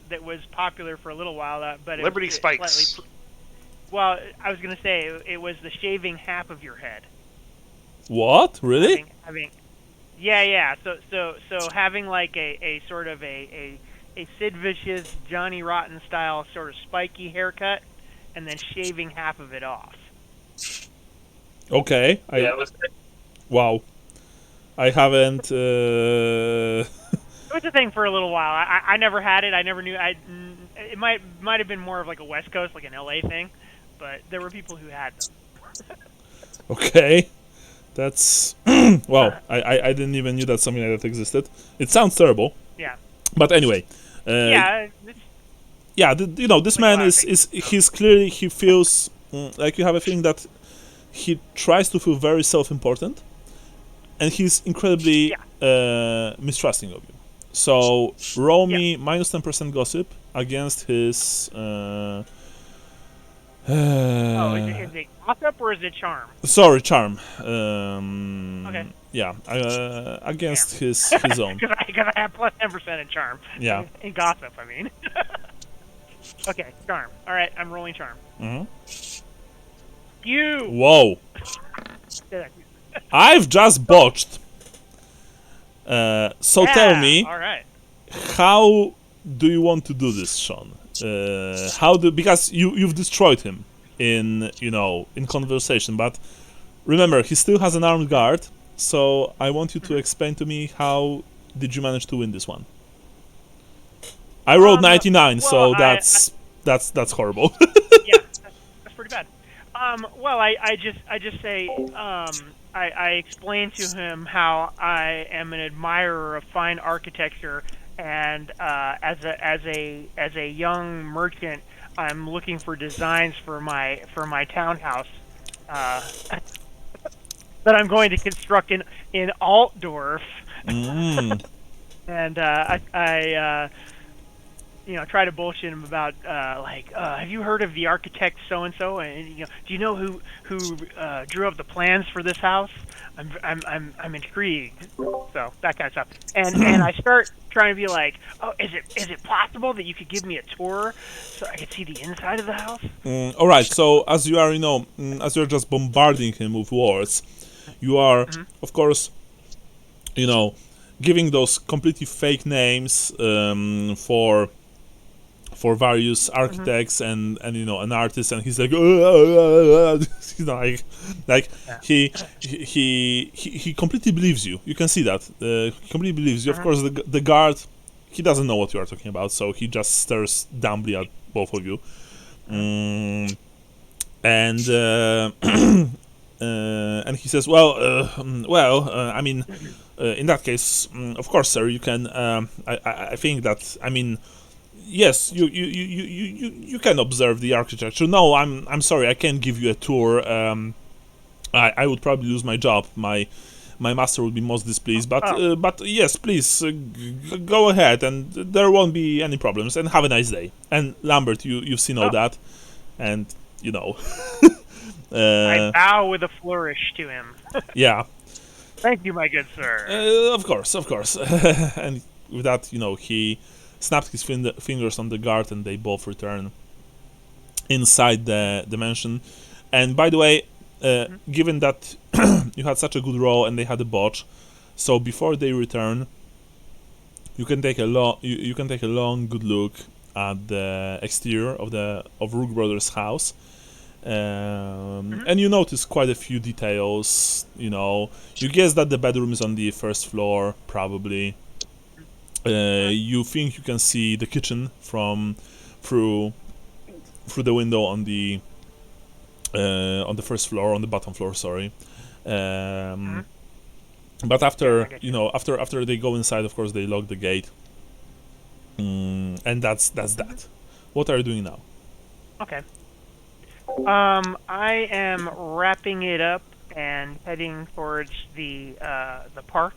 B: popular for a little while, but
C: Liberty
B: it
C: spikes.
B: Well, I was gonna say it was the shaving half of your head.
A: What? Really?
B: Yeah. So having like a sort of a Sid Vicious, Johnny Rotten style sort of spiky haircut, and then shaving half of it off.
A: Okay. Wow. I haven't.
B: It was a thing for a little while. I never had it. I never knew. It might have been more of like a West Coast, like an LA thing, but there were people who had them.
A: Okay. That's wow. I didn't even knew that something like that existed. It sounds terrible.
B: Yeah.
A: But anyway.
B: Yeah.
A: Yeah. This man he's clearly, he feels like, you have a feeling that he tries to feel very self-important, and he's incredibly mistrusting of you. So roll me minus 10% gossip against his.
B: Is it gossip or is it charm?
A: Sorry, charm.
B: Okay.
A: Yeah, against his own.
B: Because I have plus 10% in charm.
A: Yeah.
B: In gossip, I mean. Okay, charm. All right, I'm rolling charm.
A: Mm-hmm.
B: You.
A: Whoa! I've just botched. So tell me,
B: all right.
A: how do you want to do this, Sean? Because you've destroyed him in conversation, but remember, he still has an armed guard. So I want you to explain to me, how did you manage to win this one? I rolled 99, so that's horrible.
B: Yeah, that's pretty bad. Well, I just say, I explained to him how I am an admirer of fine architecture, and as a young merchant, I'm looking for designs for my townhouse that I'm going to construct in Altdorf. And I try to bullshit him about have you heard of the architect so and so, and do you know who drew up the plans for this house? I'm intrigued. So that kind of stuff, and I start trying to be like, oh, is it possible that you could give me a tour so I could see the inside of the house?
A: All right. So as you are, as you're just bombarding him with words, you are, of course, giving those completely fake names for various architects and an artist, and he's like, he completely believes you. You can see that he completely believes you. Of course, the guard, he doesn't know what you are talking about, so he just stares dumbly at both of you, and he says, I mean, in that case, of course, sir, you can. I think that, Yes, you can observe the architecture. No, I'm sorry, I can't give you a tour. I would probably lose my job. My master would be most displeased. But yes, please go ahead, and there won't be any problems. And have a nice day. And Lambert, you've seen all that, and you know.
B: I bow with a flourish to him.
A: Yeah.
B: Thank you, my good sir.
A: Of course. And with that, he snapped his fingers on the guard, and they both return inside the mansion. And by the way, given that you had such a good roll and they had a botch, so before they return, you can take a long good look at the exterior of Rook Brothers' house. And you notice quite a few details. You guess that the bedroom is on the first floor, probably. You think you can see the kitchen from through the window on the first floor, on the bottom floor. Sorry. But after after they go inside, of course they lock the gate. And that's that. What are you doing now?
B: Okay. I am wrapping it up and heading towards the park.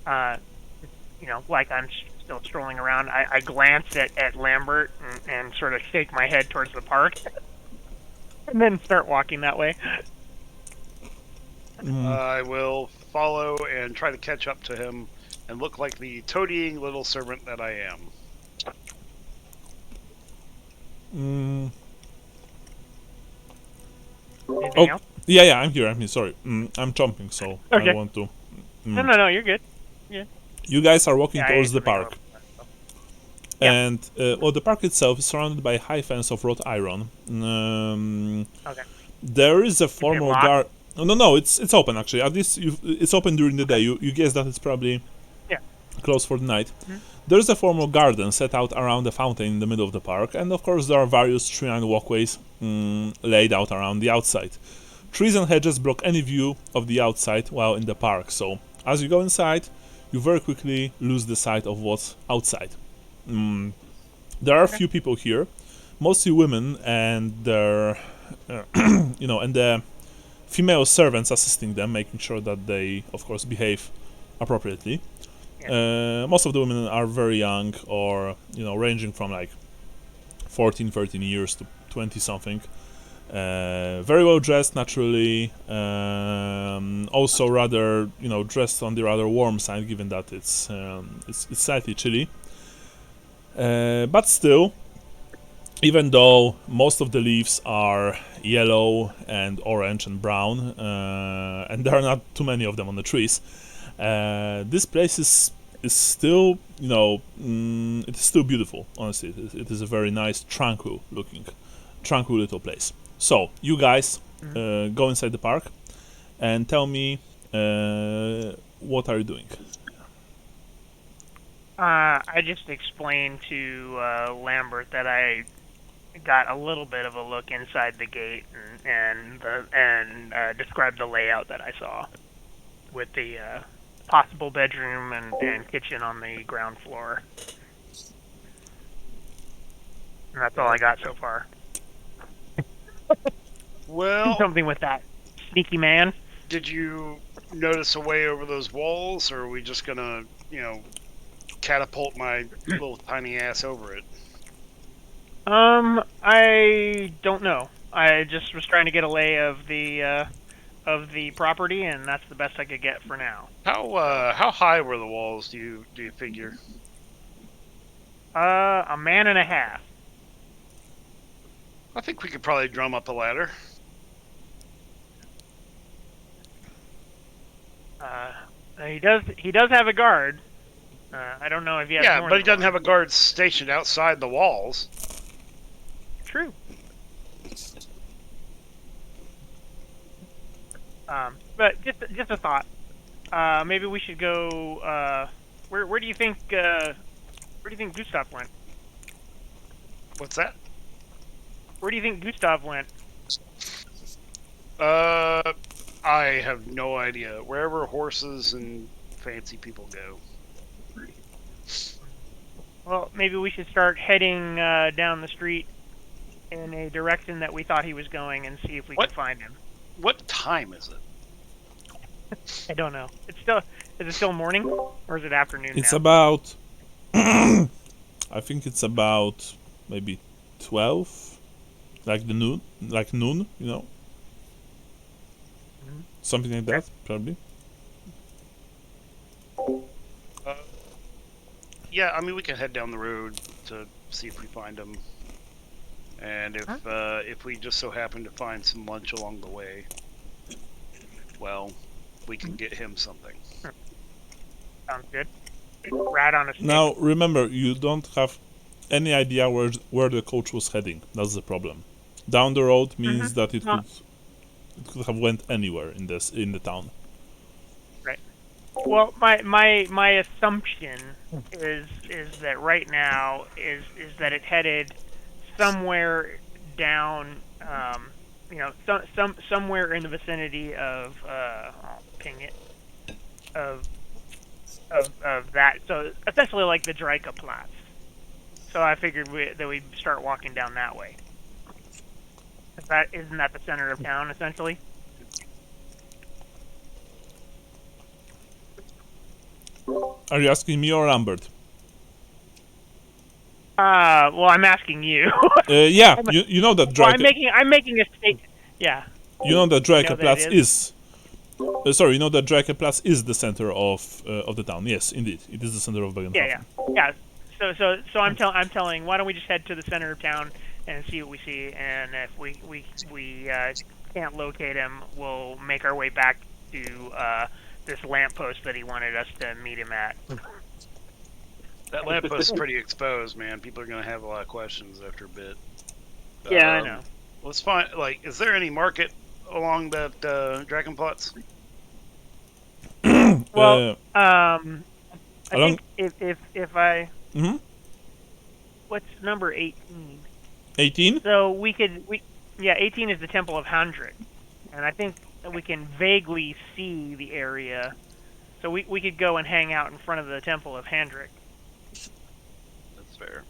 B: Like I'm still strolling around. I glance at Lambert and sort of shake my head towards the park, and then start walking that way.
C: I will follow and try to catch up to him and look like the toadying little servant that I am.
B: Anything else?
A: Yeah, I'm here. Sorry, I'm jumping, so
B: Okay.
A: I want to.
B: No, you're good. Yeah.
A: You guys are walking
B: Yeah,
A: towards the
B: I
A: park,
B: used to Yeah.
A: and the park itself is surrounded by a high fence of wrought iron.
B: Okay.
A: There is a formal
B: locked?
A: guard. No, it's open actually. At least it's open during the day. You guess that it's probably closed for the night. There's a formal garden set out around the fountain in the middle of the park, and of course there are various tree-lined walkways laid out around the outside. Trees and hedges block any view of the outside while in the park, so as you go inside, you very quickly lose the sight of what's outside. There are a few people here, mostly women, and their, and the female servants assisting them, making sure that they, of course, behave appropriately. Most of the women are very young, or ranging from like 13 years to 20 something. Very well dressed, naturally. Also rather, dressed on the rather warm side, given that it's slightly chilly. But still, even though most of the leaves are yellow and orange and brown, and there are not too many of them on the trees, this place is still, it is still beautiful. Honestly, it is a very nice, tranquil little place. So you guys go inside the park and tell me what are you doing.
B: I just explained to Lambert that I got a little bit of a look inside the gate and described the layout that I saw with the possible bedroom and kitchen on the ground floor. And that's all I got so far.
C: Well,
B: Something with that sneaky man.
C: did you notice a way over those walls, or are we just gonna, catapult my little tiny ass over it?
B: I don't know. I just was trying to get a lay of the property, and that's the best I could get for now.
C: How high were the walls? Do you figure?
B: A man and a half.
C: I think we could probably drum up a ladder.
B: He does have a guard. I don't know if he has
C: Yeah,
B: more
C: but he
B: than
C: doesn't have a guard stationed outside the walls.
B: True. But just a thought. Maybe we should go. Where do you think Gustav went?
C: What's that?
B: Where do you think Gustav went?
C: I have no idea. Wherever horses and fancy people go.
B: Well, maybe we should start heading down the street in a direction that we thought he was going and see if we
C: What?
B: can find him.
C: What time is it?
B: I don't know. Is it still morning or is it afternoon
A: It's
B: now?
A: about. I think it's about maybe 12, like noon, you know, something like that, probably.
C: Yeah, I mean we can head down the road to see if we find him, and if we just so happen to find some lunch along the way, well, we can get him something.
B: Sounds good. Rat on a stick.
A: Now remember, you don't have any idea where the coach was heading. That's the problem. Down the road means that it could have went anywhere in the town.
B: Right. Well, my assumption is that right now is that it headed somewhere down, somewhere in the vicinity of I'll ping it of that. So essentially like the Dreikerplatz. So I figured that we'd start walking down that way. Isn't that the center of town essentially?
A: Are you asking me or Lambert?
B: Well, I'm asking you.
A: Yeah, you know that
B: Well,
A: Draken.
B: I'm making a statement. Yeah.
A: You know that Dreikerplatz
B: it
A: is. Sorry, you know that Dreikerplatz is the center of the town. Yes, indeed, it is the center of Bögenhafen.
B: Yeah. So I'm telling. Why don't we just head to the center of town and see what we see, and if we can't locate him, we'll make our way back to this lamppost that he wanted us to meet him at.
C: That lamppost is pretty exposed, man. People are gonna have a lot of questions after a bit.
B: Yeah, I know.
C: Let's find. Like, is there any market along that Dragonplatz?
B: Well, I
A: along-
B: think if I
A: Mhm.
B: what's number 18?
A: 18?
B: So 18 is the Temple of Handrik, and I think that we can vaguely see the area. So we could go and hang out in front of the Temple of Handrik.
C: That's fair.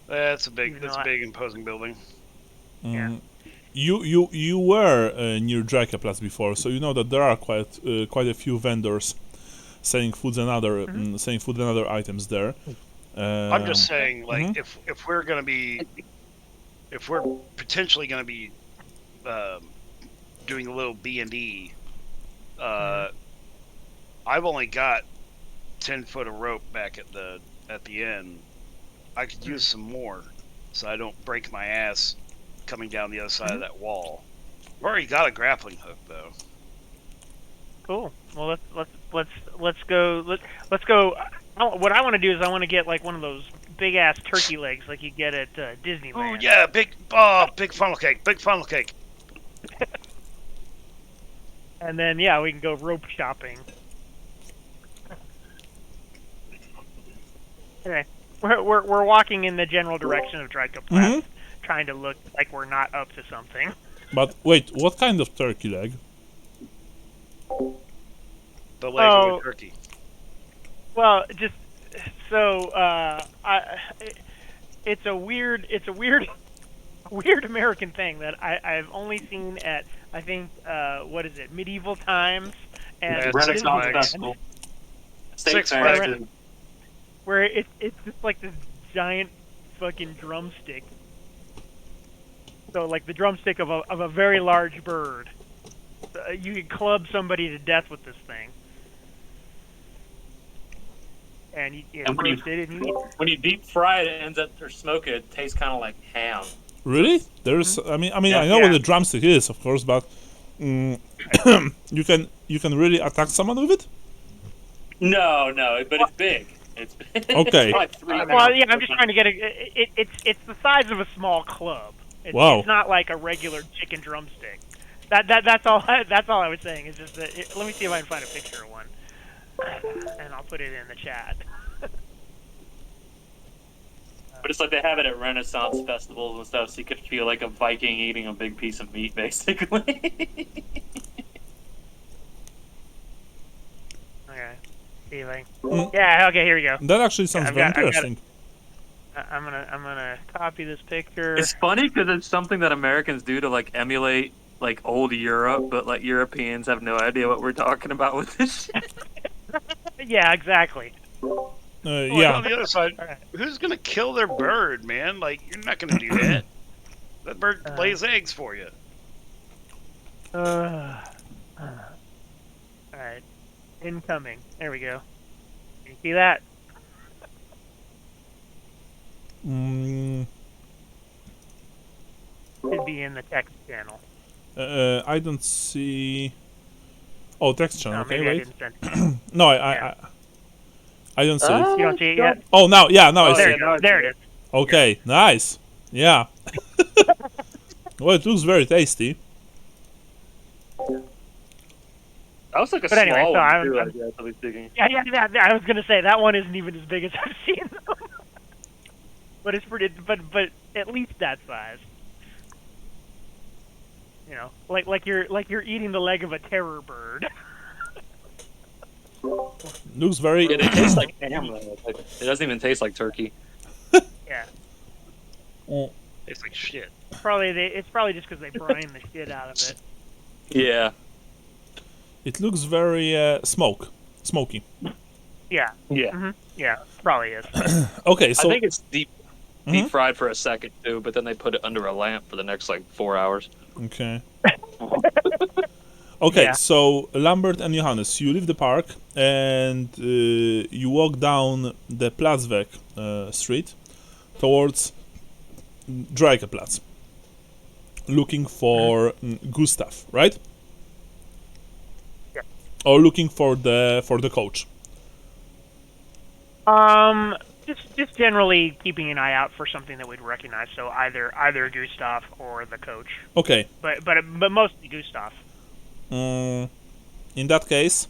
C: That's a big,
B: Even though
C: big imposing building.
B: Yeah.
A: You were near Dreikerplatz before, so you know that there are quite a few vendors selling foods and other items there.
C: I'm just saying, like,
A: mhm.
C: if we're potentially gonna be doing a little B&E, I've only got 10 foot of rope back at the end. I could use some more, so I don't break my ass coming down the other side of that wall. I've already got a grappling hook though.
B: Cool. Well, let's go. Let's go. What I want to do is I want to get like one of those big ass turkey legs like you get at Disneyland.
C: Oh yeah, big funnel cake.
B: And then we can go rope shopping. Anyway, we're walking in the general direction of Dreikerplatz, trying to look like we're not up to something.
A: But wait, what kind of turkey leg?
C: The leg of a turkey.
B: Well, just so it's a weird American thing that I've only seen at I think what is it, medieval times and
D: Renaissance Festival.
C: Six
D: Flags.
C: Flags.
B: where it's just like this giant fucking drumstick. So like the drumstick of a very large bird. You could club somebody to death with this thing. And you roast it and you eat it.
D: When you deep fry it, it ends up or smoke it, it tastes kind of like ham.
A: Really? There's. I mean,
D: Yeah.
A: I know what a drumstick is, of course, but you can really attack someone with it.
D: No, but it's big. It's
A: Okay.
D: It's like 3
B: Well,
D: pounds.
B: yeah, I'm just trying to get it's the size of a small club.
A: Wow.
B: It's not like a regular chicken drumstick. That's all I was saying. Is just that let me see if I can find a picture of one, and I'll put it in the chat.
D: But it's like they have it at Renaissance festivals and stuff, so you could feel like a Viking eating a big piece of meat, basically.
B: Okay. see if I.
A: Mm.
B: Yeah. Okay. Here we go.
A: That actually sounds
B: I've
A: very
B: got it.
A: interesting.
B: I'm gonna copy this picture.
D: It's funny because it's something that Americans do to like emulate like old Europe, but like Europeans have no idea what we're talking about with this shit.
B: Yeah. Exactly.
C: Well,
A: Yeah.
C: on the other side,
B: Alright.
C: who's gonna kill their bird, man? Like, you're not gonna do that. That bird lays eggs for you.
B: All right. Incoming. There we go. You see that?
A: Mm,
B: Should be in the text channel.
A: I don't see. Oh, text channel.
B: No,
A: Okay,
B: maybe I
A: wait.
B: didn't send it.
A: No,
B: Yeah.
A: I don't see it.
B: You don't see it yet?
A: Oh, now, yeah, now I
D: Oh,
A: see.
B: There,
A: it.
D: yeah.
B: there it is.
A: Okay, nice. Yeah. Well, it looks very tasty.
D: That was like a
B: But anyway,
D: small
B: so
D: one
B: I'm-
D: too.
B: I'm-
D: I guess, at least speaking.
B: Yeah. I was gonna say that one isn't even as big as I've seen them. But it's pretty. But at least that size. You know, like you're eating the leg of a terror bird.
A: Looks very.
D: It tastes like ham. Though. Like, it doesn't even taste like turkey.
B: Yeah.
A: Oh,
C: It's like shit.
B: It's probably just because they brine the shit out of it.
D: Yeah.
A: it looks very smoky.
B: Yeah.
D: Yeah.
B: Yeah. Probably is.
A: Okay, so
D: I think it's deep
A: Mhm.
D: fried for a second too, but then they put it under a lamp for the next like 4 hours.
A: okay. Okay,
B: Yeah.
A: so Lambert and Johannes, you leave the park and you walk down the Platzweg street towards Dreikeplatz, looking for Gustav, right?
B: Yeah.
A: Or looking for the coach.
B: Just generally keeping an eye out for something that we'd recognize. So either Gustav or the coach,
A: Okay.
B: but mostly Gustav.
A: In that case,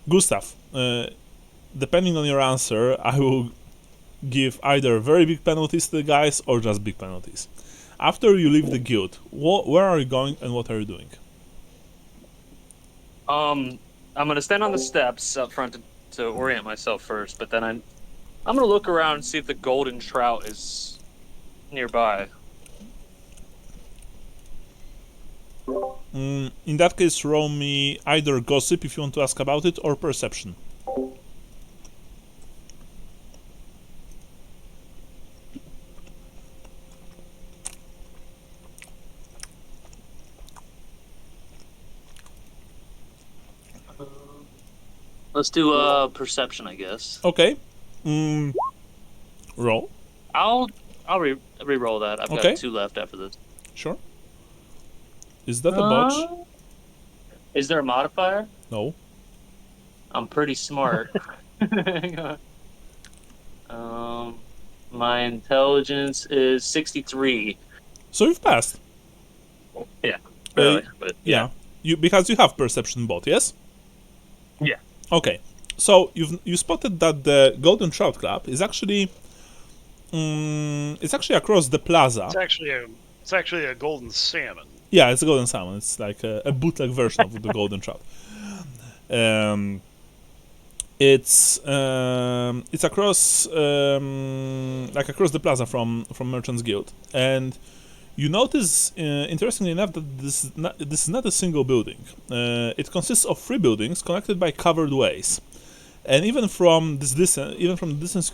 A: Gustav, depending on your answer, I will give either very big penalties to the guys or just big penalties. After you leave the guild, where are you going and what are you doing?
D: I'm gonna stand on the steps up front to orient myself first, but then I'm gonna look around and see if the golden trout is nearby.
A: In that case, roll me either gossip if you want to ask about it or perception.
D: Let's do perception, I guess.
A: Okay. Roll.
D: I'll re-roll that. I've
A: Okay.
D: got 2 left after this.
A: Sure. Is that a botch?
D: Is there a modifier?
A: No.
D: I'm pretty smart. Hang on. My intelligence is 63.
A: So you've passed.
D: Yeah, barely, but
A: Yeah. Because you have perception bot, yes?
D: Yeah.
A: Okay. So you spotted that the Golden Trout Club is actually it's actually across the plaza.
C: It's actually a golden salmon.
A: Yeah, it's a golden salmon. It's like a bootleg version of the golden trout. It's across across the plaza from Merchants Guild, and you notice, interestingly enough, that this is not a single building. It consists of 3 buildings connected by covered ways, and even from this distance, you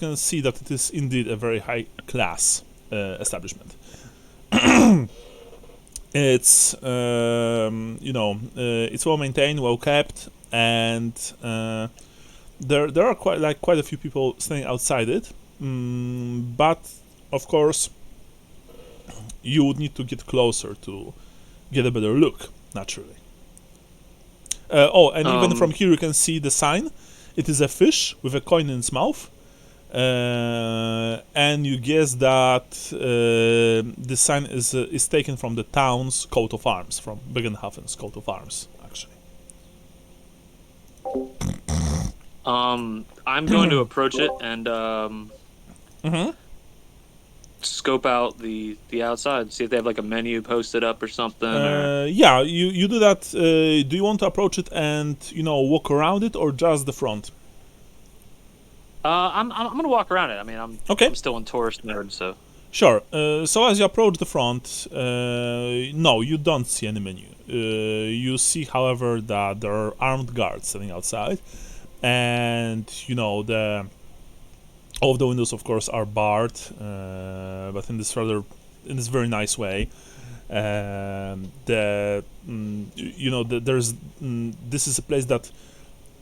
A: can see that it is indeed a very high class establishment. It's it's well maintained, well kept, and there are quite a few people standing outside it. But of course, you would need to get closer to get a better look, naturally. Even from here you can see the sign. It is a fish with a coin in its mouth. And you guess that this sign is taken from the town's coat of arms, from Bögenhafen's coat of arms, actually.
D: I'm going to approach it and scope out the outside, see if they have like a menu posted up or something.
A: Yeah, you do that. Do you want to approach it and walk around it, or just the front?
D: I'm gonna walk around it. I mean,
A: Okay.
D: I'm still in tourist mode, so.
A: Sure. So as you approach the front, no, you don't see any menu. You see, however, that there are armed guards standing outside, and the all of the windows, of course, are barred, but in this very nice way. This is a place that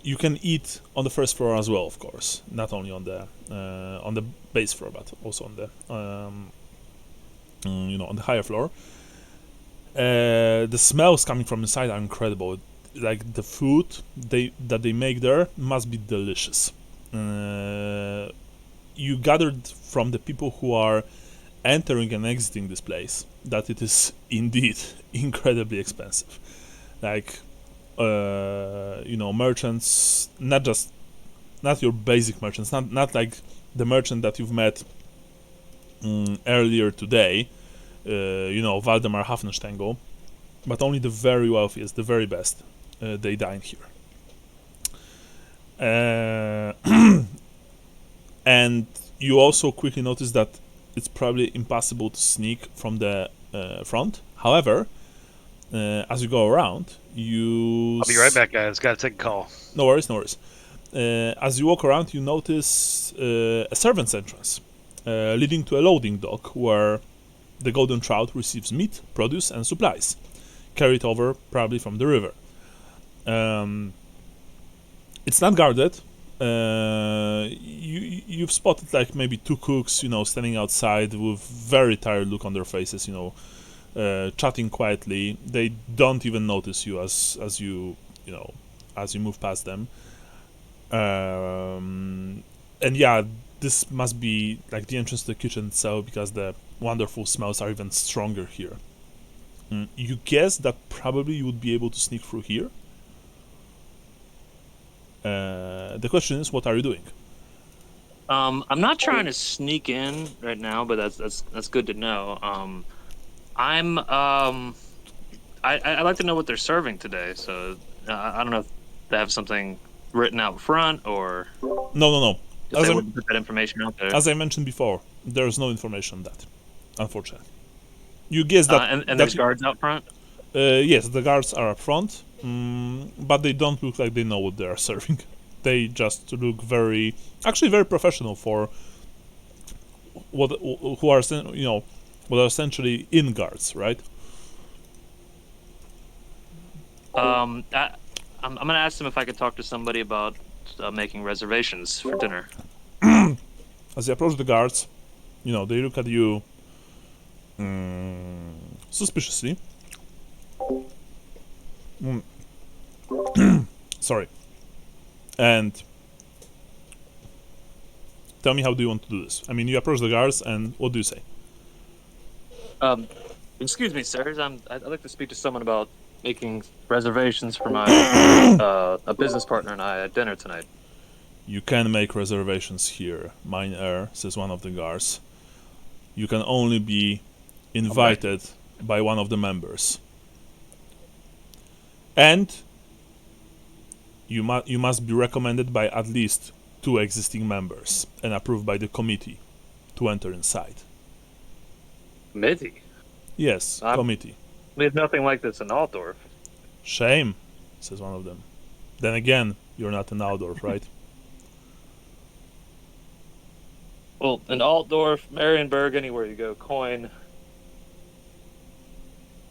A: you can eat on the first floor as well, of course, not only on the base floor, but also on the on the higher floor. The smells coming from inside are incredible. Like the food that they make there must be delicious. You gathered from the people who are entering and exiting this place that it is indeed incredibly expensive. Like merchants, not your basic merchants, not like the merchant that you've met earlier today, Waldemar Hafenstengel, but only the very wealthiest, the very best, they dine here. And you also quickly notice that it's probably impossible to sneak from the front. However, as you go around,
C: I'll be right back, guys. Gotta take a call.
A: No worries, no worries. As you walk around, you notice a servant's entrance, leading to a loading dock where the Golden Trout receives meat, produce, and supplies, carried over probably from the river. It's not guarded. You've spotted like maybe two cooks, standing outside with very tired look on their faces, chatting quietly. They don't even notice you as you move past them. And yeah, this must be like the entrance to the kitchen itself, because the wonderful smells are even stronger here. You guess that probably you would be able to sneak through here. The question is, what are you doing?
D: I'm not trying to sneak in right now, but that's good to know. I'd like to know what they're serving today. So I don't know if they have something written out front or
A: No.
D: if they wouldn't put that information out there.
A: As I mentioned before, there's no information on that, unfortunately. You guess that...
D: and there's guards out front?
A: Yes, the guards are up front, but they don't look like they know what they are serving. They just look very professional for what are essentially inn guards, right?
D: I'm gonna ask them if I could talk to somebody about making reservations for dinner.
A: As you approach the guards, they look at you suspiciously. Sorry. And tell me, how do you want to do this? I mean, you approach the guards, and what do you say?
D: Excuse me, sirs. I'd like to speak to someone about making reservations for my a business partner and I at dinner tonight.
A: You can make reservations here, mine heir, says one of the guards. You can only be invited by one of the members. And you must be recommended by at least 2 existing members and approved by the committee to enter inside.
D: Committee?
A: Yes, committee.
D: We have nothing like this in Altdorf.
A: Shame, says one of them. Then again, you're not in Altdorf, right?
D: Well, in Altdorf, Marienburg, anywhere you go, coin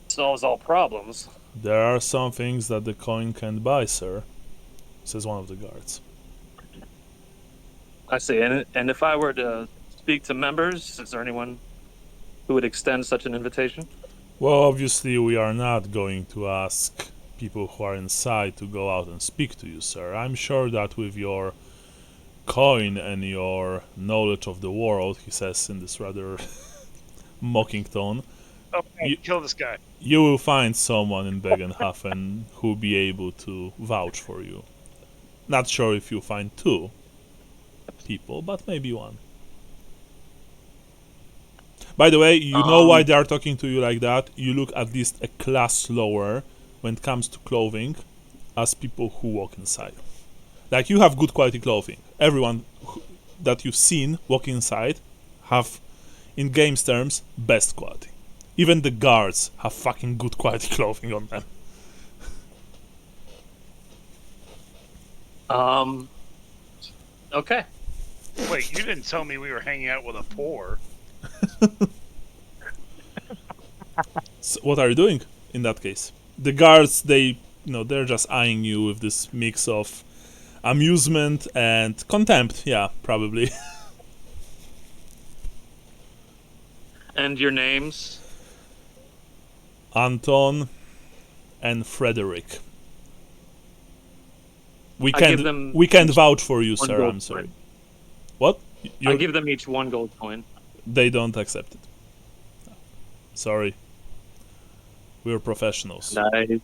D: solves all problems.
A: There are some things that the coin can't buy, sir, says one of the guards.
D: I see. And if I were to speak to members, is there anyone who would extend such an invitation?
A: Well, obviously we are not going to ask people who are inside to go out and speak to you, sir. I'm sure that with your coin and your knowledge of the world, he says in this rather mocking tone,
C: Kill this guy.
A: you will find someone in Bögenhafen who will be able to vouch for you. Not sure if you'll find 2 people, but maybe 1. By the way, you know why they are talking to you like that? You look at least a class lower when it comes to clothing as people who walk inside. Like, you have good quality clothing. Everyone that you've seen walking inside have, in games terms, best quality. Even the guards have fucking good quality clothing on them.
D: Okay.
C: Wait, you didn't tell me we were hanging out with a poor.
A: So what are you doing in that case? The guards, they're just eyeing you with this mix of amusement and contempt. Yeah, probably.
D: And your names?
A: Anton and Frederick. We
D: I give them
A: can't vouch for you,
D: one
A: sir.
D: gold
A: I'm sorry.
D: coin.
A: What?
D: I give them each 1 gold coin.
A: They don't accept it. Sorry. We're professionals.
D: Nice.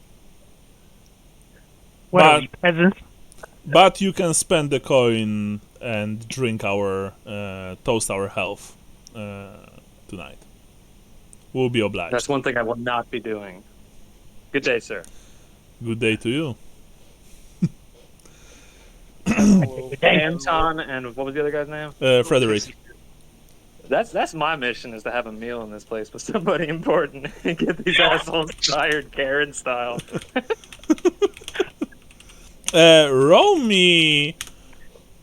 B: What are
A: But-
B: we, peasants?
A: But you can spend the coin and drink our toast our health tonight. We'll be obliged.
D: That's one thing I will not be doing. Good day, sir.
A: Good day to you.
D: Anton and what was the other guy's name?
A: Frederick.
D: That's my mission, is to have a meal in this place with somebody important and get these assholes fired Karen style.
A: Roll me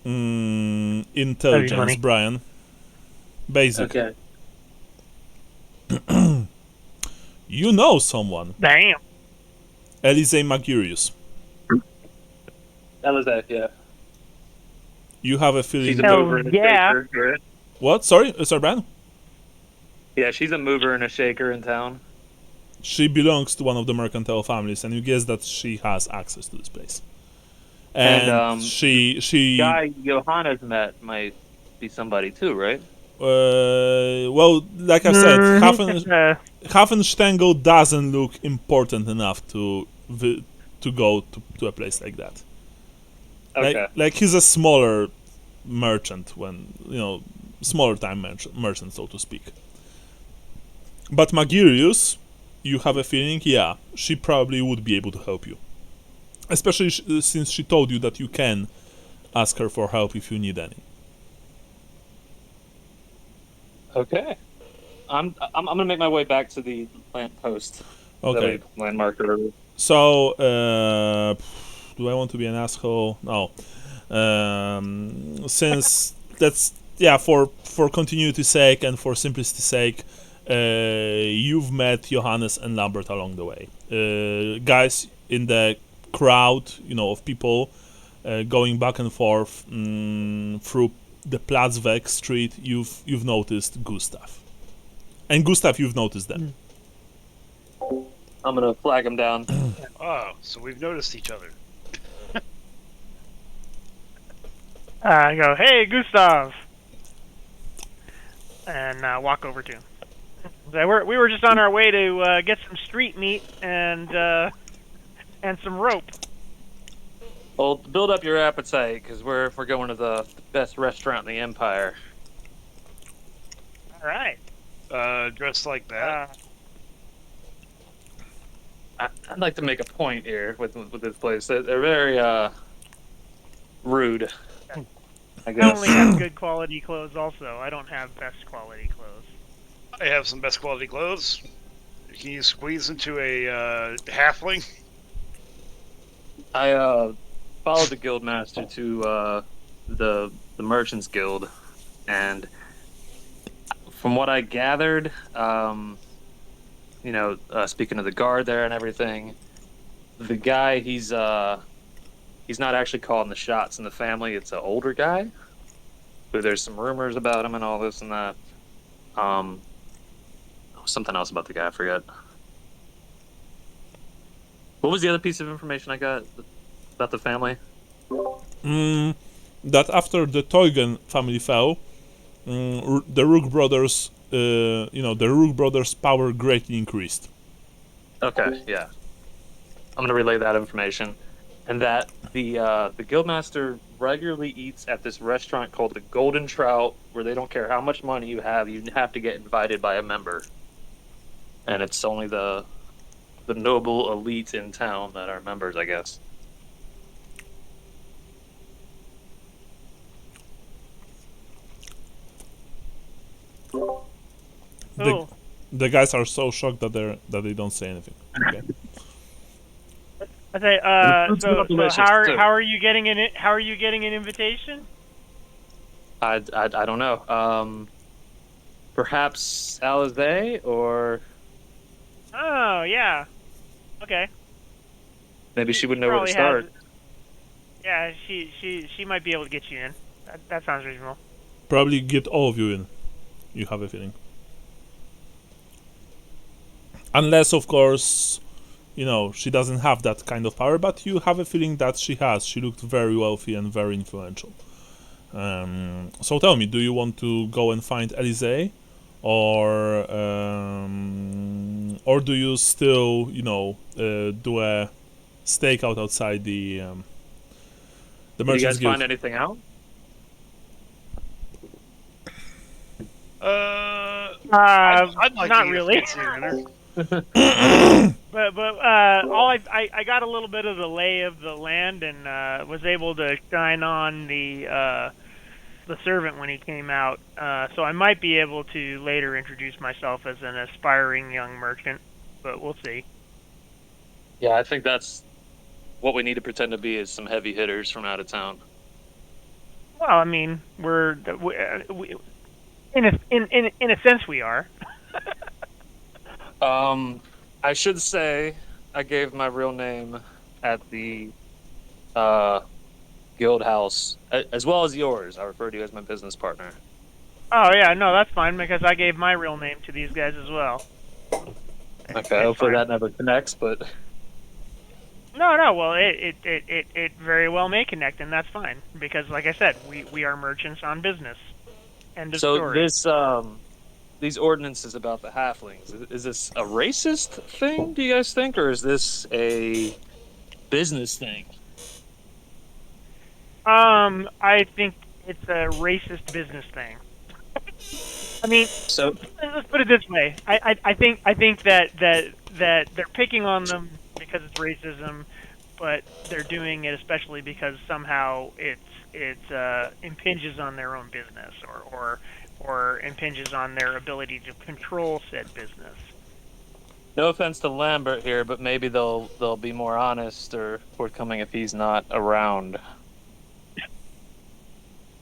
A: intelligence,
B: funny.
A: Brian. Basic.
D: Okay.
A: You know someone.
B: Damn.
A: Elise Magirius.
D: That was that, yeah.
A: You have a feeling...
D: She's a
B: Hell
D: mover and a
B: yeah.
D: shaker. Yeah.
A: What? Sorry, Brian?
D: Yeah, she's a mover and a shaker in town.
A: She belongs to one of the mercantile families, and you guess that she has access to this place. And she
D: Guy Johannes met might be somebody too, right?
A: well, like I said, Hafenstengel doesn't look important enough to go to a place like that.
D: Okay.
A: Like he's a smaller merchant, smaller time merchant, so to speak. But Magirius, you have a feeling, yeah, she probably would be able to help you. Especially since she told you that you can ask her for help if you need any.
D: Okay. I'm gonna make my way back to the lamp post.
A: Okay.
D: Landmark or whatever.
A: So, do I want to be an asshole? No. Since for continuity's sake and for simplicity's sake, you've met Johannes and Lambert along the way. Guys in the crowd, of people going back and forth through the Platzweg street, you've noticed Gustav. And Gustav, you've noticed them.
D: I'm gonna flag him down.
C: Oh, so we've noticed each other.
B: I go, hey, Gustav, and walk over to him. We were just on our way to get some street meat and some rope.
D: Well, build up your appetite, because we're going to the best restaurant in the empire.
B: All right.
C: Dressed like that.
D: I'd like to make a point here with this place. They're very rude, I
B: I
D: guess.
B: only have good quality clothes. Also, I don't have best quality clothes.
C: I have some best quality clothes. Can you squeeze into a halfling?
D: I followed the guildmaster to the Merchants Guild, and from what I gathered, speaking of the guard there and everything, the guy he's not actually calling the shots in the family. It's an older guy, but there's some rumors about him and all this and that. Something else about the guy, I forget. What was the other piece of information I got about the family?
A: That after the Teugen family fell, the Rook brothers, the Rook brothers' power greatly increased.
D: Okay, yeah. I'm gonna relay that information, and that the guildmaster regularly eats at this restaurant called the Golden Trout, where they don't care how much money you have to get invited by a member, and it's only the noble elite in town that are members, I guess.
A: The guys are so shocked that they don't say anything. Okay.
B: I say,
D: It's
B: so
D: delicious,
B: how
D: too.
B: are you getting an invitation?
D: I don't know. Perhaps Alizé, or
B: Oh yeah, okay.
D: maybe she would know where to
B: Probably
D: start.
B: has. Yeah, she might be able to get you in. That sounds reasonable.
A: Probably get all of you in. You have a feeling. Unless, of course, she doesn't have that kind of power, but you have a feeling that she has. She looked very wealthy and very influential. So tell me, do you want to go and find Elysee, or do you still, do a stakeout outside the
D: Did you
A: Merchants
D: guys
A: Guild?
D: find anything out?
C: I'd like
B: not
C: to eat
B: really.
C: a fancy dinner.
B: But all I got a little bit of the lay of the land and was able to shine on the servant when he came out. So I might be able to later introduce myself as an aspiring young merchant, but we'll see.
D: Yeah, I think that's what we need to pretend to be, is some heavy hitters from out of town.
B: Well, I mean, in a sense we are.
D: I should say I gave my real name at the guild house, as well as yours. I refer to you as my business partner.
B: Oh yeah, no, that's fine because I gave my real name to these guys as well.
D: Okay, hopefully that never connects, but
B: No. Well, it very well may connect, and that's fine because, like I said, we are merchants on business. End of
D: so
B: story.
D: this these ordinances about the halflings, is this a racist thing, do you guys think, or is this a business thing?
B: I think it's a racist business thing. I mean,
D: So
B: let's put it this way. I think that they're picking on them because it's racism, but they're doing it especially because somehow it impinges on their own business or impinges on their ability to control said business.
D: no offense to Lambert here, but maybe they'll be more honest or forthcoming if he's not around.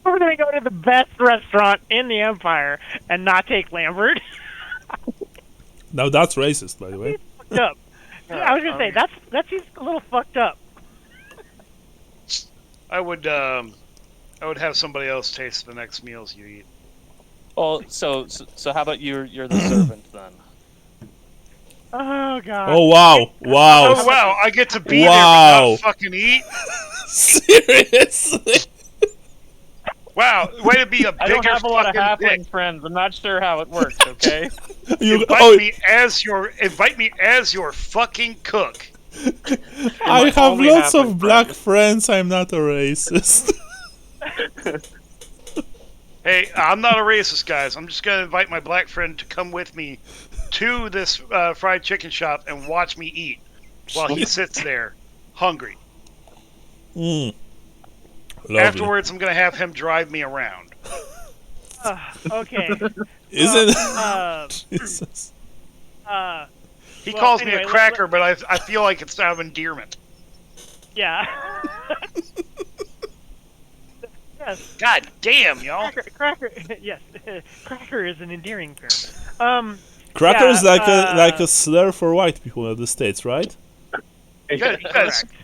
B: We're gonna go to the best restaurant in the Empire and not take Lambert.
A: Now that's racist, by the way.
B: Fucked up. I was gonna say that seems a little fucked up.
C: I would have somebody else taste the next meals you eat.
D: Oh, so how about you're the servant then?
B: Oh god.
A: Oh wow, wow,
C: Oh wow, I get to be there
A: Wow.
C: but not fucking eat.
A: seriously.
C: Wow, way to be a bigger
D: I don't have a lot of
C: fucking
D: halfling
C: dick.
D: friends. I'm not sure how it works. Okay.
C: Invite me as your fucking cook.
A: I
D: my
A: have
D: only
A: lots of
D: halfling
A: black
D: friend.
A: friends. I'm not a racist.
C: Hey, I'm not a racist, guys. I'm just gonna invite my black friend to come with me to this fried chicken shop and watch me eat while he sits there, hungry.
A: Mm. Lovely.
C: Afterwards, I'm gonna have him drive me around.
B: Okay.
A: Isn't Jesus.
C: He
B: Well,
C: calls
B: anyway,
C: me a cracker, but I feel like it's out of endearment.
B: Yeah. Yes.
C: God damn, y'all.
B: Cracker. Yes. Cracker is an endearing term.
A: Cracker is
B: Yeah,
A: like a slur for white people in the States, right?
C: You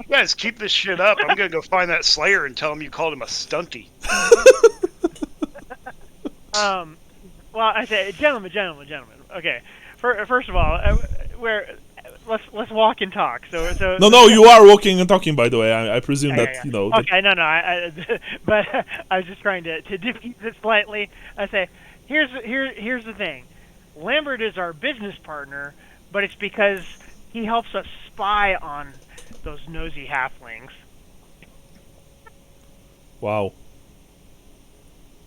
C: guys keep this shit up. I'm gonna go find that Slayer and tell him you called him a stunty.
B: Well, I say, gentlemen. Okay. First of all, let's walk and talk. So.
A: No, you are walking and talking. By the way, I presume
B: Yeah,
A: that
B: yeah.
A: you know.
B: Okay, no. But I was just trying to defeat this slightly. I say, here's the thing. Lambert is our business partner, but it's because he helps us spy on those nosy halflings.
A: Wow.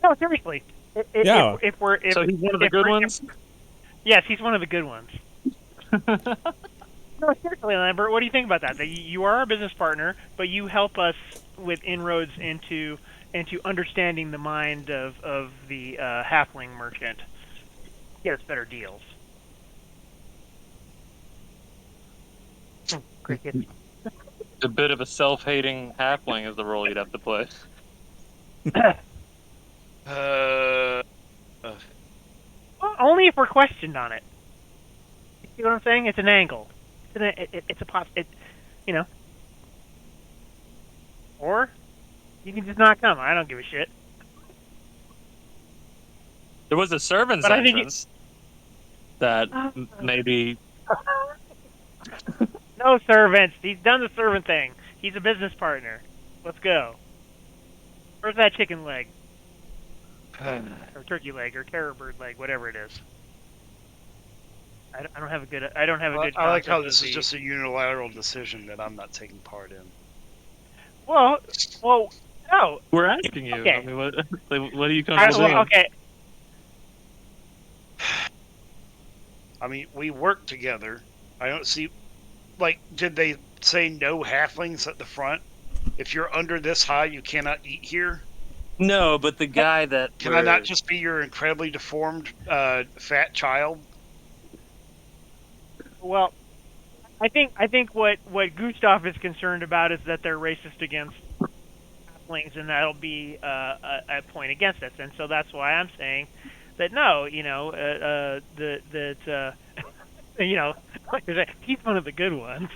B: No, seriously.
A: Yeah.
D: So he's one of the good ones?
B: Yes, he's one of the good ones. No, seriously, Lambert, what do you think about that? That you are our business partner, but you help us with inroads into understanding the mind of the halfling merchant. get us better deals. Cricket.
D: A bit of a self-hating halfling is the role you'd have to play.
C: Uh,
B: Well, only if we're questioned on it. You see what I'm saying? It's an angle. It's a you know. Or you can just not come. I don't give a shit.
D: There was a servant's
B: But I think
D: entrance that maybe.
B: No servants. He's done the servant thing. He's a business partner. Let's go. Where's that chicken leg? Or turkey leg, or terror bird leg, whatever it is. I don't have a good. I don't have a good.
C: I like how
B: concept
C: this
B: of
C: is just a unilateral decision that I'm not taking part in.
B: Well, no.
D: We're asking you.
B: Okay.
D: I mean, what do you come to do?
B: Okay.
C: I mean, we work together. I don't see, like, did they say no halflings at the front? If you're under this high, you cannot eat here?
D: No, but the guy that
C: Can I not just be your incredibly deformed, fat child?
B: Well, I think what Gustav is concerned about is that they're racist against halflings, and that'll be a point against us. And so that's why I'm saying that no, you know, you know, he's one of the good ones.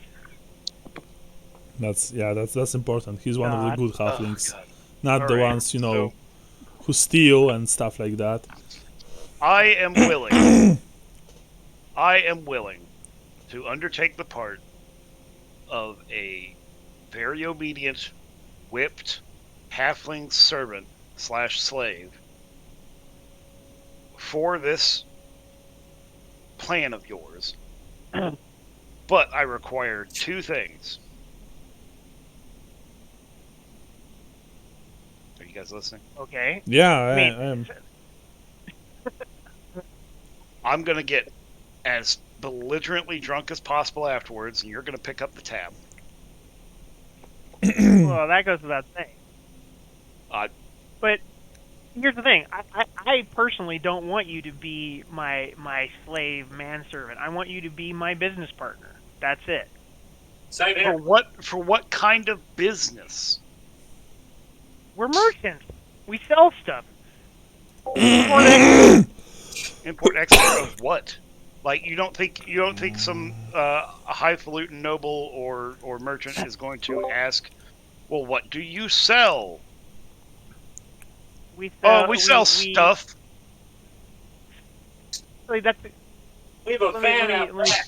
A: That's important. He's one of the good halflings, not
C: All
A: the
C: right,
A: ones who steal and stuff like that.
C: I am willing. I am willing to undertake the part of a very obedient, whipped halfling servant / slave for this plan of yours. But I require two things. Are you guys listening?
B: Okay.
A: Yeah,
B: I
A: I am.
C: I'm going to get as belligerently drunk as possible afterwards, and you're going to pick up the tab.
B: Well, that goes without saying.
C: Uh,
B: But here's the thing. I personally don't want you to be my slave manservant. I want you to be my business partner. That's it.
D: Same
C: For what kind of business?
B: We're merchants. We sell stuff.
C: Import export of what? Like you don't think some a highfalutin noble or merchant is going to ask, well, what do you sell?
B: We
C: sell stuff.
B: Like that's.
D: We have a fan out back.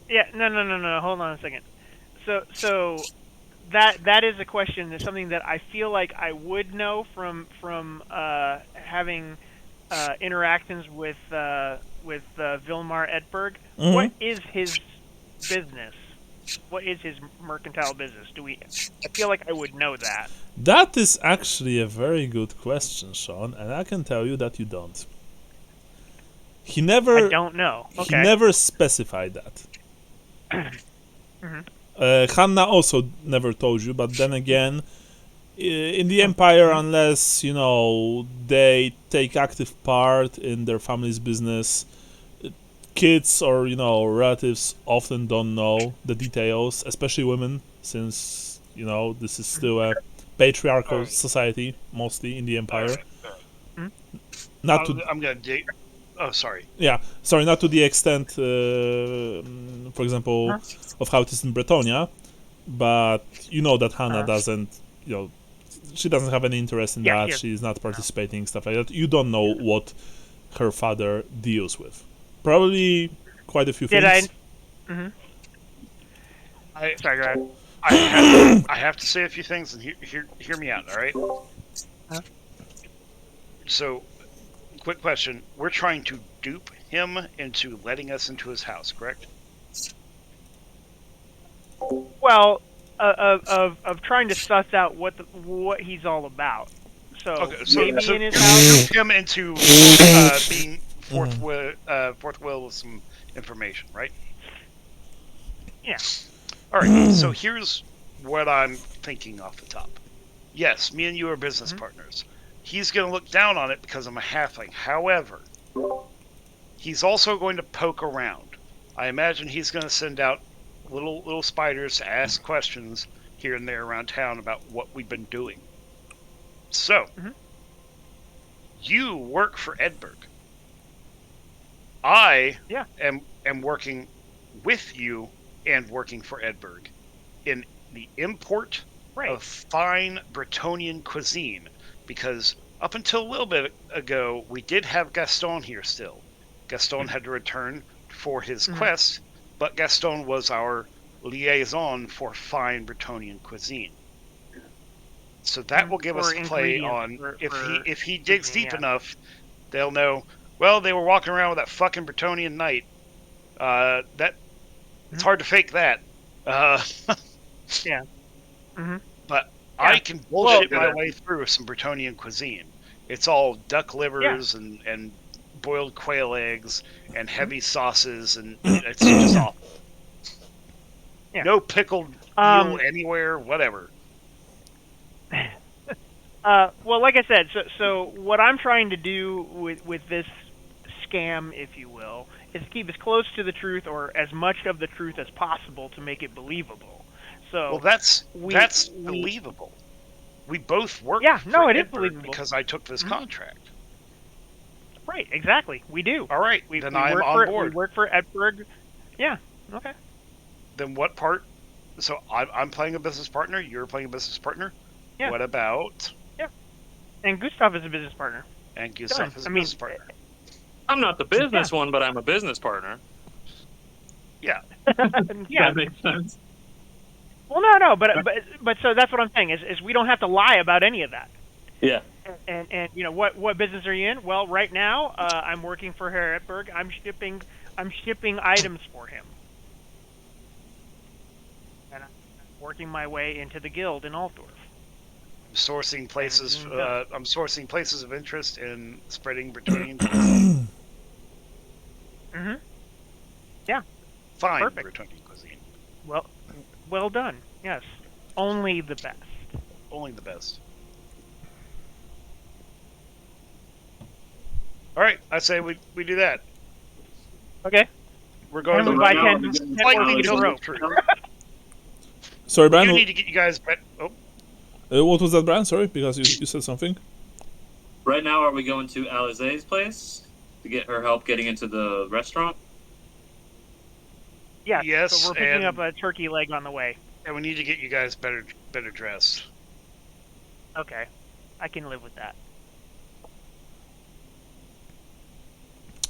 B: Yeah, no. Hold on a second. So that is a question. That's something that I feel like I would know from having interactions with Vilmar Edberg.
A: Mhm.
B: What is his business? What is his mercantile business? I feel like I would know that.
A: That is actually a very good question, Sean, and I can tell you that you don't. He never.
B: I don't know. Okay.
A: He never specified that.
B: Mhm.
A: Hanna also never told you, but then again, in the Empire, unless they take active part in their family's business, kids or relatives often don't know the details, especially women, since this is still a patriarchal society mostly in the Empire. Not to
C: I'm gonna dig. Oh, sorry.
A: Yeah, sorry, not to the extent, for example, of how it is in Bretonia, but that Hannah doesn't, she doesn't have any interest in that.
B: Yeah.
A: She's not participating, stuff like that. You don't know what her father deals with. Probably quite a few things.
B: Sorry, go ahead.
C: I have to say a few things, and hear me out. All right. So, quick question: we're trying to dupe him into letting us into his house, correct?
B: Well, of trying to suss out what he's all about. So maybe in his house.
C: Dupe him into being fourth will with some information, right?
B: Yeah.
C: All right. So here's what I'm thinking off the top. Yes, me and you are business partners. He's going to look down on it because I'm a halfling. However, He's also going to poke around. I imagine he's going to send out little spiders to ask questions here and there around town about what we've been doing. So, you work for Edberg. I am working with you and working for Edberg in the import of fine Bretonian cuisine, because up until a little bit ago, we did have Gaston here still. Gaston had to return for his quest, but Gaston was our liaison for fine Bretonian cuisine. So that will give us play on if he digs deep enough, they'll know. Well, they were walking around with that fucking Bretonian knight. It's hard to fake that. But I can bullshit my way through some Bretonian cuisine. It's all duck livers and boiled quail eggs and heavy sauces, and it's just awful.
B: Yeah.
C: No pickled eel anywhere, whatever.
B: Well, like I said, so what I'm trying to do with this scam, if you will, is keep as close to the truth or as much of the truth as possible to make it believable. So
C: well, that's believable. We both work.
B: Yeah, no, it is
C: Edberg
B: believable
C: because I took this contract.
B: Right, exactly. We do.
C: All right, then I'm on board.
B: We work for Edberg. Yeah. Okay.
C: Then what part? So I'm playing a business partner. You're playing a business partner.
B: Yeah.
C: What about?
B: Yeah. And Gustav is a business partner.
C: And Gustav is a business partner.
D: I'm not the business one, but I'm a business partner.
C: Yeah.
B: Yeah.
D: That makes sense.
B: Well, no, but so that's what I'm saying is we don't have to lie about any of that.
D: Yeah.
B: And you know what business are you in? Well, right now I'm working for Herr Edberg. I'm shipping items for him, and I'm working my way into the guild in Altdorf.
C: I'm sourcing places of interest in spreading Bretonian.
B: Yeah.
C: Fine.
B: Perfect.
C: Bretonian cuisine.
B: Well done. Yes. Only the best.
C: Only the best. All right, I say we do that.
B: Okay.
C: We're going
B: And
C: to
B: we buy
C: like
B: 10
C: we
B: in a row.
A: Sorry, Brian.
C: You need to get you guys.
A: What was that, Brian? Sorry, because you said something.
D: Right now, are we going to Alize's place to get her help getting into the restaurant?
B: Yeah.
C: Yes,
B: So we're picking up a turkey leg on the way.
C: And we need to get you guys better dressed.
B: Okay. I can live with that.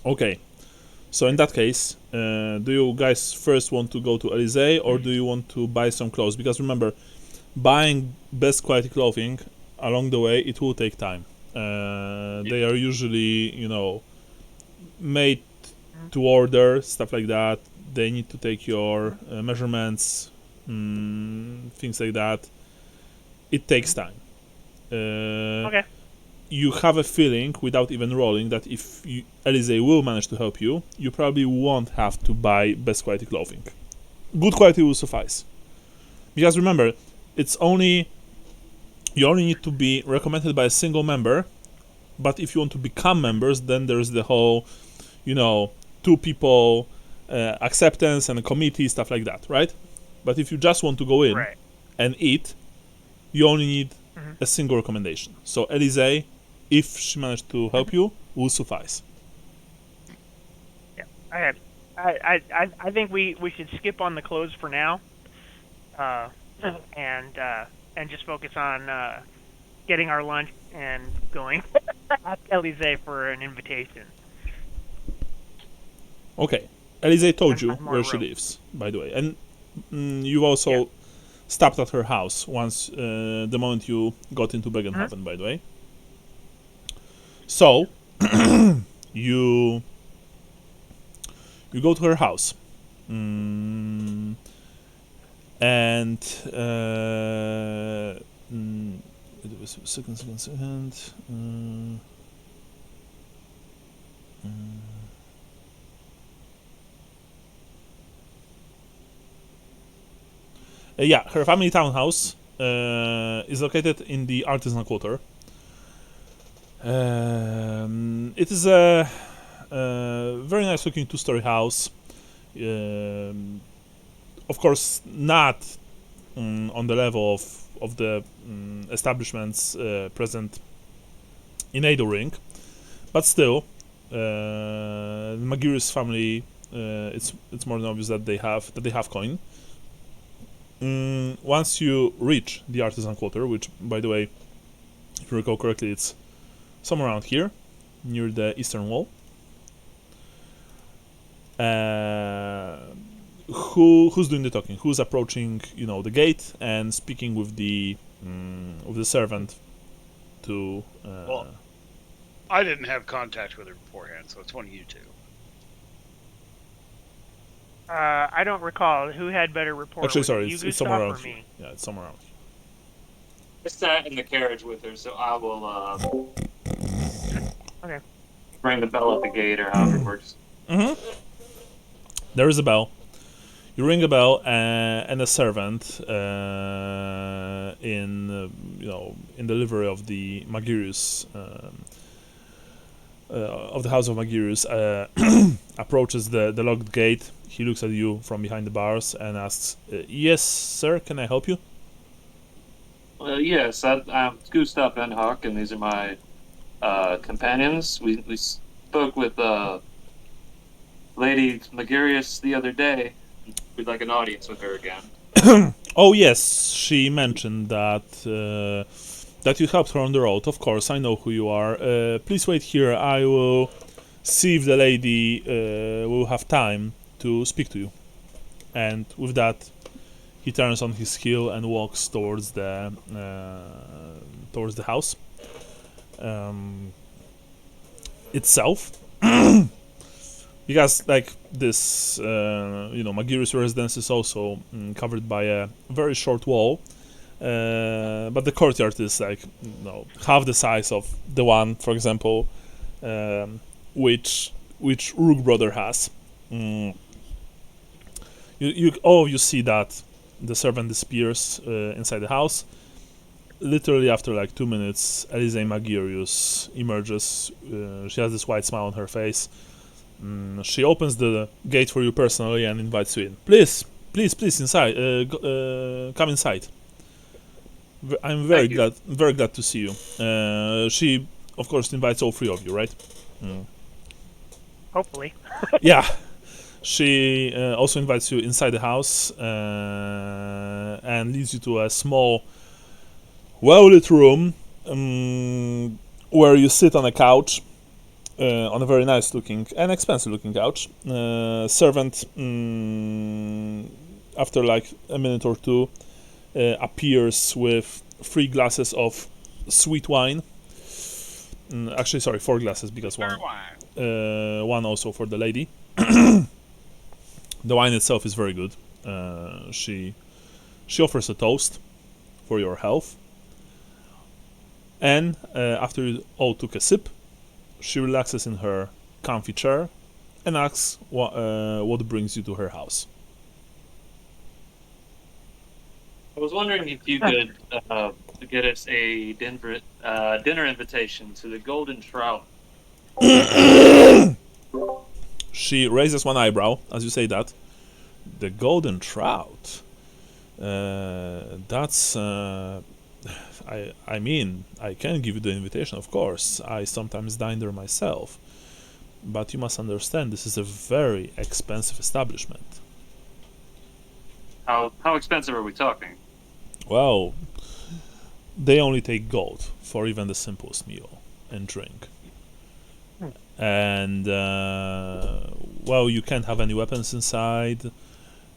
A: Okay. So in that case, do you guys first want to go to Elysee or do you want to buy some clothes? Because remember, buying best quality clothing along the way, it will take time. They are usually, made to order, stuff like that. They need to take your measurements, things like that. It takes time.
B: Okay.
A: You have a feeling, without even rolling, that if Elysee will manage to help you, you probably won't have to buy best quality clothing. Good quality will suffice. Because remember, you only need to be recommended by a single member, but if you want to become members, then there's the whole, 2 people acceptance and a committee, stuff like that, right? But if you just want to go in and eat, you only need a single recommendation. So Elysee, if she managed to help you, will suffice.
B: Yeah, I think we should skip on the clothes for now, and just focus on getting our lunch and going ask Elysee for an invitation.
A: Okay, Elysee told you where she
B: rope.
A: lives, by the way, and you also stopped at her house once the moment you got into Bögenhafen, by the way. So you go to her house, and it was second. Yeah, her family townhouse is located in the artisan quarter. It is a very nice looking two-story house. Of course, not on the level of the establishments present in Ring, but still, the Magirius family. It's more than obvious that they have coin. Once you reach the artisan quarter, which, by the way, if you recall correctly, it's somewhere around here, near the eastern wall. Who's doing the talking? Who's approaching, the gate and speaking with the servant to?
C: Well, I didn't have contact with her beforehand, so it's one of you two.
B: I don't recall who had better rapport.
A: Actually,
B: with
A: sorry,
B: it, you,
A: it's
B: Gustav,
A: somewhere
B: or
A: around here.
B: me?
A: Yeah, it's somewhere around here.
D: I sat in the carriage with her, so I will
B: Okay.
D: ring the bell at the gate or however it works.
A: There is a bell. You ring a bell, and a servant in the livery of the Magirius, of the House of Magirius, approaches the locked gate. He looks at you from behind the bars and asks, "Yes, sir. Can I help you?"
D: Well, yes, I'm Gustav and Hawk, and these are my companions. We spoke with Lady Magirius the other day. We'd like an audience with her again.
A: Oh yes, she mentioned that you helped her on the road. Of course, I know who you are. Please wait here. I will see if the lady will have time to speak to you. And with that, he turns on his heel and walks towards the house itself. Because this, Magirius residence is also covered by a very short wall, but the courtyard is half the size of the one, for example, which Rook brother has. You see that the servant disappears inside the house. Literally after 2 minutes, Elise Magirius emerges. She has this wide smile on her face. She opens the gate for you personally and invites you in. Please, inside. Come inside. I'm very glad to see you. She, of course, invites all three of you, right?
B: Hopefully.
A: Yeah. She also invites you inside the house and leads you to a small, well-lit room where you sit on a couch. On a very nice-looking and expensive-looking couch. Servant, after a minute or two, appears with 3 glasses of sweet wine. Actually, sorry, 4 glasses because one also for the lady. The wine itself is very good. She offers a toast for your health, and after you all took a sip, she relaxes in her comfy chair and asks what brings you to her house.
D: I was wondering if you could get us a dinner invitation to the Golden Trout.
A: She raises one eyebrow as you say that. The Golden Trout. That's. I mean, I can give you the invitation, of course. I sometimes dine there myself. But you must understand, this is a very expensive establishment.
D: How expensive are we talking?
A: Well, they only take gold for even the simplest meal and drink. And, you can't have any weapons inside.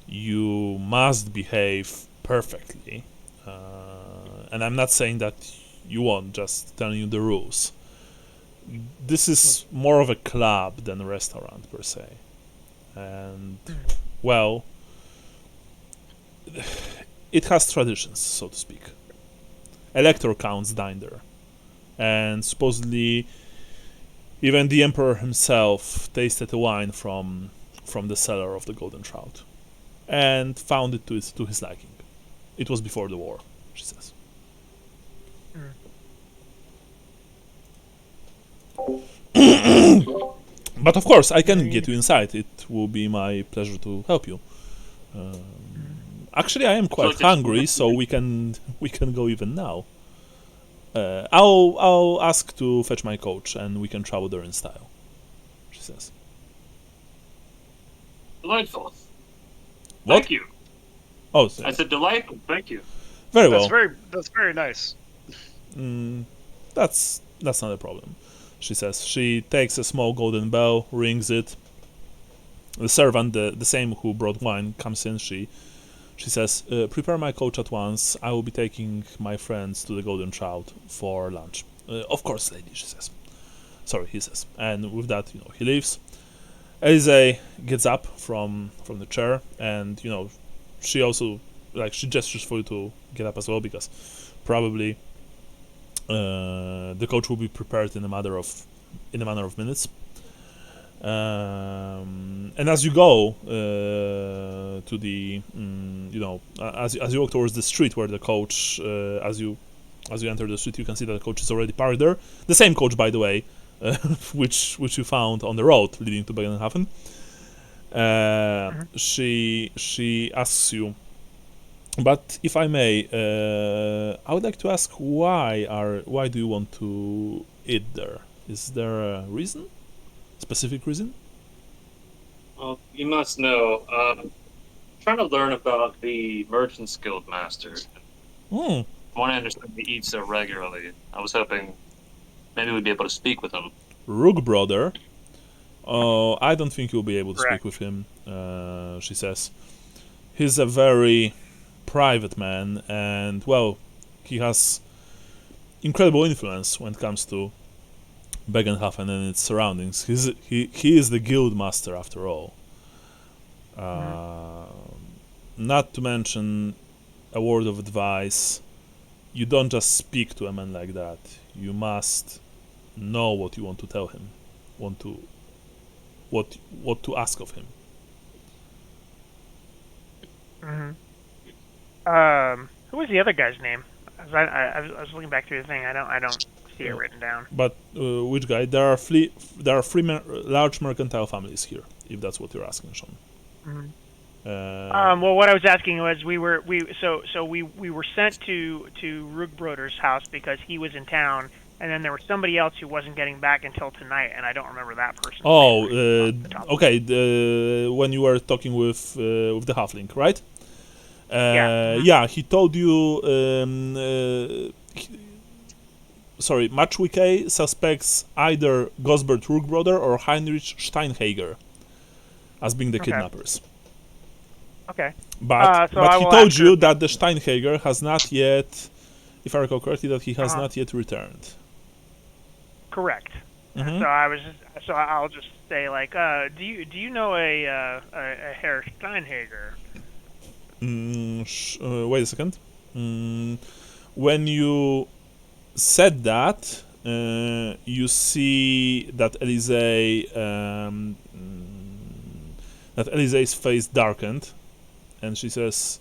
A: You must behave perfectly. And I'm not saying that you won't, just telling you the rules. This is more of a club than a restaurant, per se. And, it has traditions, so to speak. Elector counts dine there. And supposedly, even the Emperor himself tasted a wine from the cellar of the Golden Trout. And found it to his liking. It was before the war, she says. But of course, I can get you inside. It will be my pleasure to help you. Actually, I am quite
D: it's
A: hungry, so we can go even now. I'll ask to fetch my coach, and we can travel there in style. She says.
D: Delightful.
A: What?
D: Thank you.
A: Oh,
D: I said delightful. Thank you.
A: very well.
C: That's very nice.
A: That's not a problem. She says. She takes a small golden bell, rings it. The servant, the same who brought wine, comes in. She says, "Prepare my coach at once. I will be taking my friends to the Golden Child for lunch." Of course, lady. She says. Sorry, he says. And with that, he leaves. Elise gets up from the chair, and she also she gestures for you to get up as well, because probably the coach will be prepared in a matter of minutes. And as you go to the as you walk towards the street where the coach, as you enter the street, you can see that the coach is already parked there. The same coach, by the way, which you found on the road leading to Bögenhafen. She asks you, but if I may, I would like to ask why do you want to eat there? Is there a reason? Specific reason?
D: Well, you must know. Trying to learn about the Merchant's Guild Master.
A: Hmm.
D: From what I understand, he eats so regularly. I was hoping maybe we'd be able to speak with him.
A: Rook brother. Oh, I don't think you'll be able to
B: Correct.
A: speak with him. She says, he's a very private man, and he has incredible influence when it comes to Bögenhafen and its surroundings. He is the guild master after all. Not to mention, a word of advice: you don't just speak to a man like that. You must know what you want to tell him, what to ask of him.
B: Who was the other guy's name? I was looking back through the thing. I don't see it written down.
A: But which guy? There are three large mercantile families here, if that's what you're asking, Sean.
B: Well, what I was asking was we were sent to Rugbroder's house because he was in town, and then there was somebody else who wasn't getting back until tonight, and I don't remember that person.
A: Oh, okay. When you were talking with the halfling, right? Yeah. He told you. Sorry, Matchwike suspects either Gosbert Rugbroder or Heinrich Steinhager as being the kidnappers.
B: Okay.
A: But he told you that the Steinhager has not yet, if I recall correctly, that he has not yet returned.
B: Correct. So I'll just say do you know a Herr Steinhager?
A: Wait a second. When you said that, you see that Elise's face darkened, and she says,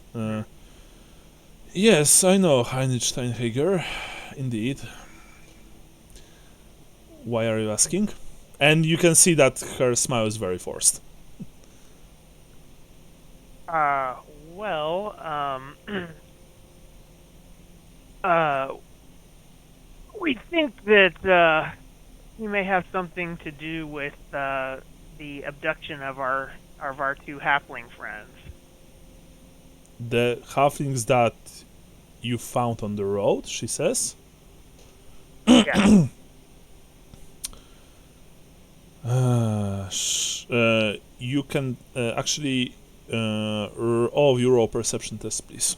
A: "Yes, I know Heinrich Steinhager, indeed. Why are you asking?" And you can see that her smile is very forced.
B: We think that he may have something to do with the abduction of our two halfling friends.
A: The halflings that you found on the road, she says.
B: Yeah.
A: You can actually all of you roll perception test, please.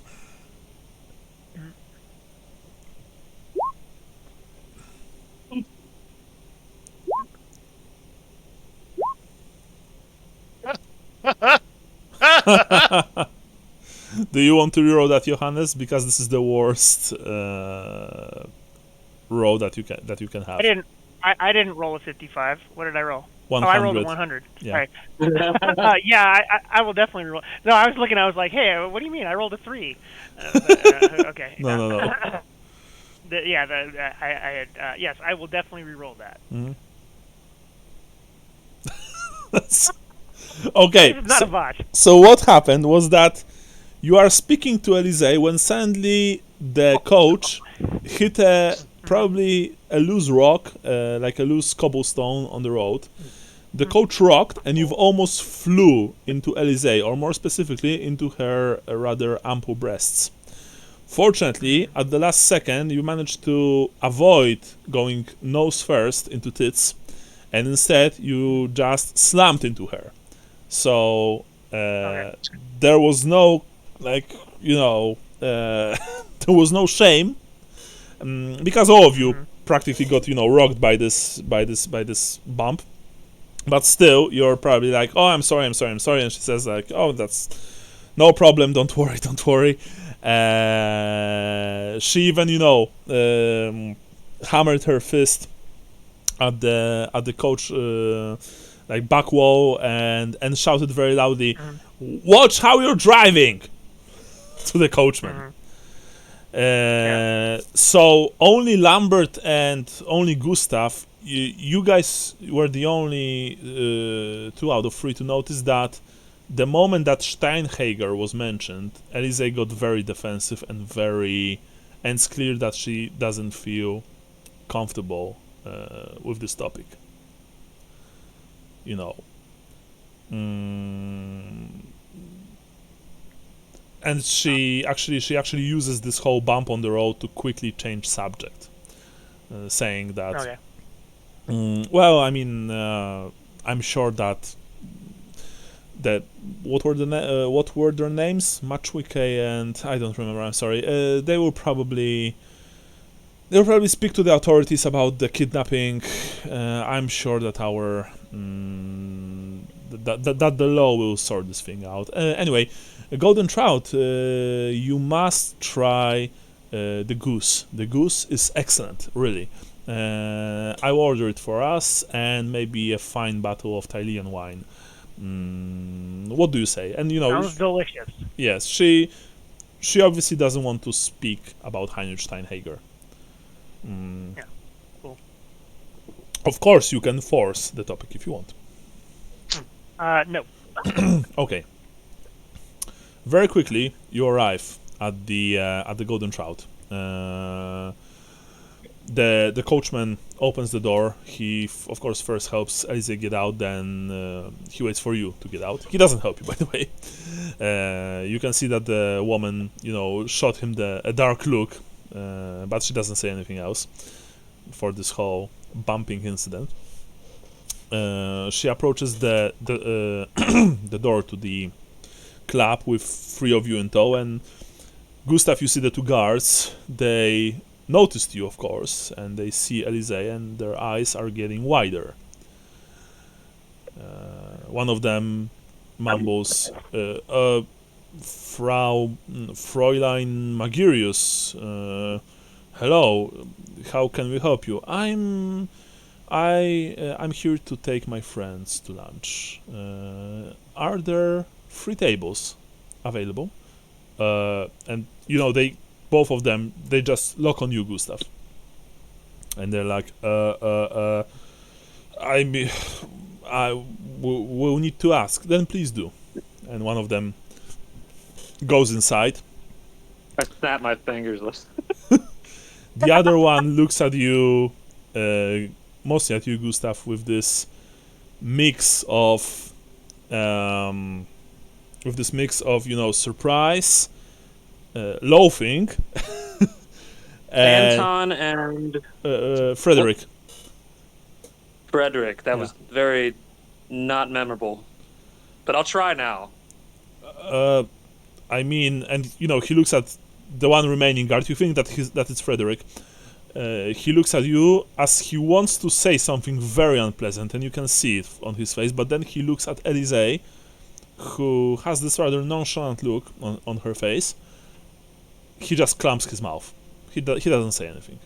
A: Do you want to reroll that, Johannes? Because this is the worst roll that you can have.
B: I didn't roll a 55. What did I roll?
A: 100.
B: Oh, I rolled a 100.
A: Yeah.
B: Right. I will definitely roll. No, I was looking. I was like, hey, what do you mean? I rolled a 3. Okay.
A: No.
B: I had. Yes, I will definitely re-roll that.
A: Mm-hmm. Okay,
B: It's not a botch.
A: so what happened was that you are speaking to Elise when suddenly the coach hit probably a loose rock, like a loose cobblestone on the road. The coach rocked, and you've almost flew into Elise, or more specifically, into her rather ample breasts. Fortunately, at the last second, you managed to avoid going nose first into tits, and instead you just slammed into her. So there was no, there was no shame, because all of you practically got, rocked by this bump. But still, you're probably like, oh, I'm sorry, and she says like, oh, that's no problem, don't worry. She even, hammered her fist at the coach like back wall and shouted very loudly, "Watch how you're driving!" to the coachman. So only Lambert and only Gustav, you guys were the only 2 out of 3 to notice that the moment that Steinhager was mentioned, Elise got very defensive and it's clear that she doesn't feel comfortable with this topic. And she actually uses this whole bump on the road to quickly change subject, saying that,
B: Okay.
A: well, I mean, I'm sure that what were their names? Matchwike and I don't remember. I'm sorry. They will probably speak to the authorities about the kidnapping. I'm sure that our that the law will sort this thing out. Anyway, golden trout. You must try the goose. The goose is excellent, really. I will order it for us and maybe a fine bottle of Tylian wine. What do you say? And
B: Sounds delicious.
A: yes, she obviously doesn't want to speak about Heinrich Steinhager.
B: Yeah, cool.
A: Of course, you can force the topic if you want.
B: No.
A: Okay. Very quickly, you arrive at the Golden Trout. The coachman opens the door. He, of course, first helps Elise get out, then he waits for you to get out. He doesn't help you, by the way. You can see that the woman, shot him a dark look, but she doesn't say anything else for this whole bumping incident. She approaches the the door to the club with 3 of you in tow, and Gustav, you see the 2 guards. They noticed you, of course, and they see Elise, and their eyes are getting wider. One of them mumbles, Fräulein Magirius, hello, how can we help you? I'm here to take my friends to lunch. Are there 3 tables available? And both of them, they just lock on you, Gustav. And they're like, we'll need to ask. Then please do. And one of them goes inside.
D: I snap my fingers.
A: The other one looks at you, mostly at you, Gustav, with this mix of, surprise, loafing, and
D: Anton and
A: Frederick.
D: Frederick. That was very not memorable. But I'll try now.
A: He looks at the one remaining guard. You think that it's Frederick. He looks at you as he wants to say something very unpleasant, and you can see it on his face, but then he looks at Elise, who has this rather nonchalant look on her face. He just clamps his mouth. He doesn't say anything.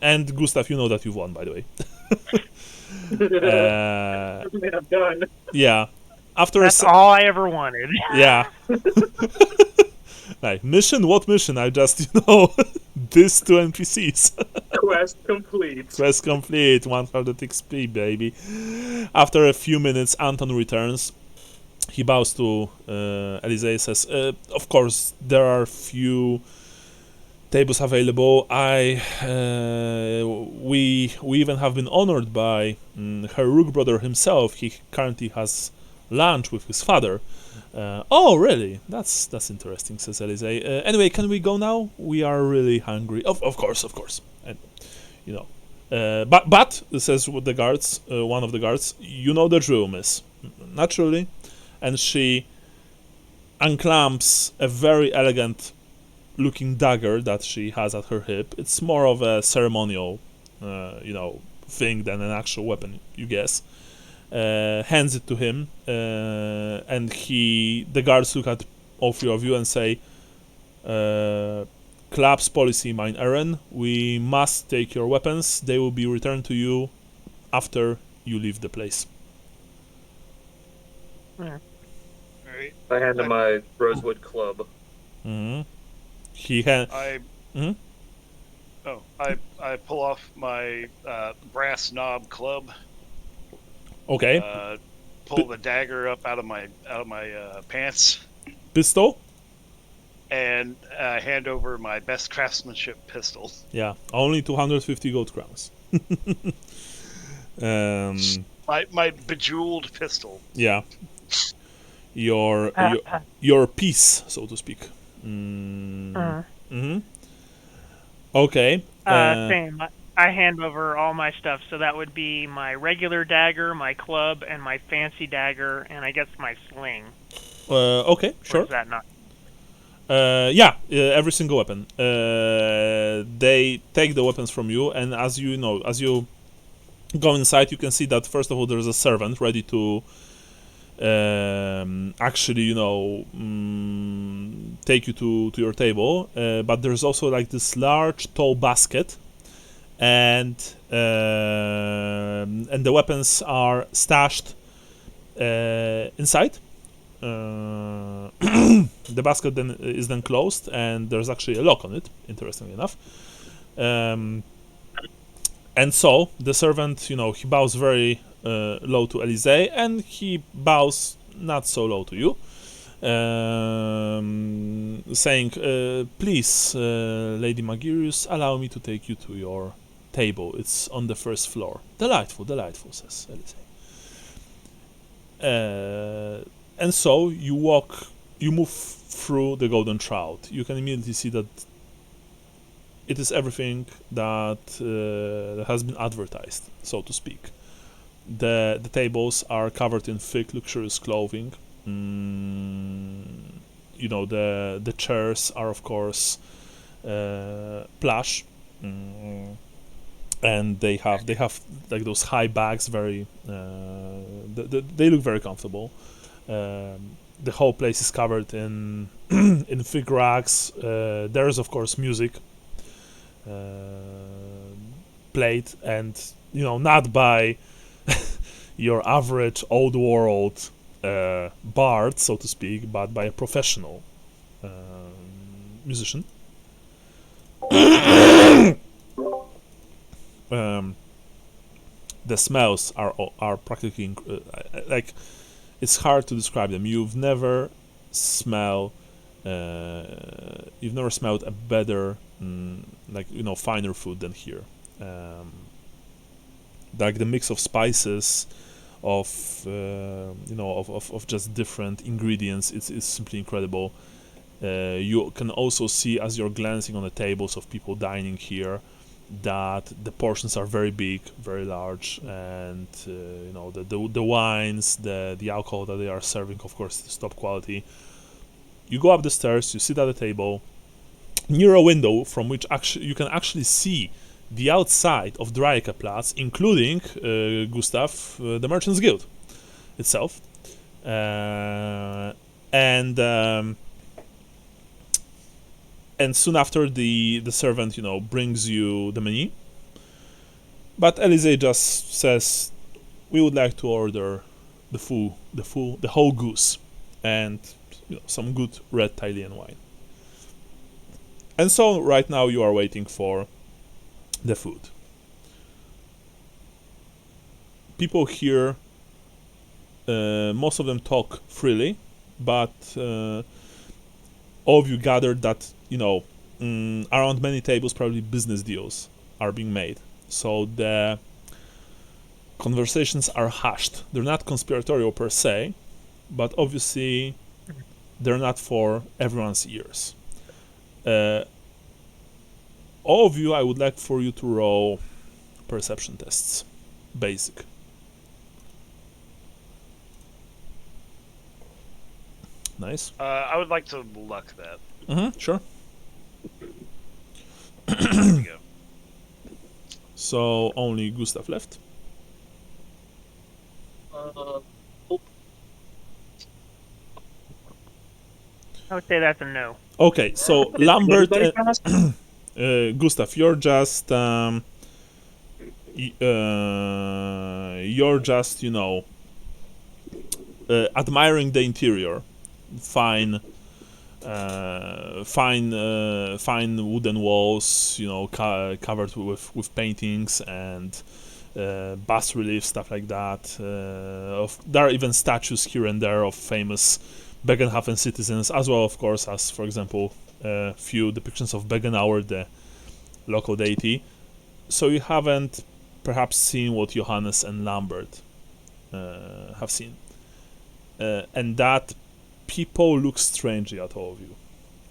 A: And Gustav, you know that you've won, by the way.
D: I'm done.
A: Yeah.
B: That's all I ever wanted.
A: Yeah. Like, mission? What mission? I just, these two NPCs.
D: Quest complete.
A: Quest complete, 100 XP, baby. After a few minutes, Anton returns. He bows to Elise, says, of course, there are few tables available. We even have been honored by her Rook brother himself. He currently has lunch with his father. Oh, really? That's interesting, says Elise. Anyway, can we go now? We are really hungry. Of course. And, you know. But says the guards, one of the guards, you know the drill, miss. Naturally. And she unclamps a very elegant looking dagger that she has at her hip. It's more of a ceremonial, thing than an actual weapon, you guess. Hands it to him, and the guards look at all three of you and say, Club's policy, mine Eren, we must take your weapons. They will be returned to you after you leave the place.
C: Alright.
D: I hand him my rosewood club.
A: Mm-hmm.
C: I pull off my brass knob club.
A: Okay.
C: Pull the dagger up out of my pants,
A: Pistol?
C: and hand over my best craftsmanship pistol.
A: Yeah, only 250 gold crowns.
C: My bejeweled pistol.
A: Yeah. Your piece, so to speak. Mm-hmm. Okay.
B: Same. I hand over all my stuff, so that would be my regular dagger, my club, and my fancy dagger, and I guess my sling.
A: Okay, sure.
B: Or is that not?
A: Every single weapon. They take the weapons from you, and as you go inside, you can see that first of all there's a servant ready to take you to your table. But there's also like this large, tall basket, and the weapons are stashed inside. The basket then is closed, and there's actually a lock on it, interestingly enough. And so the servant, he bows very low to Elise, and he bows not so low to you, saying, please, Lady Magirius, allow me to take you to your table. It's on the first floor. Delightful, says Elise. And so you move through the Golden Trout. You can immediately see that it is everything that has been advertised, so to speak. The tables are covered in thick, luxurious clothing. The chairs are, of course, plush, and they have like those high backs. Very, they look very comfortable. The whole place is covered in in thick rugs. There is, of course, music played, and not by your average old world bard, so to speak, but by a professional musician. The smells are practically like, it's hard to describe them. You've never smelled a better finer food than here. Like the mix of spices, of just different ingredients, it's simply incredible. You can also see, as you're glancing on the tables of people dining here, that the portions are very big, very large, and the wines, the alcohol that they are serving, of course, is top quality. You go up the stairs, you sit at a table near a window from which you can actually see the outside of Dryakaplatz, including Gustav, the Merchants Guild itself, and soon after the servant brings you the menu. But Elise just says, we would like to order the whole goose, and some good red Tylian wine. And so right now you are waiting for the food. People here, most of them talk freely, but all of you gathered that, around many tables probably business deals are being made. So the conversations are hushed. They're not conspiratorial per se, but obviously they're not for everyone's ears. All of you, I would like for you to roll perception tests. Basic. Nice.
C: I would like to luck that.
A: Sure.
C: There we go.
A: So only Gustav left.
B: I would say that's a no.
A: Okay, so Lambert,
D: Everybody
A: Gustav, you're just, admiring the interior. Fine wooden walls, covered with paintings and bas relief, stuff like that. There are even statues here and there of famous Bögenhafen citizens, as well, of course, as, for example, a few depictions of Bögenauer, the local deity. So you haven't perhaps seen what Johannes and Lambert have seen. And that people look strangely at all of you.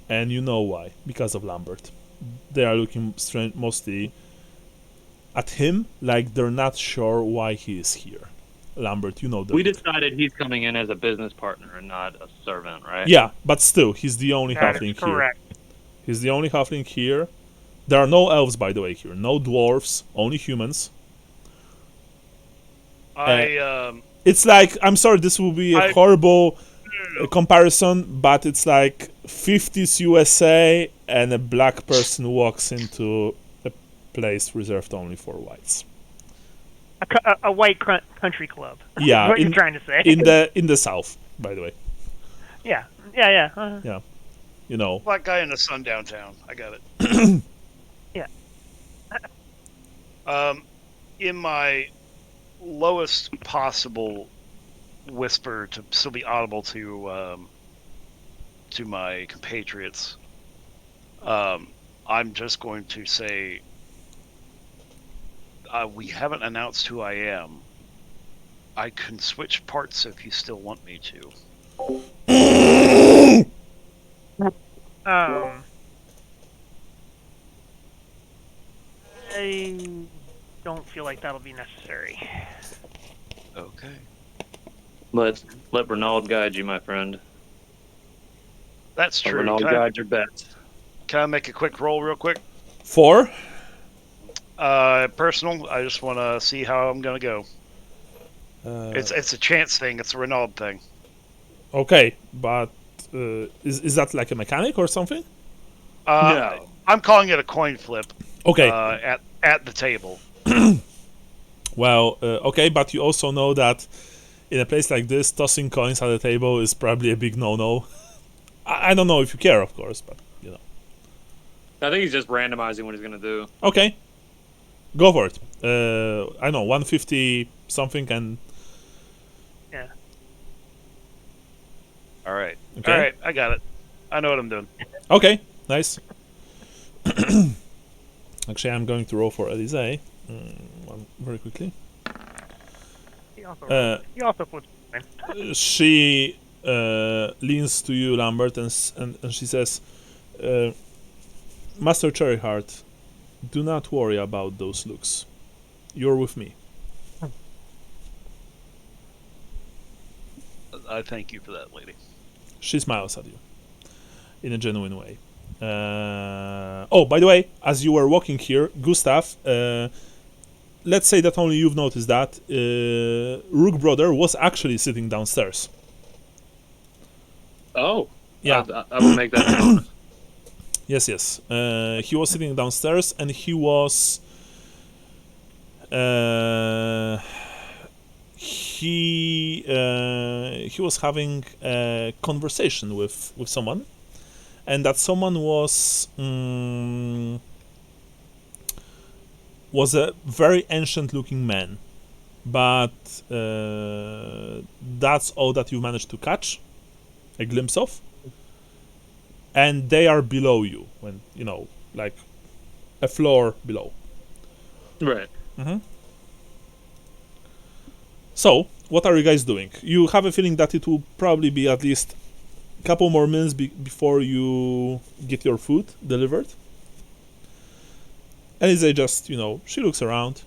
A: And you know why. Because of Lambert. They are looking mostly at him like they're not sure why he is here. Lambert, you know that.
D: We decided he's coming in as a business partner and not a servant, right?
A: Yeah, but still, he's the only
B: That
A: halfling
B: is correct.
A: here. He's the only halfling here. There are no elves, by the way, here. No dwarves, only humans. It's like, I'm sorry, this will be a horrible comparison, but it's like 50s USA and a black person walks into a place reserved only for whites.
B: A white country club.
A: Yeah,
B: What you're trying to say.
A: in the South, by the way.
B: Yeah.
A: Yeah, you know.
C: Black guy in the sundown town. I got it.
B: Yeah.
C: In my lowest possible whisper to still be audible to my compatriots, I'm just going to say, we haven't announced who I am. I can switch parts if you still want me to.
B: I don't feel like that'll be necessary.
C: Okay.
D: Let Renaud guide you, my friend.
C: That's
D: Let
C: true.
D: Renaud guide your bets.
C: Can I make a quick roll real quick?
A: 4?
C: Personal. I just want to see how I'm gonna go. It's a chance thing. It's a Renaud thing.
A: Okay, but is that like a mechanic or something?
D: No.
C: I'm calling it a coin flip.
A: Okay.
C: At the table.
A: Well, okay, but you also know that in a place like this, tossing coins at the table is probably a big no-no. I don't know if you care, of course, but you know.
D: I think he's just randomizing what he's gonna do.
A: Okay, go for it. I know 150 something and.
B: Yeah.
C: All right.
A: Okay.
C: All right. I got it. I know what I'm doing.
A: Okay, nice. Actually, I'm going to roll for Elise. One very quickly.
B: He also flips coin.
A: She leans to you, Lambert, and she says, Master Cherryheart, do not worry about those looks. You're with me.
C: I thank you for that, lady.
A: She smiles at you in a genuine way. Oh, by the way, as you were walking here, Gustav, let's say that only you've noticed that Rook Brother was actually sitting downstairs.
D: Oh.
A: Yeah.
D: I will make that known.
A: Yes. He was sitting downstairs and he was he was having a conversation with someone, and that someone was a very ancient-looking man, but that's all that you managed to catch a glimpse of, and they are below you, when like a floor below.
D: Right.
A: So, what are you guys doing? You have a feeling that it will probably be at least a couple more minutes before you get your food delivered. Elize just, she looks around,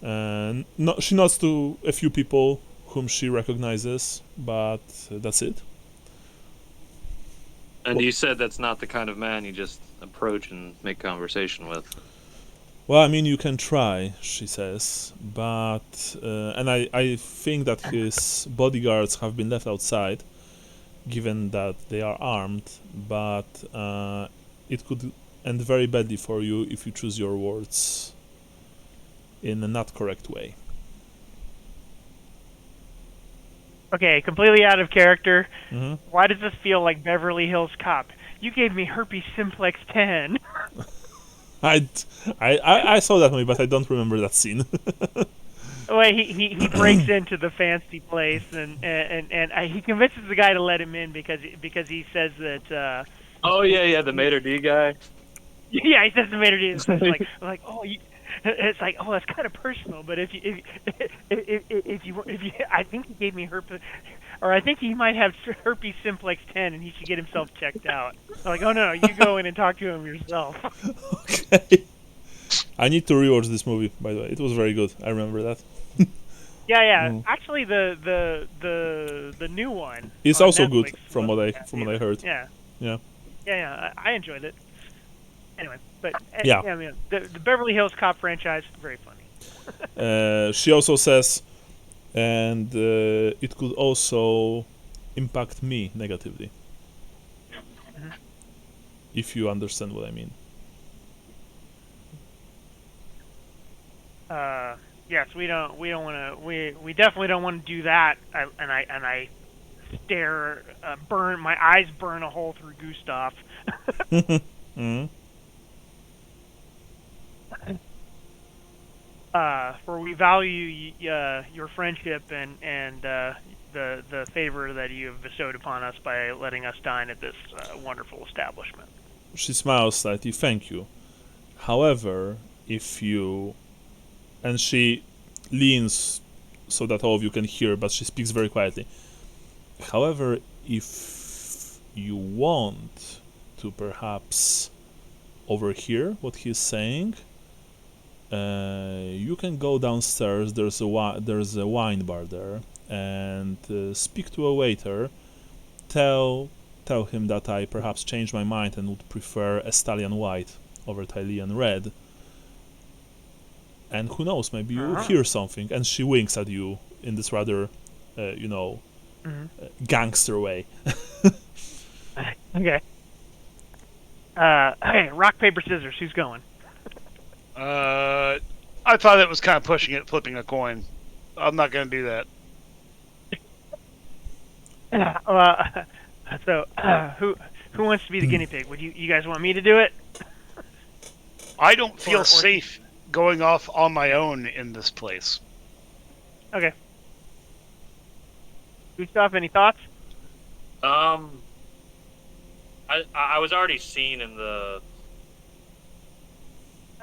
A: and she nods to a few people whom she recognizes, but that's it.
D: And you said that's not the kind of man you just approach and make conversation with.
A: Well, I mean, you can try, she says, but and I think that his bodyguards have been left outside, given that they are armed, but it could end very badly for you if you choose your words in a not correct way.
B: Okay, completely out of character.
A: Mhm.
B: Why does this feel like Beverly Hills Cop? You gave me herpes simplex 10.
A: I saw that movie, but I don't remember that scene.
B: Wait, he breaks into the fancy place and he convinces the guy to let him in because he says that.
D: Oh yeah, the maitre d' guy.
B: Yeah, he says the maitre d'. It's like oh, it's like oh, that's kind of personal. But if you I think he gave me herpes, or I think he might have herpes simplex 10, and he should get himself checked out. I'm like, oh no, you go in and talk to him yourself.
A: Okay. I need to rewatch this movie, by the way. It was very good. I remember that.
B: Yeah. Actually, the new one.
A: It's
B: on
A: also
B: Netflix
A: good from what I heard.
B: Yeah.
A: Yeah.
B: I enjoyed it. Anyway, but
A: Yeah.
B: I mean, the Beverly Hills Cop franchise, very funny.
A: She also says, and it could also impact me negatively. If you understand what I mean.
B: Yes, we definitely don't want to do that. I stare, my eyes burn a hole through Gustav.
A: Mm-hmm.
B: For we value your friendship and the favor that you have bestowed upon us by letting us dine at this wonderful establishment.
A: She smiles slightly. Thank you. However, if you... And she leans so that all of you can hear, but she speaks very quietly. However, if you want to perhaps overhear what he's saying, you can go downstairs. There's a wine bar there, and speak to a waiter. Tell him that I perhaps changed my mind and would prefer Estalian white over Tylean red. And who knows, maybe you'll hear something. And she winks at you in this rather, gangster way.
B: Okay. Hey, rock, paper, scissors. Who's going?
C: I thought it was kind of pushing it, flipping a coin. I'm not going to do that.
B: So, who wants to be the guinea pig? Would you guys want me to do it?
C: I don't feel safe going off on my own in this place.
B: Okay. Gustav, any thoughts?
D: I was already seen in the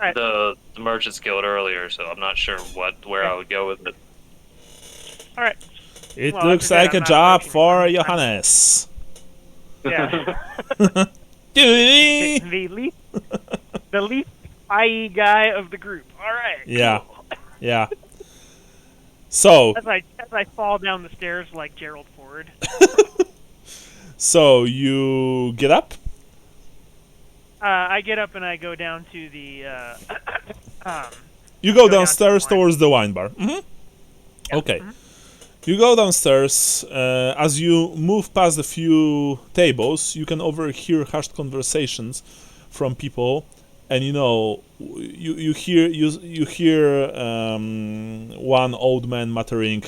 B: Right.
D: the Merchants Guild earlier, so I'm not sure where I would go with it.
B: All right.
A: It
B: Well,
A: looks
B: like I
A: like
B: said,
A: a
B: I'm
A: job
B: not
A: for
B: approaching
A: Johannes.
B: Yeah.
A: Doody!
B: the least IE guy of the group. All right.
A: Yeah.
B: Cool.
A: Yeah. So,
B: As I fall down the stairs like Gerald Ford.
A: so you get up?
B: I get up and I go down to the.
A: You go
B: down
A: downstairs
B: to the wine.
A: towards the wine bar. Okay. You go downstairs. As you move past a few tables, you can overhear hushed conversations from people, and you hear one old man muttering,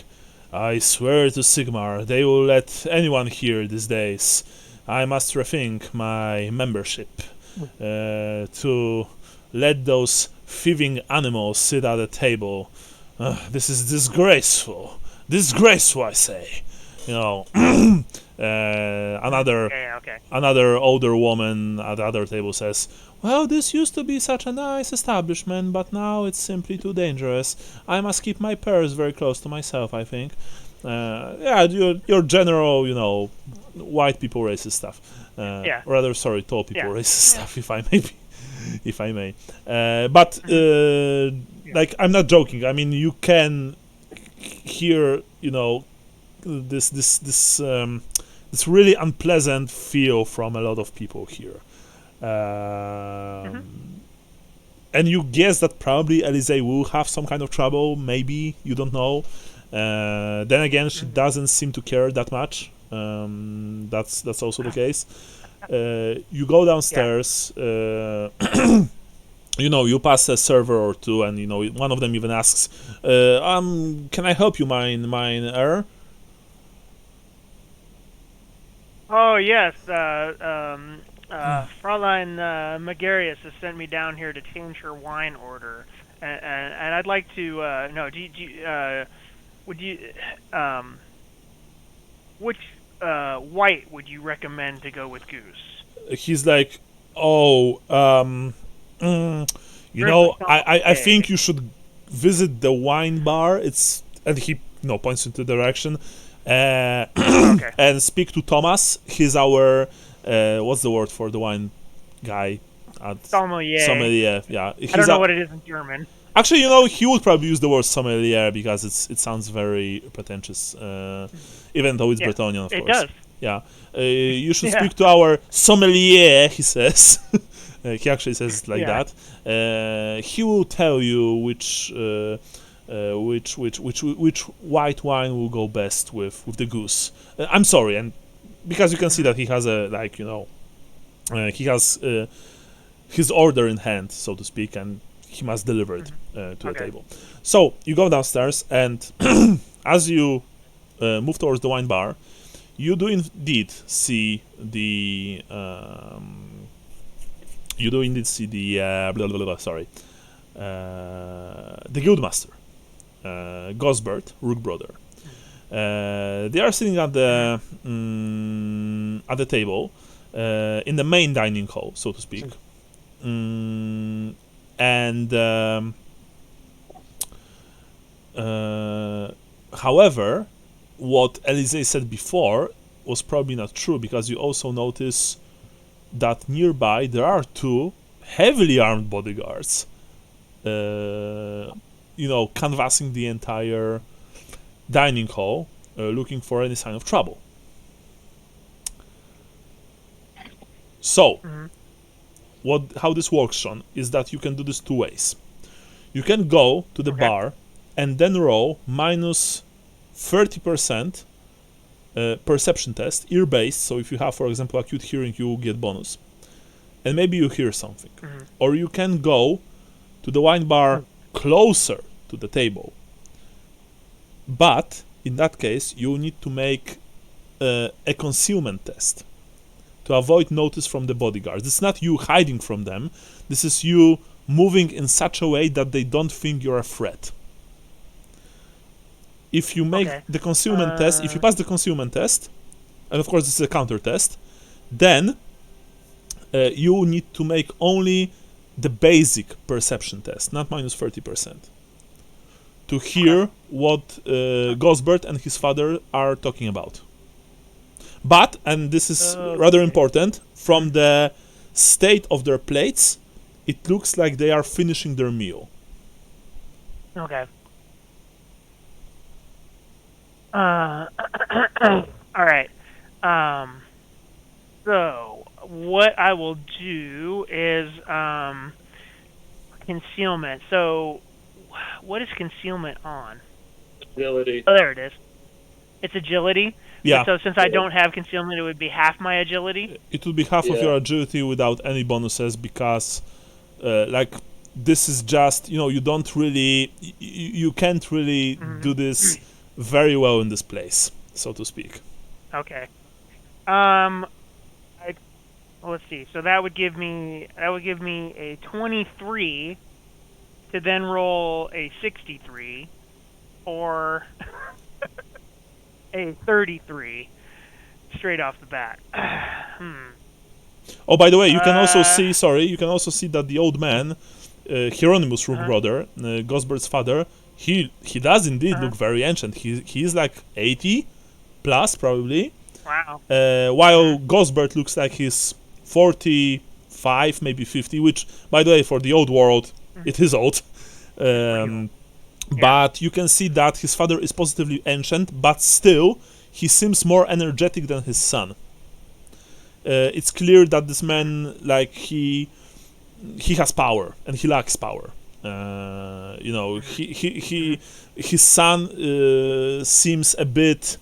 A: "I swear to Sigmar, they will let anyone here these days. I must rethink my membership to let those thieving animals sit at a table. This is disgraceful. Disgraceful, I say. You know, another older woman at the other table says, "Well, this used to be such a nice establishment, but now it's simply too dangerous. I must keep my purse very close to myself, I think." Yeah, your general, you know, white people racist stuff. Rather, sorry, tall people racist stuff, if I may be. If I may. But, like, I'm not joking. I mean, you can hear, you know, this really unpleasant feel from a lot of people here. And you guess that probably Elise will have some kind of trouble, maybe, you don't know. Then again, she doesn't seem to care that much. That's also the case. You go downstairs, you know, you pass a server or two, and, you know, one of them even asks, can I help you, mine Herr?
B: Oh, yes, Fräulein Magarius has sent me down here to change her wine order, and I'd like to know. Would you which white would you recommend to go with goose?
A: He's like, you know, I think you should visit the wine bar. And he points into the direction, and speak to Thomas. He's our what's the word for the wine guy? Sommelier. Yeah.
B: I don't know what it is in German.
A: Actually, you know, he would probably use the word sommelier because it sounds very pretentious, even though it's Bretonian, of course. It
B: does.
A: Yeah. You should speak to our sommelier, he says. He actually says it like that. He will tell you which white wine will go best with the goose. I'm sorry, and because you can see that he has he has his order in hand, so to speak, and he must deliver it to the table. So you go downstairs, and as you move towards the wine bar, you do indeed see the the guildmaster, Gosbert, Rookbrother. They are sitting at the table in the main dining hall, so to speak. However, what Elise said before was probably not true, because you also notice that nearby there are two heavily armed bodyguards, canvassing the entire dining hall, looking for any sign of trouble. So, how this works, Sean, is that you can do this two ways. You can go to the bar and then roll minus 30% perception test, ear-based, so if you have, for example, acute hearing, you will get bonus. And maybe you hear something. Or you can go to the wine bar closer to the table. But, in that case, you need to make a concealment test to avoid notice from the bodyguards. It's not you hiding from them. This is you moving in such a way that they don't think you're a threat. If you make the concealment test, if you pass the concealment test, and of course this is a counter test, then you need to make only the basic perception test, not minus 30%, to hear what Gosbert and his father are talking about. But, and this is rather important, from the state of their plates, it looks like they are finishing their meal.
B: Okay. All right. So what I will do is concealment. So what is concealment on?
D: Agility.
B: Oh, there it is. It's agility.
A: Yeah.
B: So since I don't have concealment, it would be half my agility.
A: It would be half of your agility without any bonuses, because this is just, you don't really, you can't really do this very well in this place, so to speak.
B: Okay. let's see. So that would give me a 23 to then roll a 63 or a 33 straight off the bat.
A: Oh, by the way, you can also see. Sorry, you can also see that the old man, Hieronymus' rook brother, Gosbert's father, he does indeed look very ancient. He's like 80 plus probably.
B: Wow.
A: While Gosbert looks like he's 45, maybe 50, which, by the way, for the old world, it is old. But you can see that his father is positively ancient, but still, he seems more energetic than his son. It's clear that this man, like, he has power, and he lacks power. You know, his son seems a bit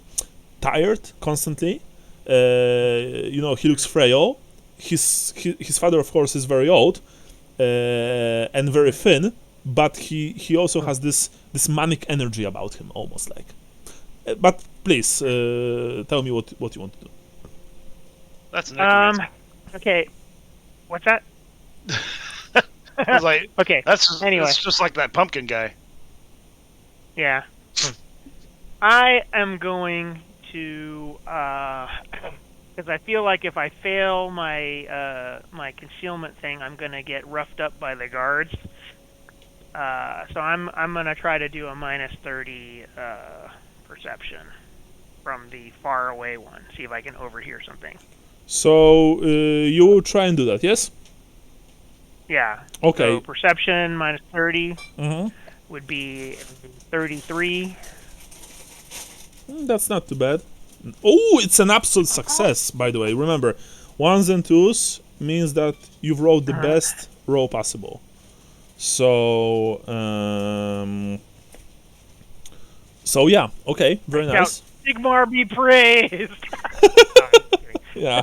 A: tired constantly. You know, he looks frail. His father, of course, is very old and very thin, but he also has this manic energy about him, almost like. But please tell me what you want to do.
C: That's necromancy.
B: Okay. What's that?
C: I was like,
B: Okay.
C: that's
B: Anyway.
C: just like that pumpkin guy.
B: Yeah. I am going to, because I feel like if I fail my my concealment thing, I'm gonna get roughed up by the guards. So I'm gonna try to do a minus 30 perception from the far away one. See if I can overhear something.
A: So you will try and do that, yes?
B: Yeah.
A: Okay.
B: So perception minus 30
A: Mm-hmm.
B: would be 33.
A: That's not too bad. Oh, it's an absolute success, by the way. Remember, 1s and 2s means that you've rolled the best roll possible. So, so yeah, okay, very nice.
B: Sigmar be praised.
A: Yeah.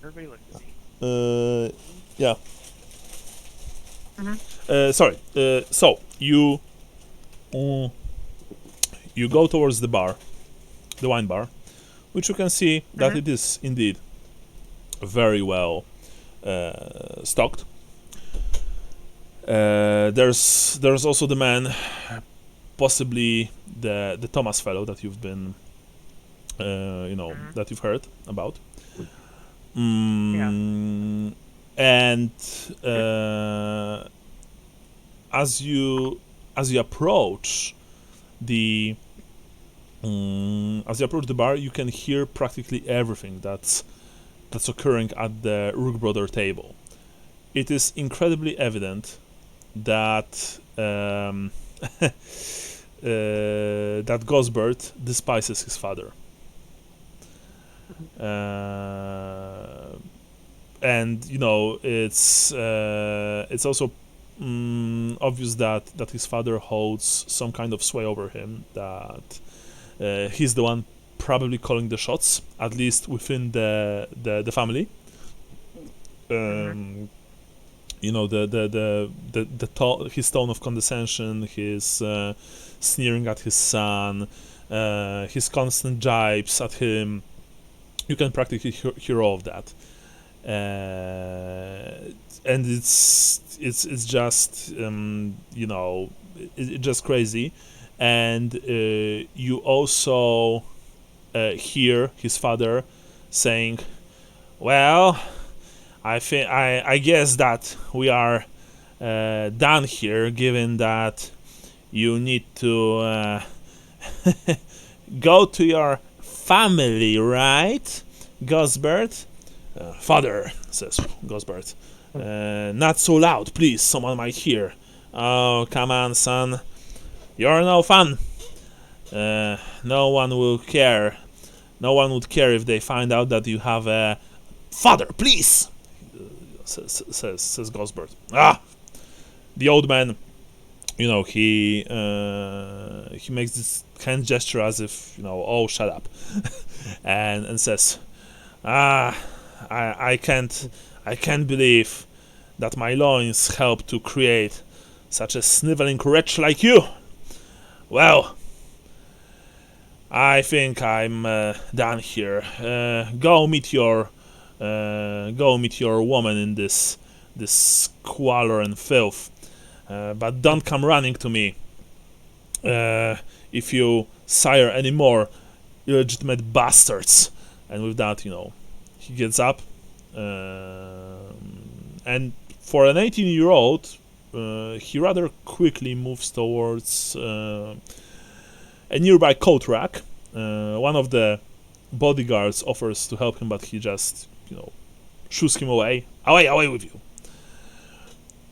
B: Everybody look at me.
A: Yeah. Sorry. So you go towards the bar, the wine bar, which you can see that it is indeed very well stocked. There's also the man, possibly the Thomas fellow that you've been, that you've heard about. And as you approach the bar, you can hear practically everything that's occurring at the Rook Brother table. It is incredibly evident that that Gosbert despises his father. And you know, it's also obvious that his father holds some kind of sway over him, that he's the one probably calling the shots, at least within the family. You know, his tone of condescension, his sneering at his son, his constant jibes at him. You can practically hear all of that. And it's just you know, it's just crazy. And you also hear his father saying, well, I guess that we are done here, given that you need to go to your family, right, Gosbert? Father, says Gosbert. Not so loud, please, someone might hear. Oh, come on, son. You're no fun. No one will care. No one would care if they find out that you have a father, please, says Gosbert. Ah! The old man, you know, he makes this hand gesture as if, you know, oh, shut up. and says, I can't believe that my loins helped to create such a sniveling wretch like you. Well, I think I'm done here. Go meet your woman in this squalor and filth. But don't come running to me. If you sire any more illegitimate bastards. And with that, he gets up. And for an 18-year-old, he rather quickly moves towards a nearby coat rack. One of the bodyguards offers to help him, but he just, shoos him away. Away with you.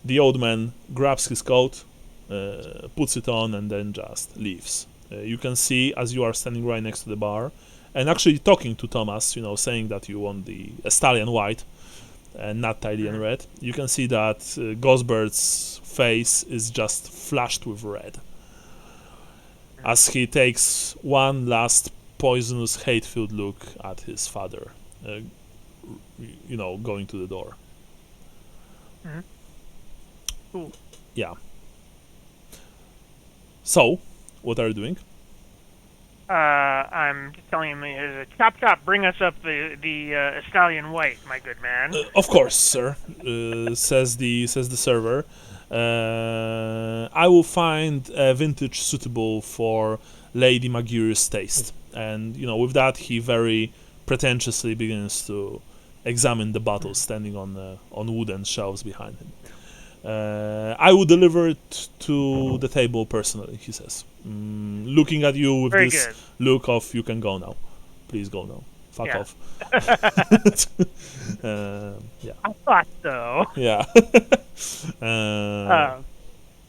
A: The old man grabs his coat, puts it on, and then just leaves. You can see, as you are standing right next to the bar, and actually talking to Thomas, saying that you want the Estalian white and not Tylian red, you can see that Gosbert's face is just flushed with red. As he takes one last poisonous, hate-filled look at his father, going to the door.
B: Mm-hmm. Cool.
A: Yeah. So, what are you doing?
B: I'm just telling him, chop, bring us up the Estalian white, my good man.
A: Of course, sir, says the server. I will find a vintage suitable for Lady Magiri's taste. And, with that, he very pretentiously begins to examine the bottles standing on wooden shelves behind him. I will deliver it to the table personally, he says. Looking at you with
B: Very
A: this
B: good.
A: look of, you can go now. Please go now. Fuck off. Yeah.
B: I thought so.
A: Yeah.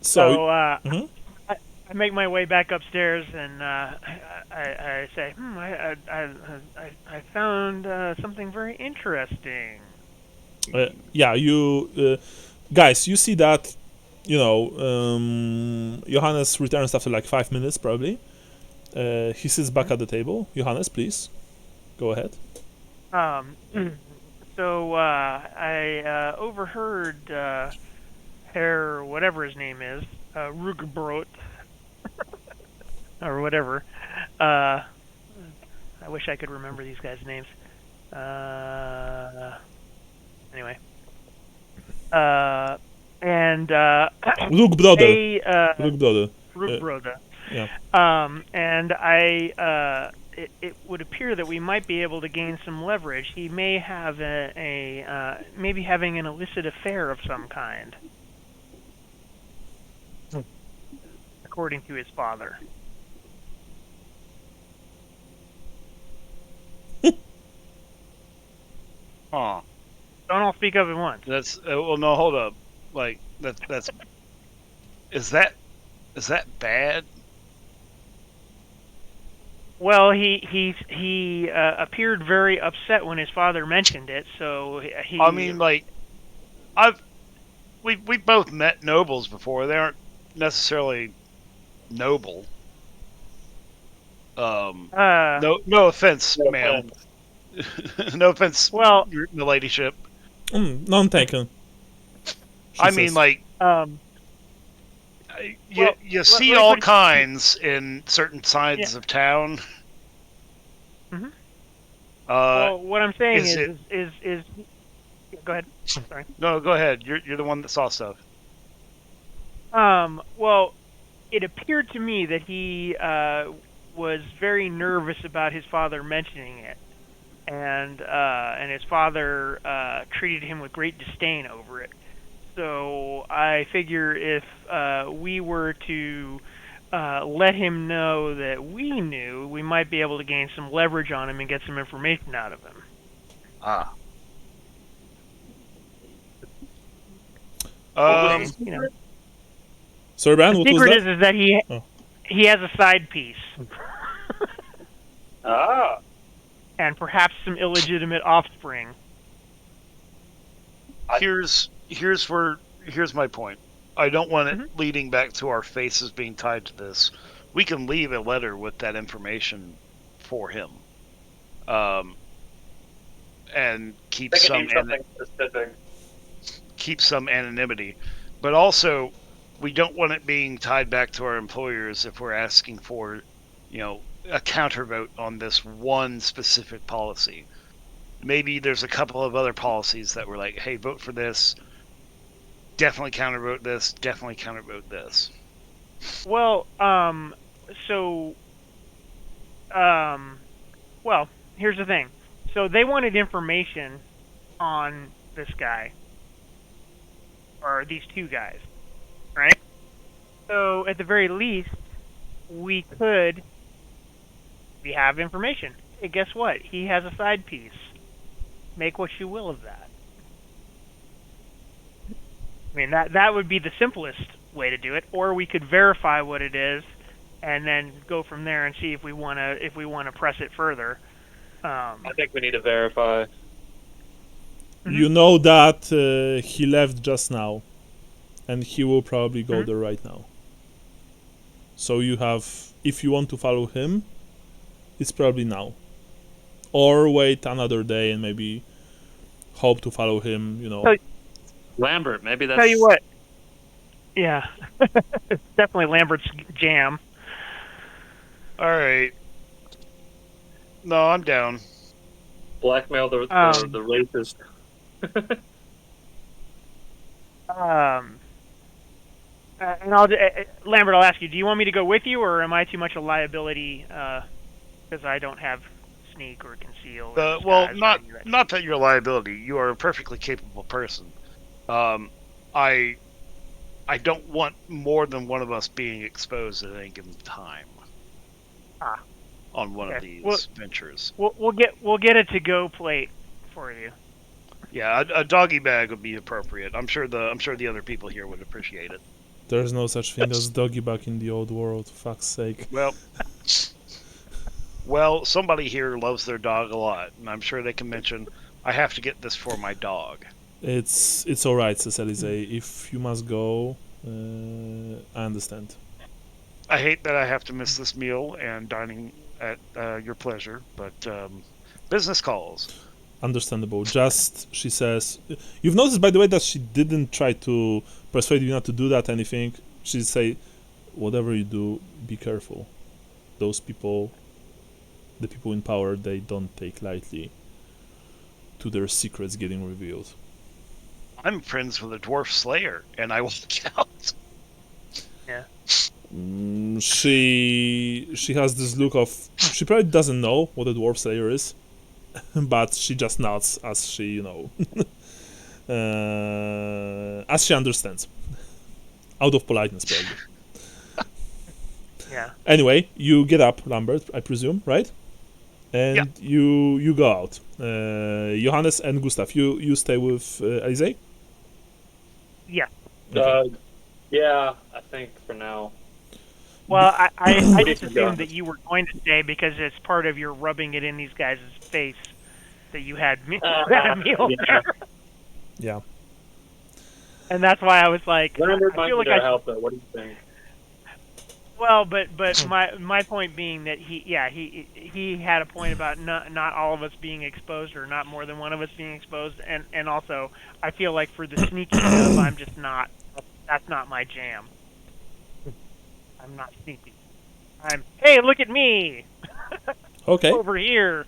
B: So
A: mhm.
B: I make my way back upstairs, and I say, I found something very interesting.
A: Yeah, you guys, you see that, Johannes returns after like 5 minutes probably. He sits back at the table. Johannes, please, go ahead.
B: So I overheard Herr, whatever his name is, Rugbrot, or whatever. I wish I could remember these guys' names. Anyway. And
A: Luke brother.
B: they,
A: Luke brother.
B: Rugbrota.
A: Yeah.
B: And it would appear that we might be able to gain some leverage. He may have maybe having an illicit affair of some kind, according to his father.
C: Huh.
B: Don't all speak up at once.
C: That's well. No, hold up. Like that's. Is that bad?
B: Well, he appeared very upset when his father mentioned it. So he.
C: I mean, like, we both met nobles before. They aren't necessarily noble. No offense, ma'am. No offense.
B: Well,
C: your ladyship.
A: None taken.
C: I mean, like, you see all kinds in certain sides of town.
B: Mm-hmm. Well, what I'm saying is go ahead. Sorry.
C: No, go ahead. You're the one that saw stuff.
B: Well, it appeared to me that he was very nervous about his father mentioning it, and his father treated him with great disdain over it. So I figure if we were to let him know that we knew, we might be able to gain some leverage on him and get some information out of him.
C: Ah.
B: You know,
A: Sorry, Brian,
B: the
A: what was
B: secret
A: that?
B: is that he has a side piece.
D: Ah.
B: And perhaps some illegitimate offspring.
C: Here's my point. I don't want it leading back to our faces being tied to this. We can leave a letter with that information for him, and keep some anonymity. But also, we don't want it being tied back to our employers if we're asking for a countervote on this one specific policy. Maybe there's a couple of other policies that were like, hey, vote for this, definitely countervote this, definitely countervote this.
B: Well, well, here's the thing. So they wanted information on this guy, or these two guys, right? So at the very least, we have information. Hey, guess what? He has a side piece. Make what you will of that. I mean, that would be the simplest way to do it, or we could verify what it is, and then go from there and see if we wanna press it further.
D: I think we need to verify.
A: You know that he left just now, and he will probably go there right now. So you have, if you want to follow him, it's probably now. Or wait another day and maybe hope to follow him,
B: So,
D: Lambert, maybe that's...
B: tell you what. Yeah. It's definitely Lambert's jam.
C: All right. No, I'm down.
D: Blackmail the racist.
B: And Lambert, I'll ask you, do you want me to go with you, or am I too much a liability because I don't have sneak or conceal? Or
C: Well, not that you're a liability. You are a perfectly capable person. I don't want more than one of us being exposed at any given time. On one of these ventures.
B: We'll get a to-go plate for you.
C: Yeah, a doggy bag would be appropriate. I'm sure the other people here would appreciate it.
A: there's no such thing as doggy bag in the old world, fuck's sake.
C: Well, somebody here loves their dog a lot, and I'm sure they can mention, I have to get this for my dog.
A: It's alright, says Elise. If you must go, I understand.
C: I hate that I have to miss this meal and dining at your pleasure, but business calls.
A: Understandable. Just, she says, you've noticed, by the way, that she didn't try to persuade you not to do that, anything. She say, whatever you do, be careful. Those people, the people in power, they don't take lightly to their secrets getting revealed.
C: I'm friends with a dwarf slayer, and I walk out.
B: Yeah.
A: She has this look of, she probably doesn't know what a dwarf slayer is, but she just nods as she, as she understands, out of politeness, probably.
B: Yeah.
A: Anyway, you get up, Lambert, I presume, right? And
C: Yeah.
A: you go out. Johannes and Gustav, you stay with Elise?
B: Yeah.
D: Yeah, I think for now.
B: Well, I just assumed that you were going to stay because it's part of your rubbing it in these guys' face that you had a meal there.
A: Yeah.
B: And that's why I was like,
D: Lambert
B: I
D: might
B: feel
D: be
B: like
D: there to help, though. What do you think?
B: Well, but my point being that he had a point about not all of us being exposed, or not more than one of us being exposed, and also I feel like for the sneaky stuff, I'm just not. That's not my jam. I'm not sneaky. Hey, look at me.
A: Okay.
B: Over here.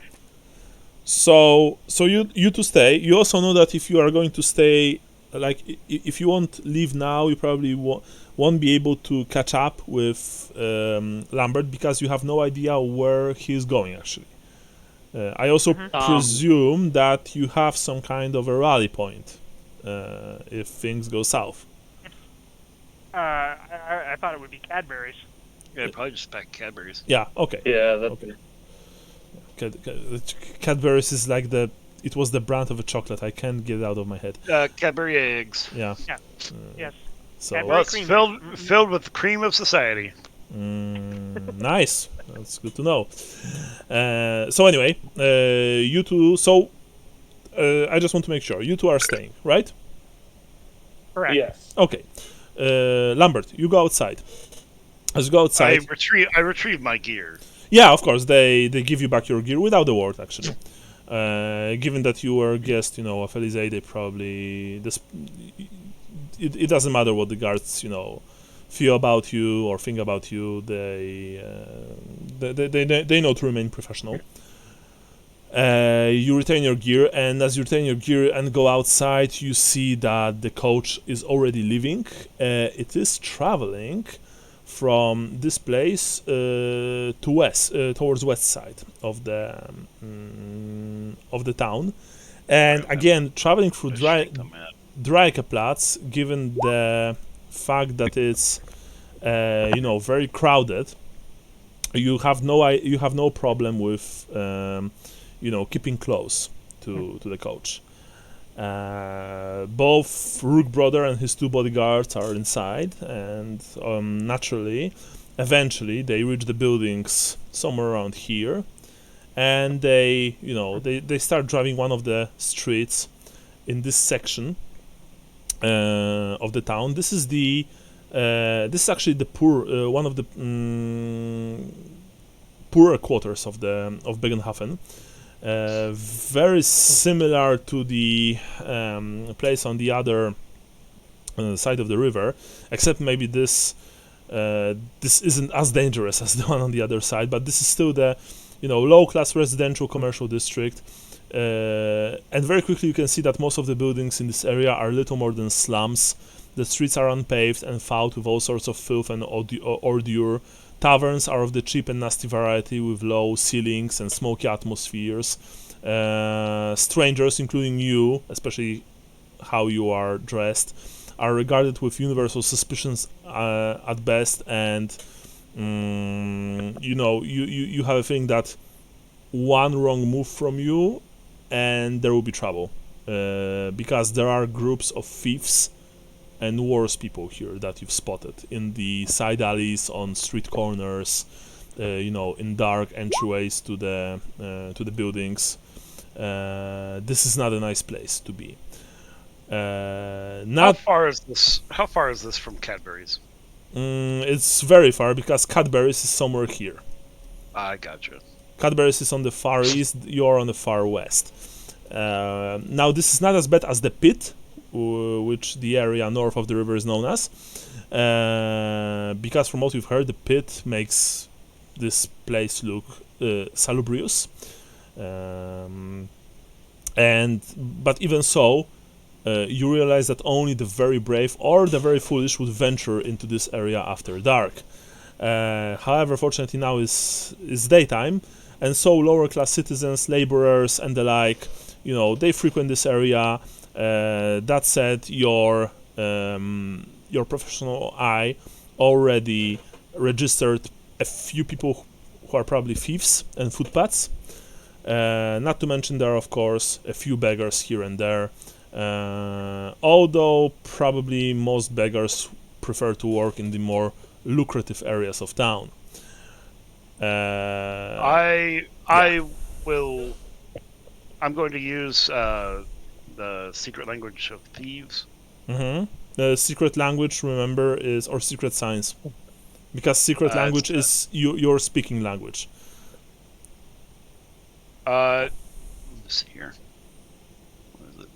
A: So you two stay. You also know that if you are going to stay, like if you won't leave now, you probably won't be able to catch up with Lambert because you have no idea where he's going actually. I also presume that you have some kind of a rally point if things go south.
B: I thought it would be Cadbury's.
C: Yeah, probably just pack Cadbury's.
A: Yeah. Okay.
D: Yeah, that's
A: Okay. Cadbury's is like it was the brand of a chocolate. I can't get it out of my head.
C: Cadbury eggs.
A: Yeah.
B: Yeah. Yes.
A: So
B: Cadbury
C: Well, it's
B: cream.
C: filled with the cream of society.
A: nice. That's good to know. So anyway, you two. So I just want to make sure you two are staying, right?
B: Correct.
D: Yes.
A: Okay. Lambert, you go outside. As you go outside,
C: I retrieve my gear.
A: yeah, of course, they give you back your gear without a word, actually. Given that you were a guest, of Elise, they probably it doesn't matter what the guards, feel about you or think about you. They know to remain professional. You retain your gear, and as you retain your gear and go outside, you see that the coach is already leaving. It is traveling from this place to west, towards west side of the town, and again traveling through Dreikeplatz, given the fact that it's very crowded. You have no problem with keeping close to the coach. Both Rook brother and his two bodyguards are inside, and naturally, eventually they reach the buildings somewhere around here, and they start driving one of the streets in this section of the town. This is actually the poor one of the poorer quarters of Bögenhafen. Very similar to the place on the other side of the river, except maybe this isn't as dangerous as the one on the other side, but this is still the low-class residential commercial district. And very quickly you can see that most of the buildings in this area are little more than slums. The streets are unpaved and fouled with all sorts of filth and ordure. Taverns are of the cheap and nasty variety with low ceilings and smoky atmospheres. Strangers, including you, especially how you are dressed, are regarded with universal suspicions at best, and you have a feeling that one wrong move from you and there will be trouble, because there are groups of thieves and worse people here that you've spotted in the side alleys, on street corners, in dark entryways to the buildings. This is not a nice place to be.
C: How far is this from Cadbury's?
A: It's very far, because Cadbury's is somewhere here.
C: I gotcha.
A: Cadbury's is on the far east, you're on the far west. Now this is not as bad as the pit, which the area north of the river is known as, because from what we've heard, the pit makes this place look salubrious, but even so, you realize that only the very brave or the very foolish would venture into this area after dark. However, fortunately now is daytime, and so lower class citizens, laborers and the like, they frequent this area. That said, your professional eye already registered a few people who are probably thieves and footpaths. Not to mention there are, of course, a few beggars here and there. Although probably most beggars prefer to work in the more lucrative areas of town.
C: I'm going to use the secret language of thieves.
A: The secret language, remember, is or secret science, because secret language is your speaking language.
C: Let's see here. What is it?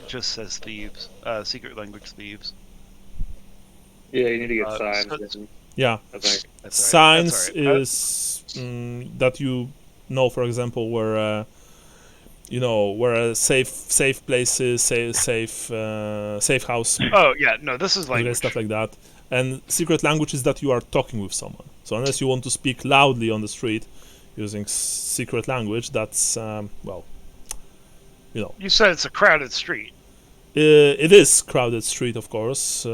C: It just says thieves. Secret language thieves.
D: Yeah, you need to get signs.
A: Yeah,
D: I think.
A: Signs is that for example, where where a safe place is, safe house.
C: Oh yeah, no, this is language.
A: Stuff like that. And secret language is that you are talking with someone. So unless you want to speak loudly on the street using secret language, that's
C: You said it's a crowded street.
A: It is crowded street, of course.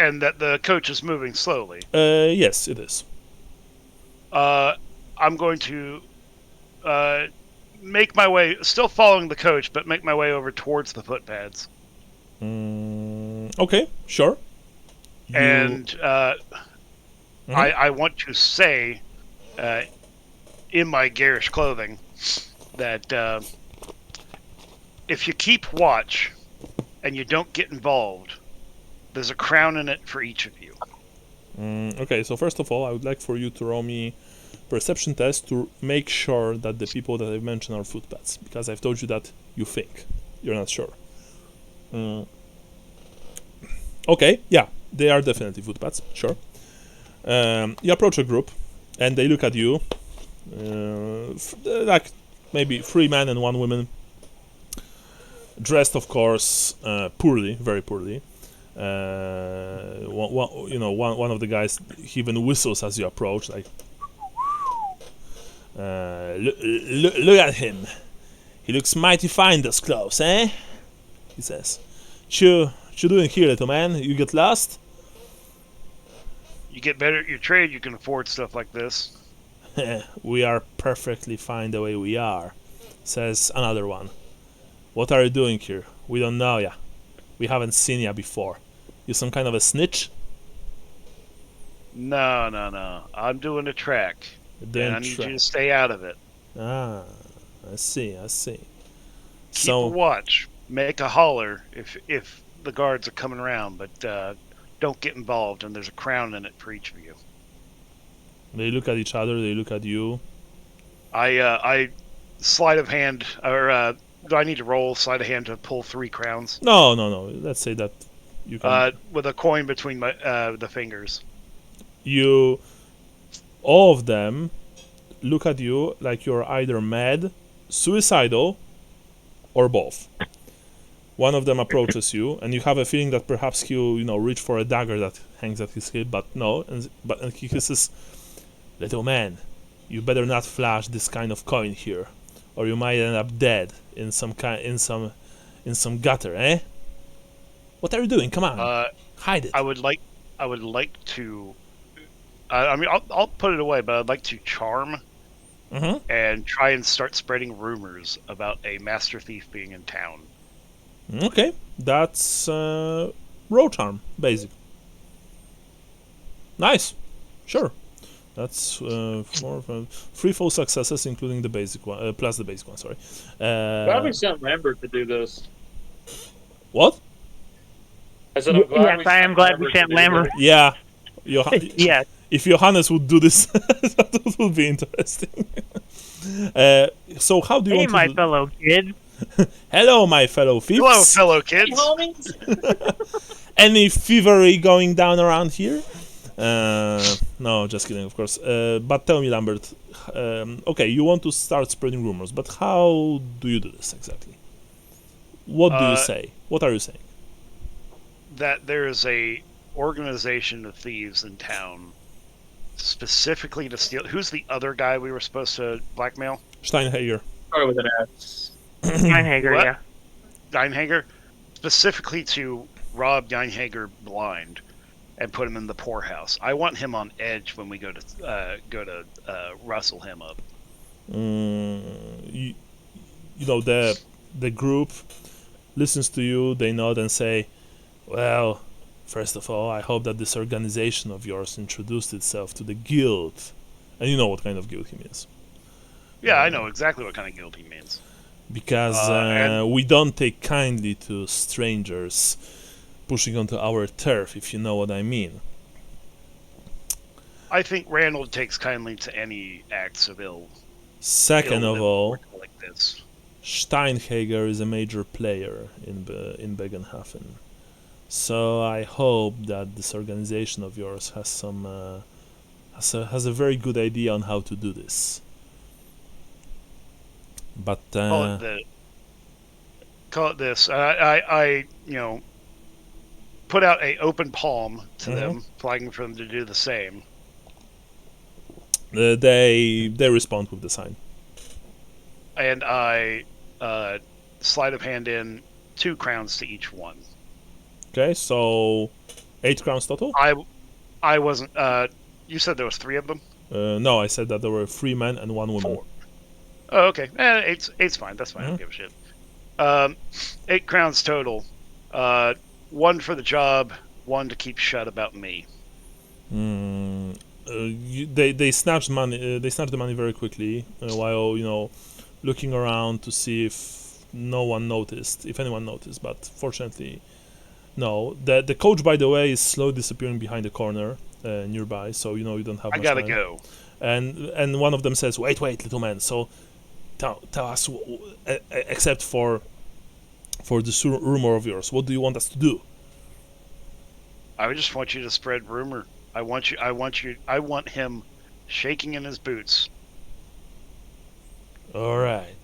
C: And that the coach is moving slowly.
A: Yes, it is.
C: I'm going to make my way, still following the coach, but make my way over towards the footpads.
A: Okay, sure.
C: And I want to say, in my garish clothing, that if you keep watch and you don't get involved, there's a crown in it for each of you.
A: Okay, so first of all, I would like for you to roll me perception test to make sure that the people that I've mentioned are footpaths, because I've told you that you think. You're not sure. Okay, yeah, They are definitely footpaths, sure. You approach a group, and they look at you, like maybe 3 men and 1 woman, dressed, of course, poorly, very poorly. One of the guys even whistles as you approach, like, look at him. He looks mighty fine, those clothes, eh? He says. What you doing here, little man? You get lost?
C: You get better at your trade, you can afford stuff like this.
A: We are perfectly fine the way we are, says another one. What are you doing here? We don't know ya. We haven't seen ya before. You some kind of a snitch?
C: No. I'm doing a track. And I need you to stay out of it.
A: Ah, I see.
C: Keep a watch. Make a holler if the guards are coming around, but don't get involved, and there's a crown in it for each of you.
A: They look at each other, they look at you.
C: I sleight of hand, or do I need to roll sleight of hand to pull 3 crowns?
A: No. Let's say that you can...
C: with a coin between the fingers.
A: All of them look at you like you're either mad, suicidal, or both. One of them approaches you, and you have a feeling that perhaps he'll, reach for a dagger that hangs at his hip, but no. And he says, "Little man, you better not flash this kind of coin here, or you might end up dead in some gutter, eh? What are you doing? Come on, hide it."
C: I would like to. I'll put it away, but I'd like to charm and try and start spreading rumors about a master thief being in town.
A: Okay, that's row charm, basic. Nice, sure. That's 3 full successes, including the basic one, plus the basic one. Sorry.
D: Glad we sent Lambert to do this.
A: What?
D: I said,
B: yes, I am glad we sent Lambert.
A: Yeah.
B: Yes.
A: If Johannes would do this, that would be interesting. So how do you want to...
B: Hey, my fellow kid.
A: Hello, my fellow thieves.
C: Hello, fellow kids.
A: Any thievery going down around here? No, just kidding, of course. But tell me, Lambert. Okay, you want to start spreading rumors, but how do you do this exactly? What do you say? What are you saying?
C: That there is a organization of thieves in town, specifically to steal. Who's the other guy we were supposed to blackmail?
A: Steinhager.
D: Started with an S.
B: Steinhager,
C: What?
B: yeah.
C: Steinhager, specifically to rob Steinhager blind and put him in the poorhouse. I want him on edge when we go to rustle him up.
A: The group listens to you. They nod and say, "Well, first of all, I hope that this organization of yours introduced itself to the guild." And you know what kind of guild he means.
C: Yeah, I know exactly what kind of guild he means.
A: Because we don't take kindly to strangers pushing onto our turf, if you know what I mean.
C: I think Randall takes kindly to any acts of ill.
A: Second of all,
C: like this.
A: Steinhager is a major player in Bögenhafen. So I hope that this organization of yours has some has a very good idea on how to do this. But
C: call it this. I put out a open palm to them, flagging for them to do the same.
A: They respond with the sign.
C: And I sleight of hand in 2 crowns to each one.
A: Okay, so 8 crowns total?
C: I wasn't. You said there was 3 of them?
A: No, I said that there were 3 men and 1 woman.
C: 4. Oh, okay. Eight's fine. That's fine. I don't give a shit. 8 crowns total. 1 for the job, 1 to keep shut about me.
A: They snatched money. They snatched the money very quickly, while looking around to see if anyone noticed. But fortunately, no. The coach, by the way, is slowly disappearing behind the corner nearby. So you don't have.
C: I
A: much
C: gotta
A: time.
C: go.
A: And one of them says, "Wait, little man. So tell us, except for this rumor of yours, what do you want us to do?"
C: I just want you to spread rumor. I want him shaking in his boots.
A: All right.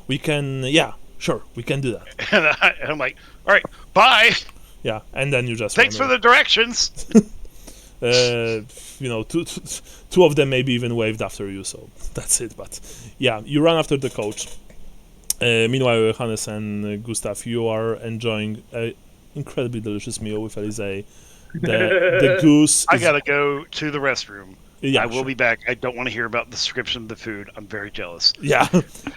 A: We can, yeah, sure, we can do that.
C: And I'm like, all right, bye.
A: Yeah, and then you just
C: Thanks for the directions.
A: two of them maybe even waved after you, so that's it. But yeah, you run after the coach. Meanwhile, Hannes and Gustav, you are enjoying an incredibly delicious meal with Elise. The goose.
C: I gotta go to the restroom.
A: Yeah,
C: I will
A: sure.
C: be back. I don't want to hear about the description of the food. I'm very jealous.
A: Yeah,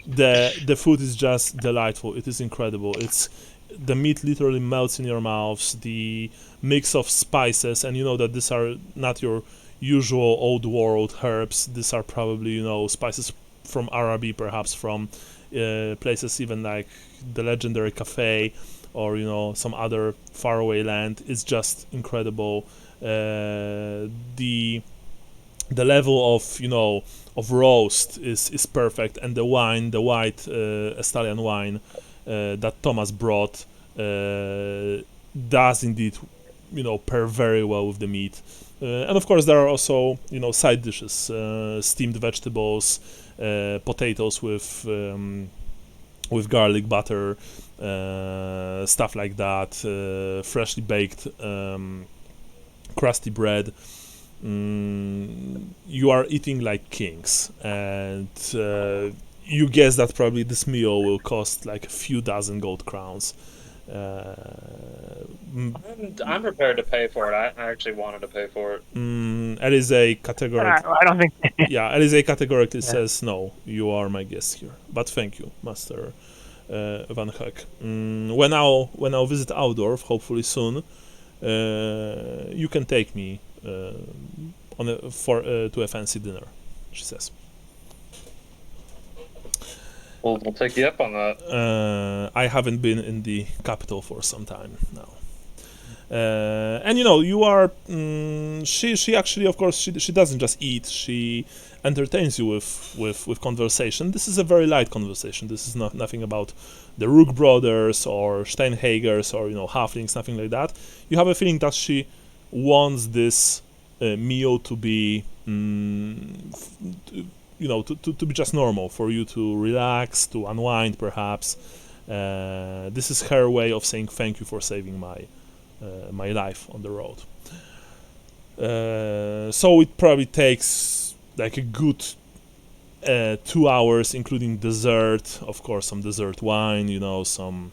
A: the food is just delightful. It is incredible. It's the meat literally melts in your mouths. The mix of spices, and you know that these are not your usual old world herbs. These are probably spices from Araby, perhaps from places even like the legendary cafe or some other faraway land. It's just incredible. The level of roast is perfect, and the wine, the white Estalian wine that Thomas brought does indeed pair very well with the meat. And of course there are also side dishes, steamed vegetables, potatoes with garlic butter, stuff like that, freshly baked crusty bread. You are eating like kings, and you guess that probably this meal will cost like a few dozen gold crowns.
D: I'm prepared to pay for it. I actually wanted to pay for it.
A: Elise categorically,
B: I don't think.
A: yeah, Elise categorically says no. You are my guest here, but thank you, Master Van Heck. When I'll visit Outdorf, hopefully soon, you can take me to a fancy dinner, she says.
D: We'll take you up on that.
A: I haven't been in the capital for some time now. And you are. She actually, of course, she doesn't just eat. She entertains you with conversation. This is a very light conversation. This is nothing about the Rook brothers or Steinhagers or halflings, nothing like that. You have a feeling that she wants this meal to be to be just normal, for you to relax, to unwind perhaps. This is her way of saying thank you for saving my life on the road. So it probably takes like a good 2 hours, including dessert, of course, some dessert wine, some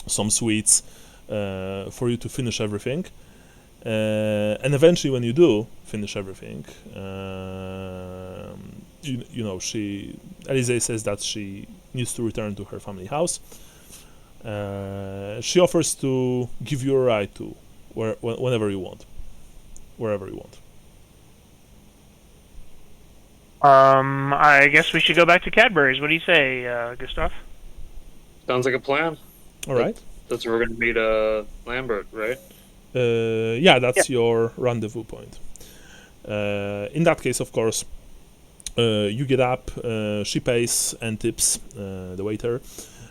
A: sweets, for you to finish everything. And eventually, when you do finish everything, Elise says that she needs to return to her family house. She offers to give you a ride to whenever you want, wherever you want.
B: I guess we should go back to Cadbury's. What do you say, Gustav?
D: Sounds like a plan.
A: All right.
D: That's where we're going to meet Lambert, right?
A: Yeah, that's your rendezvous point. In that case, of course, you get up, she pays and tips the waiter.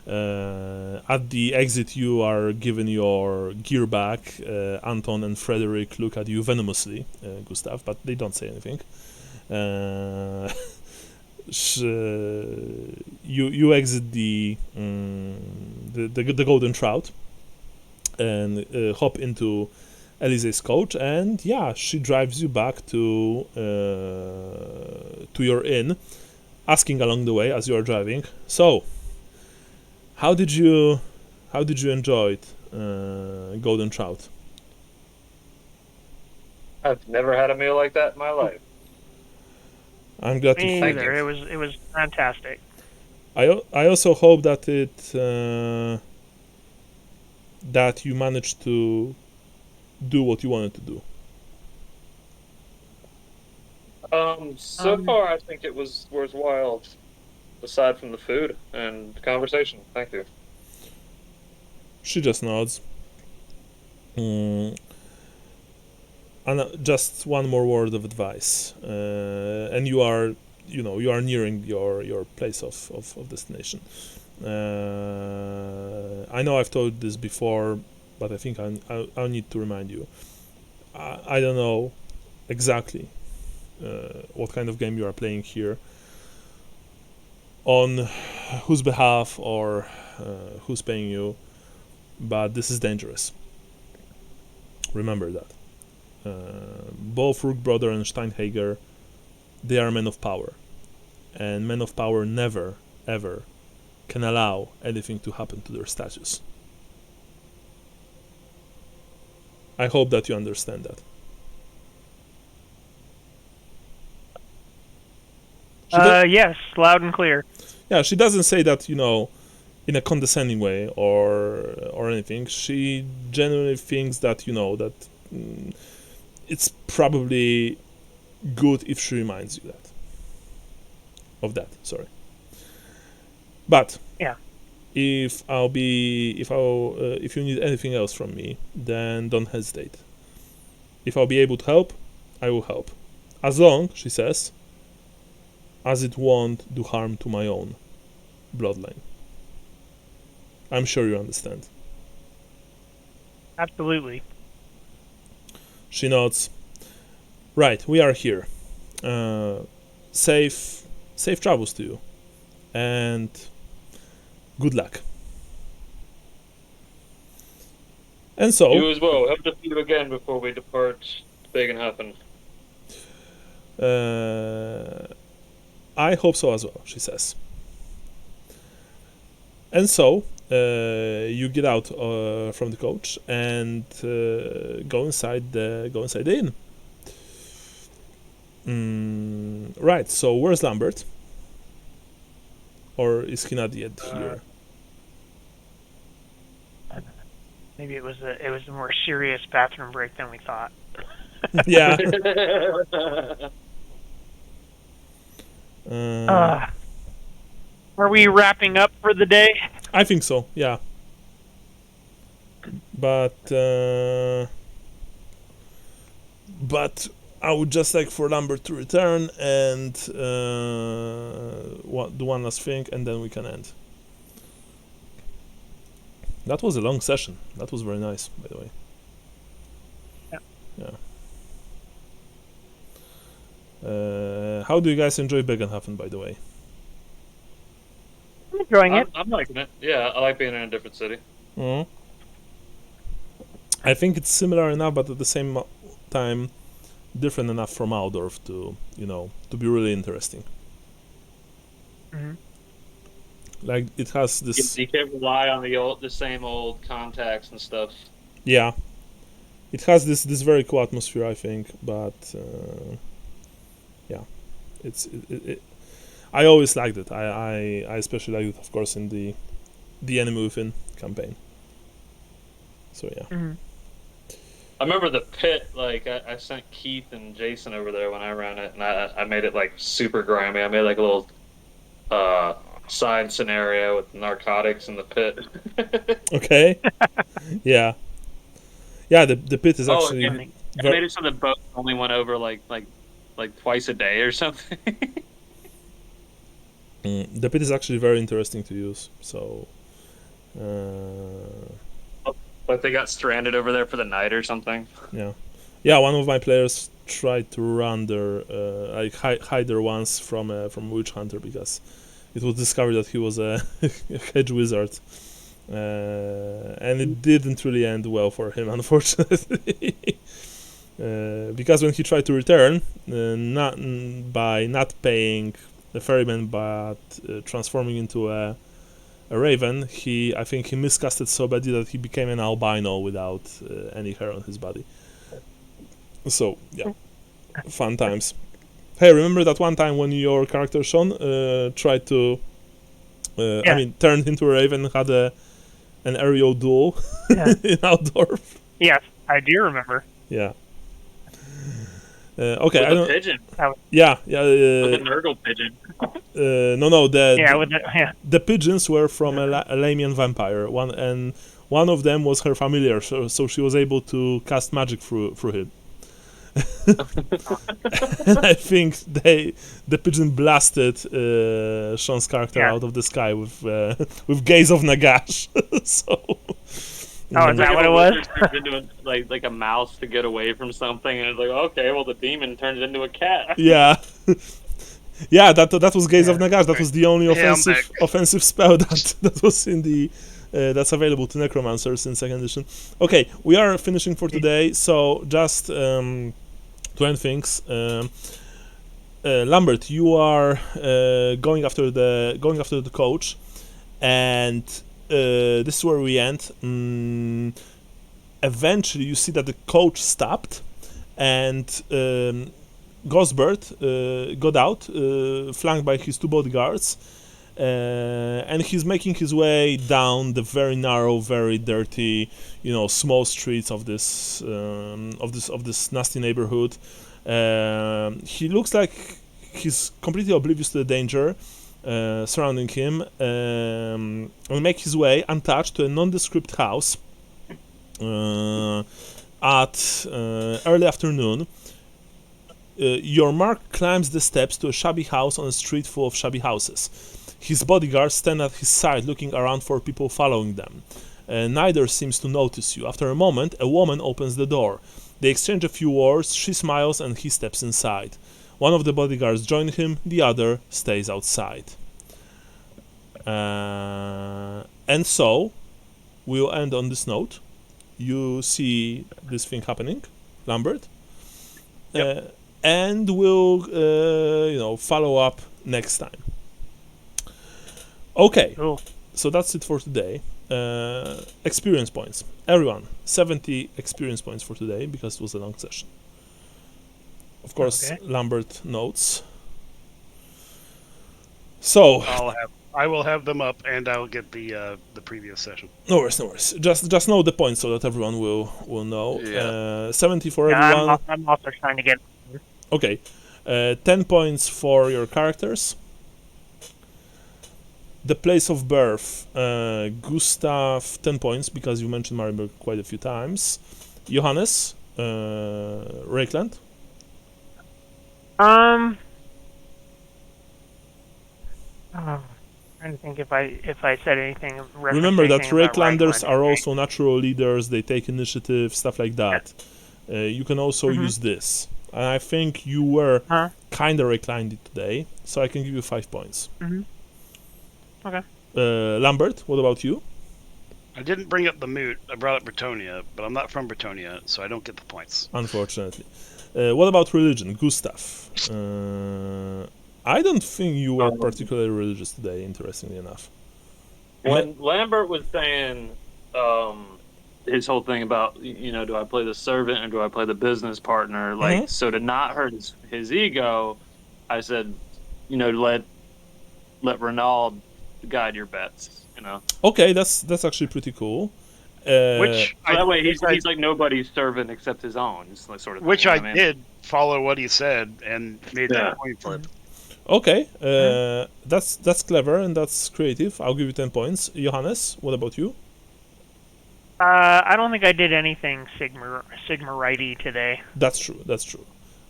A: At the exit, you are given your gear back. Anton and Frederick look at you venomously, Gustav, but they don't say anything. You exit the Golden Trout and hop into Elise's coach, and yeah, she drives you back to your inn, asking along the way as you are driving. So, how did you enjoy it, Golden Trout?
D: I've never had a meal like that in my life.
A: I'm glad
B: Me
A: to.
B: either. It was fantastic.
A: I also hope that that you managed to do what you wanted to do.
D: So far, I think it was worthwhile, aside from the food and conversation. Thank you.
A: She just nods. And just one more word of advice, and you are nearing your place of destination. I know I've told this before. but I think I'll need to remind you. I don't know exactly what kind of game you are playing here, on whose behalf or who's paying you, but this is dangerous. Remember that. Both Rookbrother and Steinhager, they are men of power, and men of power never, ever can allow anything to happen to their status. I hope that you understand that.
B: Yes, loud and clear.
A: Yeah, she doesn't say that, in a condescending way or anything. She genuinely thinks that, that it's probably good if she reminds you that. Sorry. But
B: yeah,
A: if you need anything else from me, then don't hesitate. If I'll be able to help, I will help, as long, she says, as it won't do harm to my own bloodline. I'm sure you understand.
B: Absolutely.
A: She nods. Right, we are here. Safe travels to you, and good luck. And so,
D: You as well. Hope to see you again before we depart Bögenhafen.
A: I hope so as well, she says. And so, you get out from the coach and go inside the inn. Right. So where's Lambert? Or is he not yet here?
B: Maybe it was a more serious bathroom break than we thought.
A: Yeah.
B: Are we wrapping up for the day?
A: I think so. Yeah. But I would just like for Lambert to return and do one last thing, and then we can end. That was a long session. That was very nice, by the way. Yeah. How do you guys enjoy Bögenhafen, by the way?
B: I'm enjoying it.
D: I'm liking it. Yeah, I like being in a different city.
A: Mm-hmm. I think it's similar enough, but at the same time, different enough from Aldorf to be really interesting.
B: Mm-hmm.
A: Like it has this.
D: You can't rely on the same old contacts and stuff.
A: Yeah, it has this very cool atmosphere, I think, but yeah, it I always liked it. I especially liked it, of course, in the Enemy Within campaign. So yeah.
B: Mm-hmm.
D: I remember the pit. Like I sent Keith and Jason over there when I ran it, and I made it like super grimy. I made like a little side scenario with narcotics in the pit.
A: Okay. Yeah. Yeah. The pit is actually.
D: I made it so the boat only went over like twice a day or something.
A: The pit is actually very interesting to use. So.
D: Like they got stranded over there for the night or something.
A: Yeah. One of my players tried to run their hide there once from Witch Hunter because it was discovered that he was a hedge wizard, and it didn't really end well for him, unfortunately. Because when he tried to return, not paying the ferryman but transforming into a raven, I think he miscasted so badly that he became an albino without any hair on his body. So yeah, fun times. Hey, remember that one time when your character Sean tried to, turned into a raven and had an aerial duel in Altdorf?
B: Yes, I do remember.
A: Yeah. Okay,
D: with
A: I don't.
D: Pigeon.
A: Yeah.
D: With a Nurgle pigeon.
A: No. The pigeons were from a Lamian vampire. One of them was her familiar, so she was able to cast magic through him. And I think the pigeon blasted Sean's character out of the sky with Gaze of Nagash. So
B: Oh, is
D: Like
B: that
D: if
B: what
D: a
B: it was?
D: wizard turns into like a mouse to get away from something, and it's like, okay, well the demon turns into a cat.
A: Yeah. Yeah, that was Gaze of
B: Yeah.
A: Nagash. That was the only
C: Yeah, I'm back.
A: offensive spell that was in the that's available to necromancers in second edition. Okay, we are finishing for today. So just to end things, Lambert, you are going after the coach, and this is where we end. Eventually, you see that the coach stopped, and Ghostbird got out, flanked by his two bodyguards, and he's making his way down the very narrow, very dirty, small streets of this nasty neighborhood. He looks like he's completely oblivious to the danger surrounding him, and make his way untouched to a nondescript house at early afternoon. Your mark climbs the steps to a shabby house on a street full of shabby houses. His bodyguards stand at his side, looking around for people following them. Neither seems to notice you. After a moment, a woman opens the door. They exchange a few words, she smiles, and he steps inside. One of the bodyguards joins him, the other stays outside. And so, we'll end on this note. You see this thing happening, Lambert.
C: Yep.
A: And we'll follow up next time. Okay,
B: Cool.
A: so that's it for today. Experience points, everyone, 70 experience points for today because it was a long session. Of course,
B: Okay.
A: Lambert notes. So
C: I will have them up, and I'll get the previous session.
A: no worries. Just know the points so that everyone will know.
C: Yeah.
A: 70 for
B: Yeah,
A: everyone.
B: I'm also trying to get.
A: Okay, 10 points for your characters. The place of birth, Gustav, 10 points because you mentioned Marienburg quite a few times. Johannes, Reikland.
B: Trying to think if I said anything.
A: Remember that
B: anything about
A: Reiklanders
B: Reikland.
A: are also natural leaders, they take initiative, stuff like that. You can also use this. And I think you were
B: Huh?
A: kind of Reiklanded today, so I can give you 5 points.
B: Okay.
A: Lambert, what about you?
C: I didn't bring up the moot. I brought up Bretonia, but I'm not from Bretonia, so I don't get the points.
A: Unfortunately. What about religion? Gustav. I don't think you were particularly religious today, interestingly enough.
D: When Lambert was saying his whole thing about, do I play the servant or do I play the business partner? Like, so to not hurt his ego, I said, let Renaud guide your bets.
A: Okay, that's actually pretty cool.
C: Which
D: So that way he's like nobody's servant except his own. It's like sort of.
C: Which
D: thing,
C: I
D: you know what mean?
C: did follow what he said and made
D: Yeah.
C: that coin flip.
A: Okay, that's clever and that's creative. I'll give you 10 points. Johannes, what about you?
B: I don't think I did anything Sigma righty today.
A: That's true.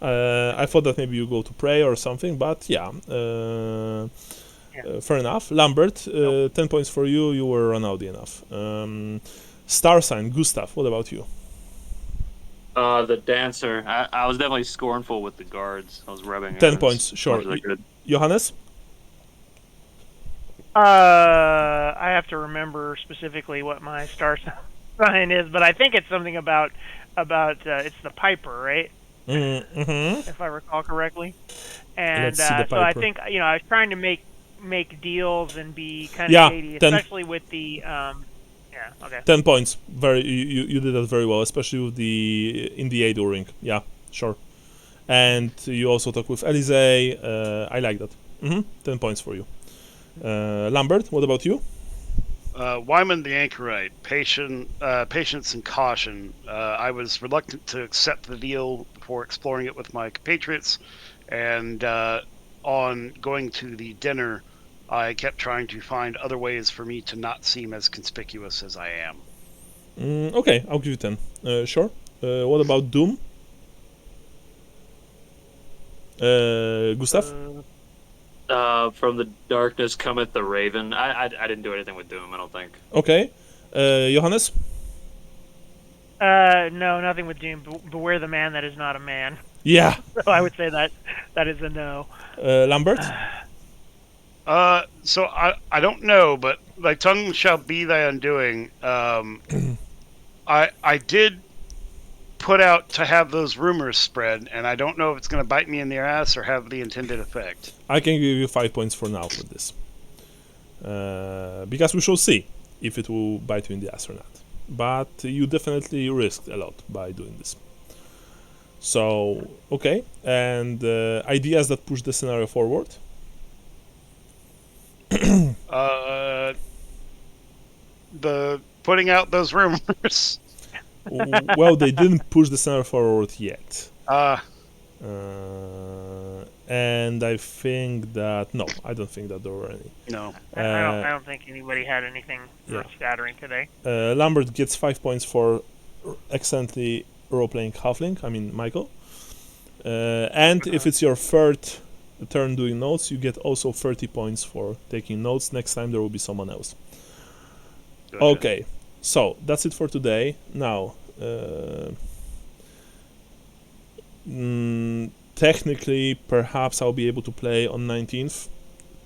A: I thought that maybe you go to pray or something, but yeah. Fair enough. Lambert, 10 points for you. You were Ronaldo enough. Star sign, Gustav, what about you?
D: The dancer. I was definitely scornful with the guards. I was rubbing
A: 10 points, sure. Johannes?
B: I have to remember specifically what my star sign is, but I think it's something about it's the Piper, right?
A: Mm-hmm.
B: If I recall correctly. And
A: Let's see the
B: so I
A: Piper.
B: think I was trying to make deals and be kind of shady,
A: 10
B: especially with the okay.
A: 10 points. You did that very well, especially with in the Ado ring. Yeah, sure. And you also talk with Elise. I like that. 10 points for you. Lambert, what about you?
C: Wyman the Anchorite, patience and caution. I was reluctant to accept the deal before exploring it with my compatriots, and on going to the dinner, I kept trying to find other ways for me to not seem as conspicuous as I am.
A: Okay, I'll give you 10. Sure. What about Doom? Gustav?
D: From the darkness cometh the raven. I didn't do anything with Doom, I don't think.
A: Okay. Johannes?
B: No, nothing with Doom. Beware the man that is not a man.
A: Yeah.
B: So I would say that is a no.
A: Lambert?
C: So I don't know, but thy tongue shall be thy undoing. I did put out to have those rumors spread, and I don't know if it's going to bite me in the ass or have the intended effect.
A: I can give you 5 points for now with this. Because we shall see if it will bite you in the ass or not. But you definitely risked a lot by doing this. So, okay. And ideas that push the scenario forward?
C: The putting out those rumors.
A: Well, they didn't push the scenario forward yet. And I think that... No, I don't think that there were any.
C: No.
B: I don't think anybody had anything earth-shattering today.
A: Lambert gets 5 points for excellently role-playing Halfling, I mean Michael. And if it's your third turn doing notes, you get also 30 points for taking notes. Next time there will be someone else.
C: Gotcha.
A: Okay, so that's it for today. Now, technically, perhaps I'll be able to play on 19th,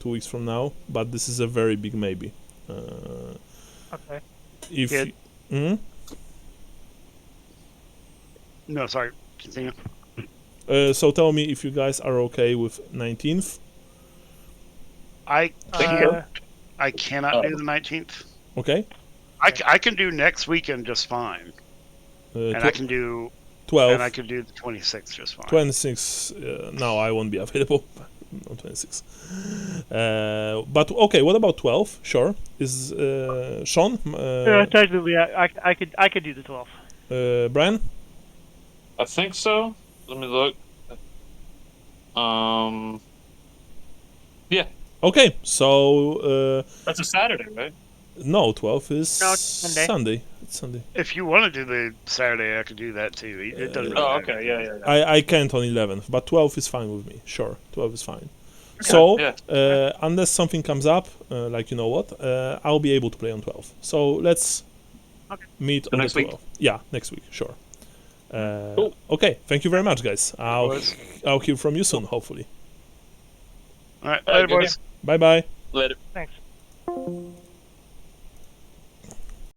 A: 2 weeks from now, but this is a very big maybe.
B: Okay.
A: If
C: Good.
A: Mhm.
C: No, sorry. Continue.
A: So tell me if you guys are okay with 19th.
C: I cannot do the 19th.
A: Okay.
C: I can do next weekend just fine, and I can do
A: 12.
C: and I can do the 26th just fine.
A: 26. No, I won't be available on 26. But okay, what about 12? Sure. Is Sean?
B: Technically, I could do the 12th.
A: Brian?
D: I think so. Let me look. Yeah.
A: Okay, so
D: That's a Saturday, right?
A: no, 12 is
B: No, it's Sunday.
A: Sunday. It's Sunday.
C: If you want to do the Saturday, I could do that too. It doesn't really
D: Oh,
C: matter.
D: okay. Yeah.
A: I can't on 11th, but 12 is fine with me. Sure, 12 is fine. So,
D: yeah.
A: unless something comes up, like you know what, I'll be able to play on 12. So let's meet on
D: next
A: the
D: week?
A: 12th. Yeah, next week, sure.
D: Cool.
A: Okay, thank you very much, guys.
C: Boys.
A: I'll hear from you soon, hopefully.
C: All right, later,
D: good
C: boys.
A: Bye bye.
D: Later.
B: Thanks.